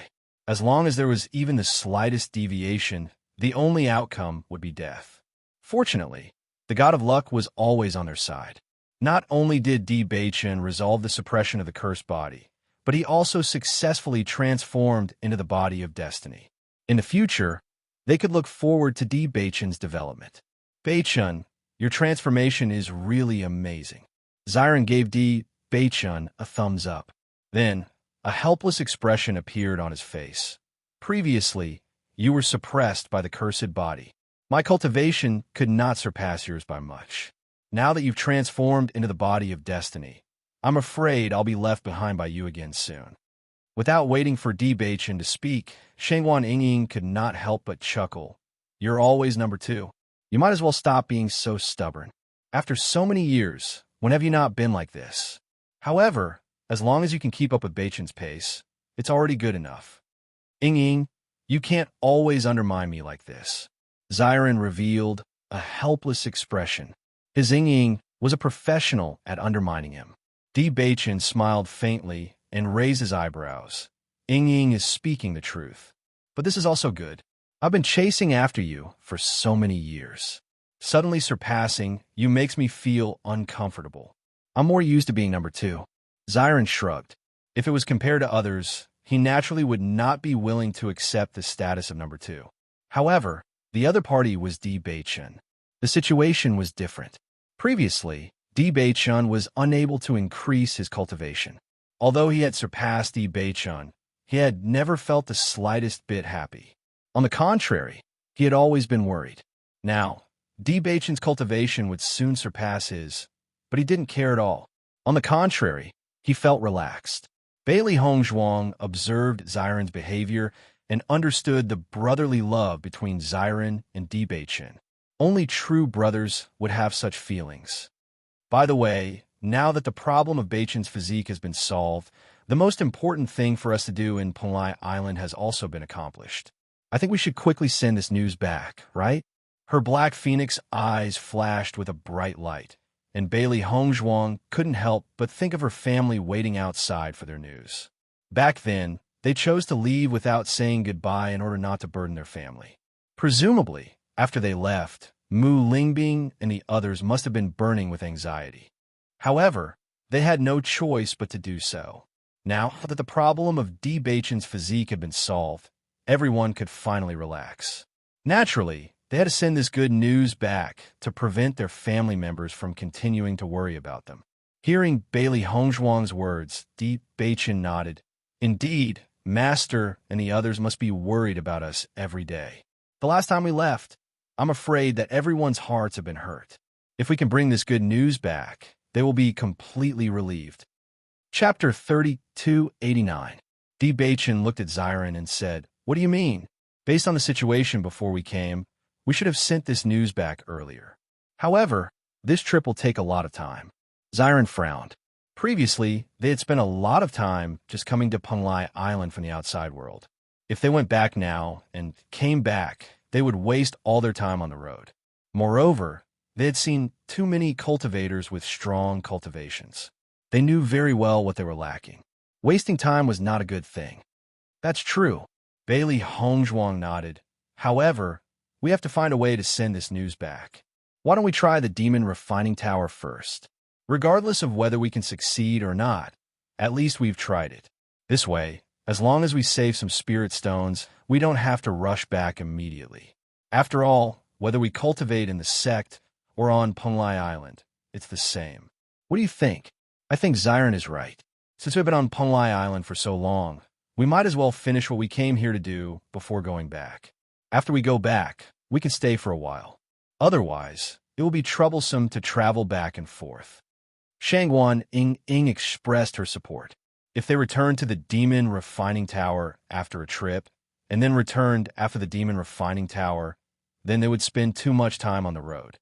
As long as there was even the slightest deviation, the only outcome would be death. Fortunately, the god of luck was always on their side. Not only did D. Beichen resolve the suppression of the cursed body, but he also successfully transformed into the body of destiny. In the future, they could look forward to D. Beichen's development. Beichen, your transformation is really amazing. Xiren gave D. Beichen a thumbs up. Then, a helpless expression appeared on his face. Previously, you were suppressed by the cursed body. My cultivation could not surpass yours by much. Now that you've transformed into the body of destiny, I'm afraid I'll be left behind by you again soon. Without waiting for D. Beichen to speak, Shangwan Yingying could not help but chuckle. You're always number 2. You might as well stop being so stubborn. After so many years, when have you not been like this? However, as long as you can keep up with Beichen's pace, it's already good enough. Yingying, you can't always undermine me like this. Xiren revealed a helpless expression. His Yingying was a professional at undermining him. D. Beichen smiled faintly and raised his eyebrows. Yingying is speaking the truth. But this is also good. I've been chasing after you for so many years. Suddenly surpassing you makes me feel uncomfortable. I'm more used to being number 2. Xiren shrugged. If it was compared to others, he naturally would not be willing to accept the status of number 2. However, the other party was D. Beichen. The situation was different. Previously, D. Beichen was unable to increase his cultivation. Although he had surpassed D. Beichen, he had never felt the slightest bit happy. On the contrary, he had always been worried. Now, D. Beichen's cultivation would soon surpass his, but he didn't care at all. On the contrary, he felt relaxed. Bailey Hongzhuang observed Xiren's behavior and understood the brotherly love between Xiren and D. Beichen. Only true brothers would have such feelings. By the way, now that the problem of Beichen's physique has been solved, the most important thing for us to do in Panglai Island has also been accomplished. I think we should quickly send this news back, right? Her black phoenix eyes flashed with a bright light, and Bailey Hongzhuang couldn't help but think of her family waiting outside for their news. Back then, they chose to leave without saying goodbye in order not to burden their family. Presumably, after they left, Mu Lingbing and the others must have been burning with anxiety. However, they had no choice but to do so. Now that the problem of D. Beichen's physique had been solved, everyone could finally relax. Naturally, They had to send this good news back to prevent their family members from continuing to worry about them. Hearing Bailey Hongzhuang's words, Di Beichen nodded. Indeed, Master and the others must be worried about us every day. The last time we left, I'm afraid that everyone's hearts have been hurt. If we can bring this good news back, they will be completely relieved. Chapter 3289. Di Beichen looked at Xiren and said, "What do you mean? Based on the situation before we came, we should have sent this news back earlier. However, this trip will take a lot of time." Xiren frowned. Previously, they had spent a lot of time just coming to Penglai Island from the outside world. If they went back now and came back, they would waste all their time on the road. Moreover, they had seen too many cultivators with strong cultivations. They knew very well what they were lacking. Wasting time was not a good thing. That's true. Bailey Hongzhuang nodded. However, we have to find a way to send this news back. Why don't we try the Demon Refining Tower first? Regardless of whether we can succeed or not, at least we've tried it. This way, as long as we save some spirit stones, we don't have to rush back immediately. After all, whether we cultivate in the sect or on Penglai Island, it's the same. What do you think? I think Xiren is right. Since we've been on Penglai Island for so long, we might as well finish what we came here to do before going back. After we go back, we can stay for a while. Otherwise, it will be troublesome to travel back and forth. Shangguan Ying expressed her support. If they returned to the Demon Refining Tower after a trip, and then returned after the Demon Refining Tower, then they would spend too much time on the road.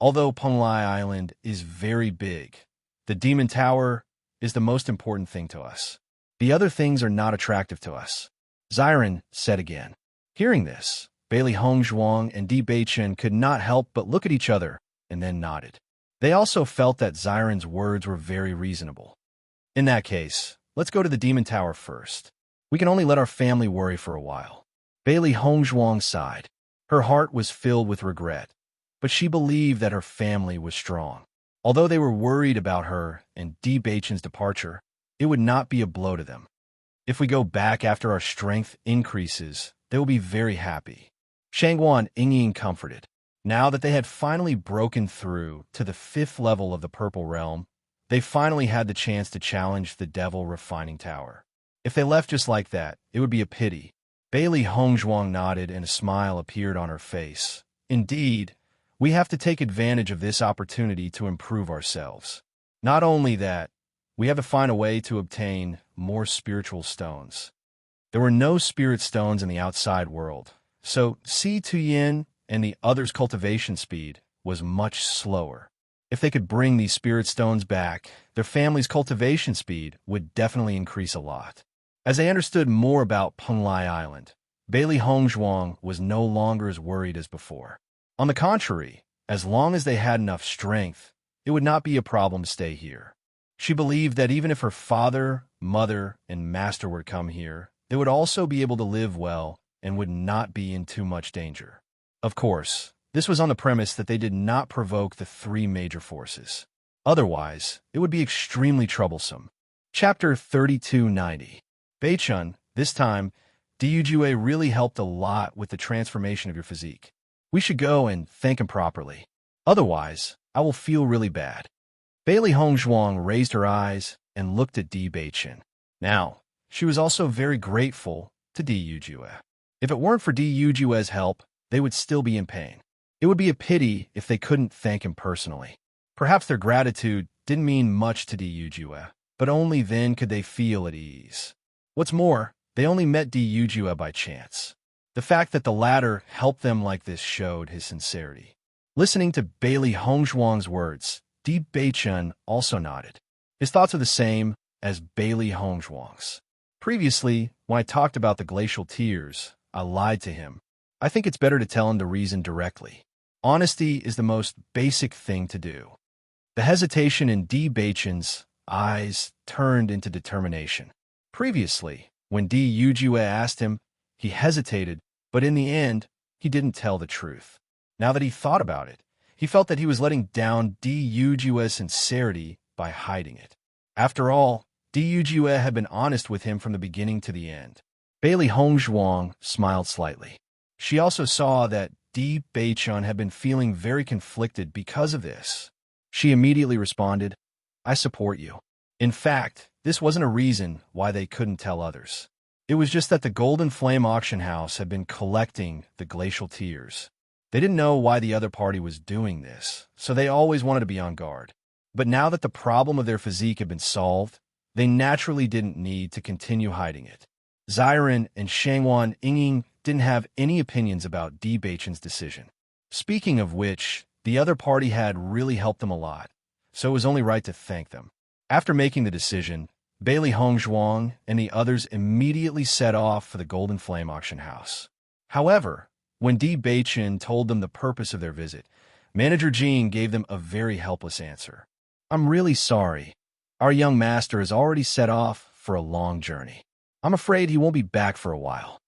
Although Penglai Island is very big, the Demon Tower is the most important thing to us. The other things are not attractive to us, Xiren said again. Hearing this, Bailey Hongzhuang and Di Beichen could not help but look at each other and then nodded. They also felt that Xiren's words were very reasonable. In that case, let's go to the Demon Tower first. We can only let our family worry for a while. Bailey Hongzhuang sighed. Her heart was filled with regret, but she believed that her family was strong. Although they were worried about her and Di Beichen's departure, it would not be a blow to them. If we go back after our strength increases, they will be very happy. Shangguan Ying comforted. Now that they had finally broken through to the 5th level of the Purple Realm, they finally had the chance to challenge the Devil Refining Tower. If they left just like that, it would be a pity. Bailey Hongzhuang nodded and a smile appeared on her face. Indeed, we have to take advantage of this opportunity to improve ourselves. Not only that, we have to find a way to obtain more spiritual stones. There were no spirit stones in the outside world, so Si Tuyin and the others' cultivation speed was much slower. If they could bring these spirit stones back, their family's cultivation speed would definitely increase a lot. As they understood more about Penglai Island, Bailey Hongzhuang was no longer as worried as before. On the contrary, as long as they had enough strength, it would not be a problem to stay here. She believed that even if her father, mother, and master were to come here, they would also be able to live well and would not be in too much danger. Of course, this was on the premise that they did not provoke the 3 major forces. Otherwise, it would be extremely troublesome. Chapter 3290. Beichun, this time, Diyujue really helped a lot with the transformation of your physique. We should go and thank him properly. Otherwise, I will feel really bad. Bailey Hongzhuang raised her eyes and looked at Di Beichen. Now, she was also very grateful to Diyujue. If it weren't for Dijue's help, they would still be in pain. It would be a pity if they couldn't thank him personally. Perhaps their gratitude didn't mean much to Diyujue, but only then could they feel at ease. What's more, they only met Diyujue by chance. The fact that the latter helped them like this showed his sincerity. Listening to Bailey Hongzhuang's words, Di Beichen also nodded. His thoughts are the same as Bailey Hongzhuang's. Previously, when I talked about the glacial tears, I lied to him. I think it's better to tell him the reason directly. Honesty is the most basic thing to do. The hesitation in Di Beichen's eyes turned into determination. Previously, when Diyujue asked him, he hesitated, but in the end, he didn't tell the truth. Now that he thought about it, he felt that he was letting down Dijue's sincerity by hiding it. After all, Diyujue had been honest with him from the beginning to the end. Bailey Hongzhuang smiled slightly. She also saw that Di Beichun had been feeling very conflicted because of this. She immediately responded, "I support you." In fact, this wasn't a reason why they couldn't tell others. It was just that the Golden Flame auction house had been collecting the glacial tears. They didn't know why the other party was doing this, so they always wanted to be on guard. But now that the problem of their physique had been solved, they naturally didn't need to continue hiding it. Xiren and Shangwan Yinging didn't have any opinions about Di Beichun's decision. Speaking of which, the other party had really helped them a lot, so it was only right to thank them. After making the decision, Bailey Hongzhuang and the others immediately set off for the Golden Flame auction house. However, when Di Beichun told them the purpose of their visit, Manager Jean gave them a very helpless answer. "I'm really sorry. Our young master has already set off for a long journey. I'm afraid he won't be back for a while."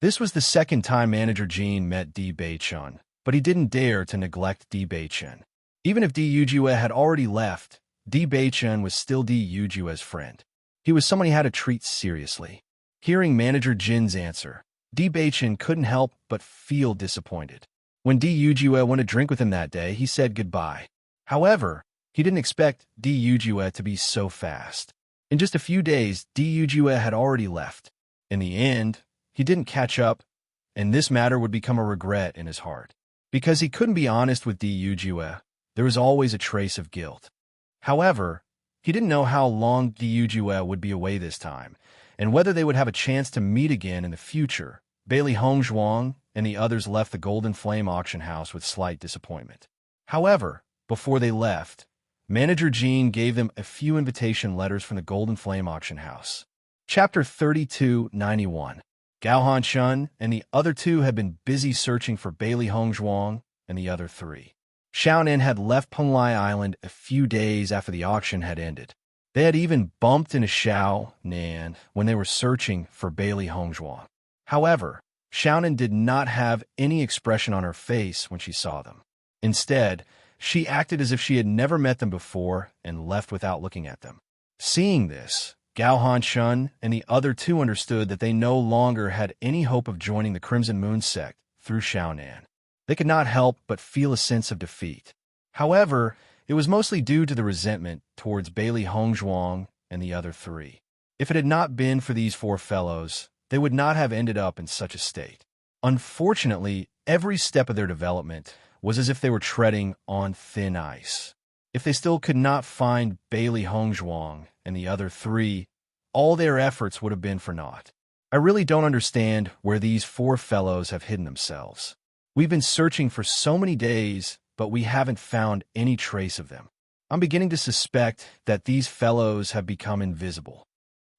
This was the second time Manager Jean met Di Beichun, but he didn't dare to neglect Di Beichun. Even if Di Yujue had already left, Di Beichun was still Di Yujue's friend. He was someone he had to treat seriously. Hearing Manager Jin's answer, Di Beichun couldn't help but feel disappointed. When Di Yujue went to drink with him that day, he said goodbye. However, he didn't expect Di Yujue to be so fast. In just a few days, Di Yujue had already left. In the end, he didn't catch up, and this matter would become a regret in his heart. Because he couldn't be honest with Di Yujue, there was always a trace of guilt. However, he didn't know how long Di Yujue would be away this time, and whether they would have a chance to meet again in the future. Bailey Hongzhuang and the others left the Golden Flame auction house with slight disappointment. However, before they left, Manager Jean gave them a few invitation letters from the Golden Flame auction house. Chapter 3291. Gao Hanshun and the other two had been busy searching for Bailey Hongzhuang and the other three. Xiaonan had left Penglai Island a few days after the auction had ended. They had even bumped into Xiaonan when they were searching for Bailey Hongzhuang. However, Xiaonan did not have any expression on her face when she saw them. Instead, she acted as if she had never met them before and left without looking at them. Seeing this, Gao Hanshun and the other two understood that they no longer had any hope of joining the Crimson Moon sect through Xiaonan. They could not help but feel a sense of defeat. However, it was mostly due to the resentment towards Bailey Hongzhuang and the other three. If it had not been for these four fellows, they would not have ended up in such a state. Unfortunately, every step of their development was as if they were treading on thin ice. If they still could not find Bailey Hongzhuang and the other three, all their efforts would have been for naught. I really don't understand where these four fellows have hidden themselves. We've been searching for so many days, but we haven't found any trace of them. I'm beginning to suspect that these fellows have become invisible.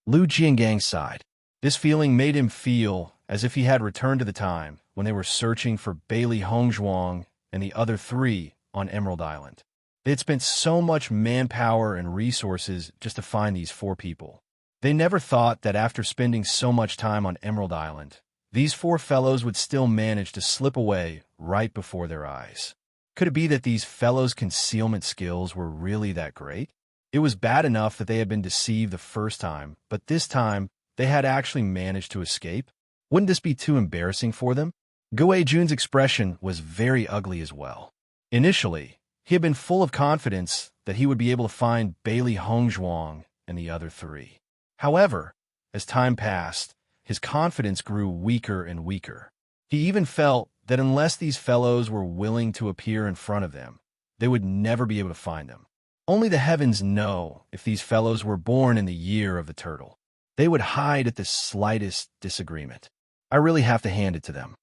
Lu Jiangang sighed. This feeling made him feel as if he had returned to the time when they were searching for Bailey Hongzhuang and the other three on Emerald Island. They had spent so much manpower and resources just to find these four people. They never thought that after spending so much time on Emerald Island, these four fellows would still manage to slip away right before their eyes. Could it be that these fellows' concealment skills were really that great? It was bad enough that they had been deceived the first time, but this time they had actually managed to escape? Wouldn't this be too embarrassing for them? Guo Jun's expression was very ugly as well. Initially, he had been full of confidence that he would be able to find Bailey Hongzhuang and the other three. However, as time passed, his confidence grew weaker and weaker. He even felt that unless these fellows were willing to appear in front of them, they would never be able to find them. Only the heavens know if these fellows were born in the year of the turtle. They would hide at the slightest disagreement. I really have to hand it to them.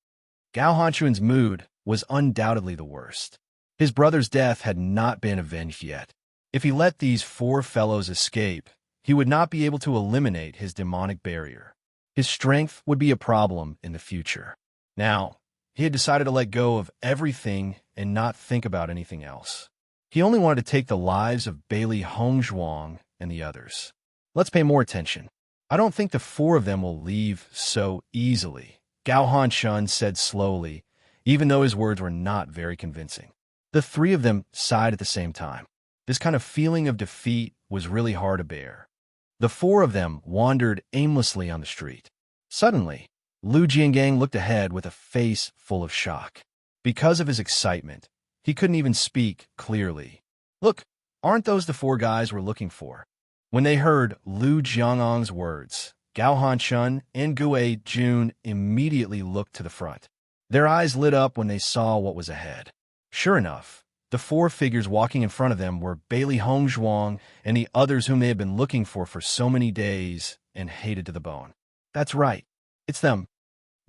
Gao Hanshun's mood was undoubtedly the worst. His brother's death had not been avenged yet. If he let these four fellows escape, he would not be able to eliminate his demonic barrier. His strength would be a problem in the future. Now, he had decided to let go of everything and not think about anything else. He only wanted to take the lives of Bailey Hongzhuang and the others. Let's pay more attention. I don't think the four of them will leave so easily, Gao Hanshun said slowly, even though his words were not very convincing. The three of them sighed at the same time. This kind of feeling of defeat was really hard to bear. The four of them wandered aimlessly on the street. Suddenly, Lu Jiangang looked ahead with a face full of shock. Because of his excitement, he couldn't even speak clearly. Look, aren't those the four guys we're looking for? When they heard Lu Jiangong's words, Gao Hanshun and Gue Jun immediately looked to the front. Their eyes lit up when they saw what was ahead. Sure enough, the four figures walking in front of them were Bailey Hongzhuang and the others whom they had been looking for so many days and hated to the bone. That's right, it's them,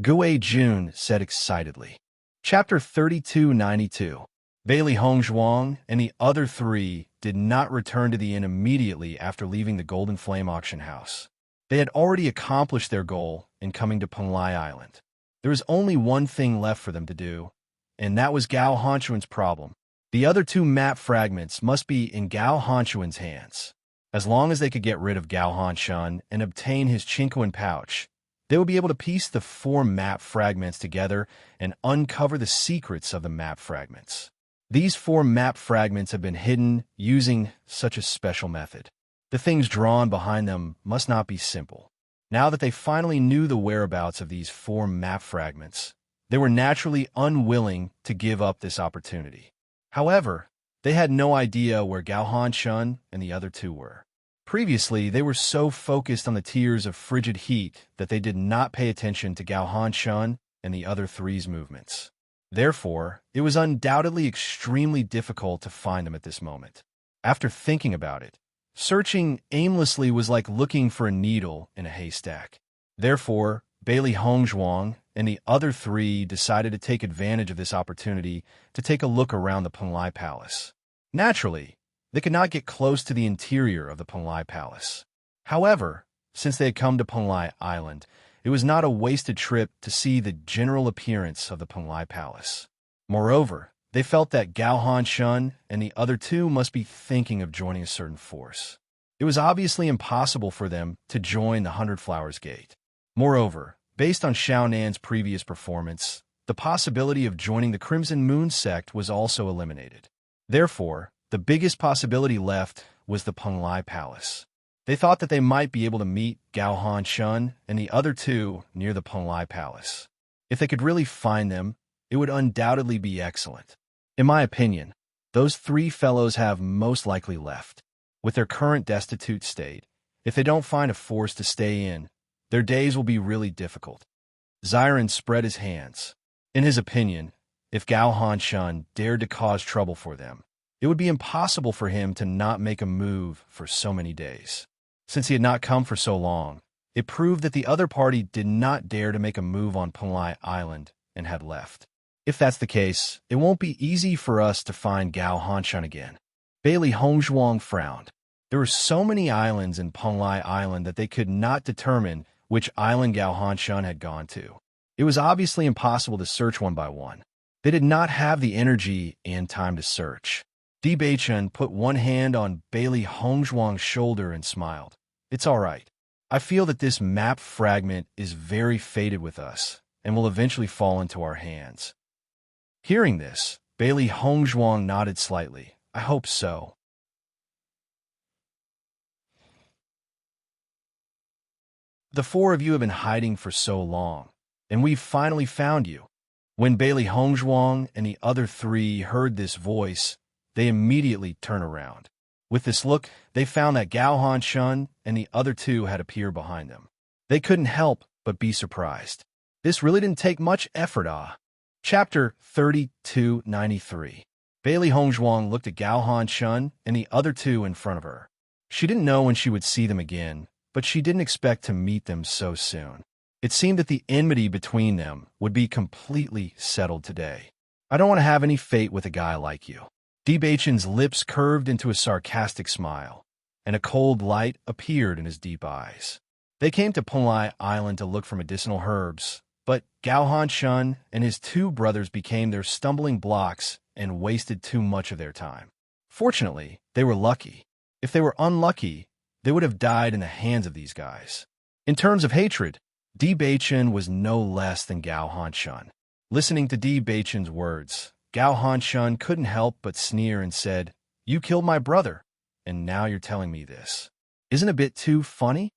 Gue Jun said excitedly. Chapter 3292. Bailey Hongzhuang and the other three did not return to the inn immediately after leaving the Golden Flame auction house. They had already accomplished their goal in coming to Penglai Island. There was only one thing left for them to do, and that was Gao Hanshun's problem. The other two map fragments must be in Gao Hanshun's hands. As long as they could get rid of Gao Hanshun and obtain his Chinquan pouch, they would be able to piece the four map fragments together and uncover the secrets of the map fragments. These four map fragments have been hidden using such a special method. The things drawn behind them must not be simple. Now that they finally knew the whereabouts of these four map fragments, they were naturally unwilling to give up this opportunity. However, they had no idea where Gao Hanshun and the other two were. Previously, they were so focused on the tears of frigid heat that they did not pay attention to Gao Hanshun and the other three's movements. Therefore, it was undoubtedly extremely difficult to find them at this moment. After thinking about it, searching aimlessly was like looking for a needle in a haystack. Therefore, Bailey Hongzhuang and the other three decided to take advantage of this opportunity to take a look around the Penglai Palace. Naturally, they could not get close to the interior of the Penglai Palace. However, since they had come to Penglai Island, it was not a wasted trip to see the general appearance of the Penglai Palace. Moreover, they felt that Gao Hanshun and the other two must be thinking of joining a certain force. It was obviously impossible for them to join the 100 Flowers Gate. Moreover, based on Xiao Nan's previous performance, the possibility of joining the Crimson Moon sect was also eliminated. Therefore, the biggest possibility left was the Penglai Palace. They thought that they might be able to meet Gao Hanshun and the other two near the Penglai Palace. If they could really find them, it would undoubtedly be excellent. In my opinion, those three fellows have most likely left. With their current destitute state, if they don't find a force to stay in, their days will be really difficult. Xiren spread his hands. In his opinion, if Gao Hanshun dared to cause trouble for them, it would be impossible for him to not make a move for so many days. Since he had not come for so long, it proved that the other party did not dare to make a move on Penglai Island and had left. If that's the case, it won't be easy for us to find Gao Hanshun again. Bailey Hongzhuang frowned. There were so many islands in Penglai Island that they could not determine which island Gao Hanshun had gone to. It was obviously impossible to search one by one. They did not have the energy and time to search. Di Beichen put one hand on Bailey Hongzhuang's shoulder and smiled. It's all right. I feel that this map fragment is very fated with us and will eventually fall into our hands. Hearing this, Bailey Hongzhuang nodded slightly. I hope so. The four of you have been hiding for so long, and we've finally found you. When Bailey Hongzhuang and the other three heard this voice, they immediately turned around. With this look, they found that Gao Hanshun and the other two had appeared behind them. They couldn't help but be surprised. This really didn't take much effort, Chapter 3293. Bailey Hongzhuang looked at Gao Hanshun and the other two in front of her. She didn't know when she would see them again, but she didn't expect to meet them so soon. It seemed that the enmity between them would be completely settled today. I don't want to have any fate with a guy like you. Di Beichen's lips curved into a sarcastic smile, and a cold light appeared in his deep eyes. They came to Penglai Island to look for medicinal herbs, but Gao Hanshun and his two brothers became their stumbling blocks and wasted too much of their time. Fortunately, they were lucky. If they were unlucky, they would have died in the hands of these guys. In terms of hatred, Di Beichen was no less than Gao Hanshun. Listening to Di Beichen's words, Gao Hanshun couldn't help but sneer and said, "You killed my brother, and now you're telling me this. Isn't it a bit too funny?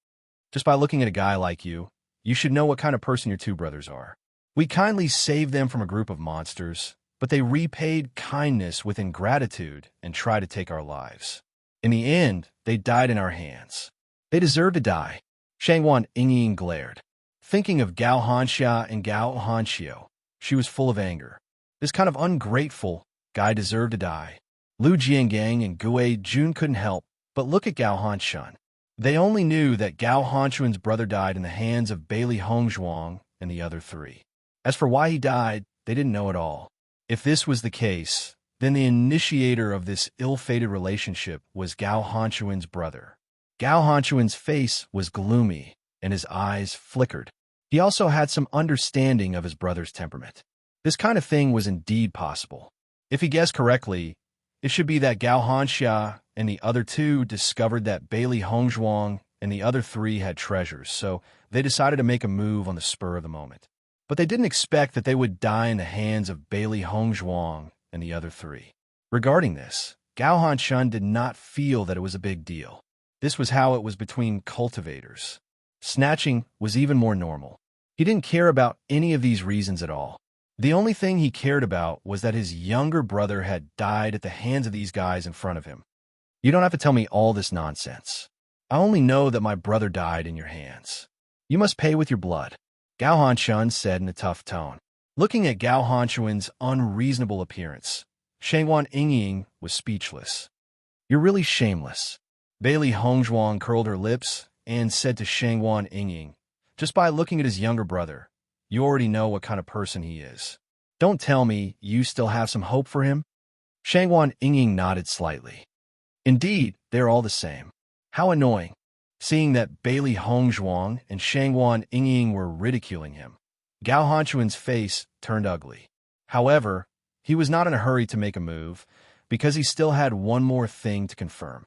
Just by looking at a guy like you, you should know what kind of person your two brothers are. We kindly saved them from a group of monsters, but they repaid kindness with ingratitude and tried to take our lives. In the end, they died in our hands. They deserve to die. Shangwan Yingying glared. Thinking of Gao Hanxia and Gao Hanxiu, she was full of anger. This kind of ungrateful guy deserved to die. Lu Jiangang and Gui Jun couldn't help but look at Gao Hanshun. They only knew that Gao Hanxuan's brother died in the hands of Bailey Hongzhuang and the other three. As for why he died, they didn't know at all. If this was the case, then the initiator of this ill-fated relationship was Gao Hanxuan's brother. Gao Hanxuan's face was gloomy, and his eyes flickered. He also had some understanding of his brother's temperament. This kind of thing was indeed possible. If he guessed correctly, it should be that Gao Hanxia and the other two discovered that Bailey Hongzhuang and the other three had treasures, so they decided to make a move on the spur of the moment. But they didn't expect that they would die in the hands of Bailey Hongzhuang and the other three. Regarding this, Gao Hanshun did not feel that it was a big deal. This was how it was between cultivators. Snatching was even more normal. He didn't care about any of these reasons at all. The only thing he cared about was that his younger brother had died at the hands of these guys in front of him. You don't have to tell me all this nonsense. I only know that my brother died in your hands. You must pay with your blood, Gao Hanshun said in a tough tone. Looking at Gao Hanxuan's unreasonable appearance, Shangwan Yingying was speechless. You're really shameless. Bailey Hongzhuang curled her lips and said to Shangwan Yingying, just by looking at his younger brother, you already know what kind of person he is. Don't tell me you still have some hope for him? Shangwan Yingying nodded slightly. Indeed, they're all the same. How annoying, seeing that Bailey Hongzhuang and Shangwan Yingying were ridiculing him. Gao Hanxuan's face turned ugly. However, he was not in a hurry to make a move, because he still had one more thing to confirm.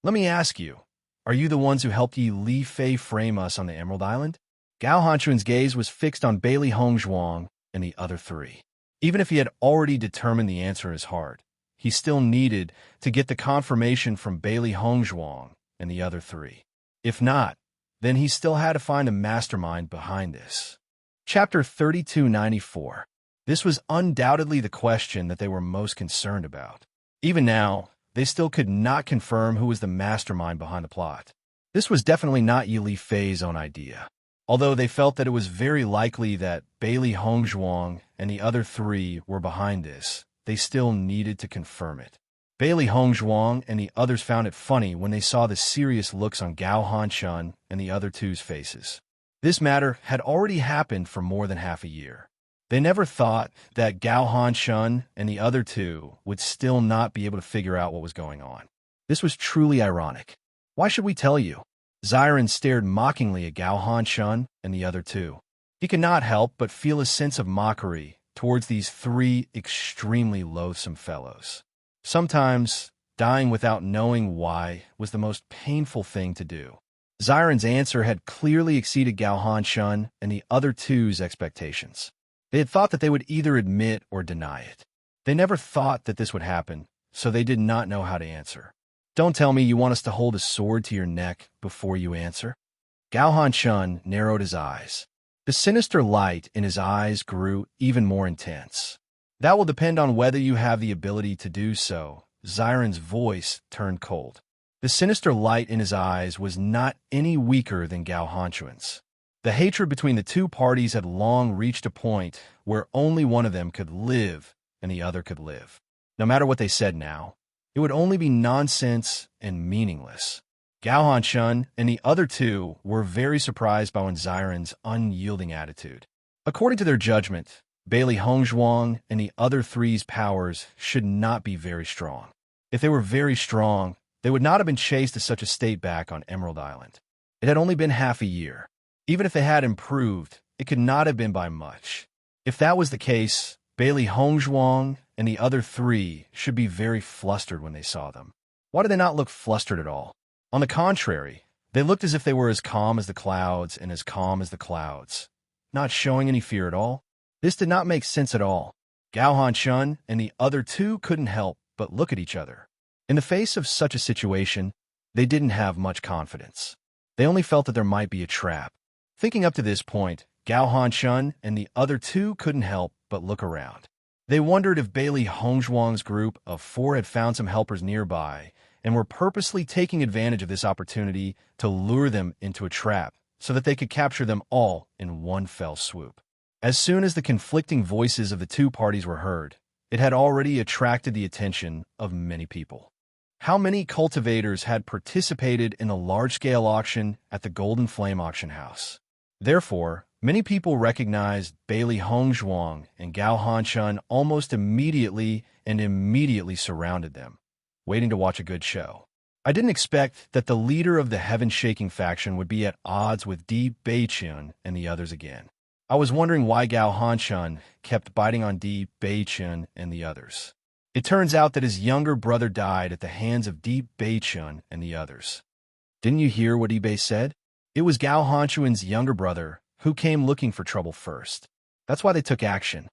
Let me ask you, are you the ones who helped Yi Li Fei frame us on the Emerald Island? Gao Hanxuan's gaze was fixed on Bailey Hongzhuang and the other three. Even if he had already determined the answer in his heart, he still needed to get the confirmation from Bailey Hongzhuang and the other three. If not, then he still had to find a mastermind behind this. Chapter 3294. This was undoubtedly the question that they were most concerned about. Even now, they still could not confirm who was the mastermind behind the plot. This was definitely not Yi Li Fei's own idea. Although they felt that it was very likely that Bailey Hongzhuang and the other three were behind this, they still needed to confirm it. Bailey Hongzhuang and the others found it funny when they saw the serious looks on Gao Hanshun and the other two's faces. This matter had already happened for more than half a year. They never thought that Gao Hanshun and the other two would still not be able to figure out what was going on. This was truly ironic. Why should we tell you? Ziren stared mockingly at Gao Hanshun and the other two. He could not help but feel a sense of mockery towards these three extremely loathsome fellows. Sometimes, dying without knowing why was the most painful thing to do. Ziren's answer had clearly exceeded Gao Hanshun and the other two's expectations. They had thought that they would either admit or deny it. They never thought that this would happen, so they did not know how to answer. Don't tell me you want us to hold a sword to your neck before you answer? Gao Hanshun narrowed his eyes. The sinister light in his eyes grew even more intense. That will depend on whether you have the ability to do so. Ziren's voice turned cold. The sinister light in his eyes was not any weaker than Gao Hanxuan's. The hatred between the two parties had long reached a point where only one of them could live and the other could live. No matter what they said now, it would only be nonsense and meaningless. Gao Hanshun and the other two were very surprised by Ziren's unyielding attitude. According to their judgment, Bailey Hongzhuang and the other three's powers should not be very strong. If they were very strong, they would not have been chased to such a state back on Emerald Island. It had only been half a year. Even if they had improved, it could not have been by much. If that was the case, Bailey Hongzhuang and the other three should be very flustered when they saw them. Why did they not look flustered at all? On the contrary, they looked as if they were as calm as the clouds and as calm as the clouds, not showing any fear at all. This did not make sense at all. Gao Hanshun and the other two couldn't help but look at each other. In the face of such a situation, they didn't have much confidence. They only felt that there might be a trap. Thinking up to this point, Gao Hanshun and the other two couldn't help but look around. They wondered if Bailey Hongzhuang's group of 4 had found some helpers nearby and were purposely taking advantage of this opportunity to lure them into a trap so that they could capture them all in one fell swoop. As soon as the conflicting voices of the two parties were heard, it had already attracted the attention of many people. How many cultivators had participated in the large-scale auction at the Golden Flame Auction House? Therefore, many people recognized Bailey Hongzhuang and Gao Hanshun almost immediately and immediately surrounded them, waiting to watch a good show. I didn't expect that the leader of the heaven-shaking faction would be at odds with Di Beichun and the others again. I was wondering why Gao Hanshun kept biting on Di Beichun and the others. It turns out that his younger brother died at the hands of Di Beichun and the others. Didn't you hear what Bei said? It was Gao Hanshun's younger brother who came looking for trouble first. That's why they took action.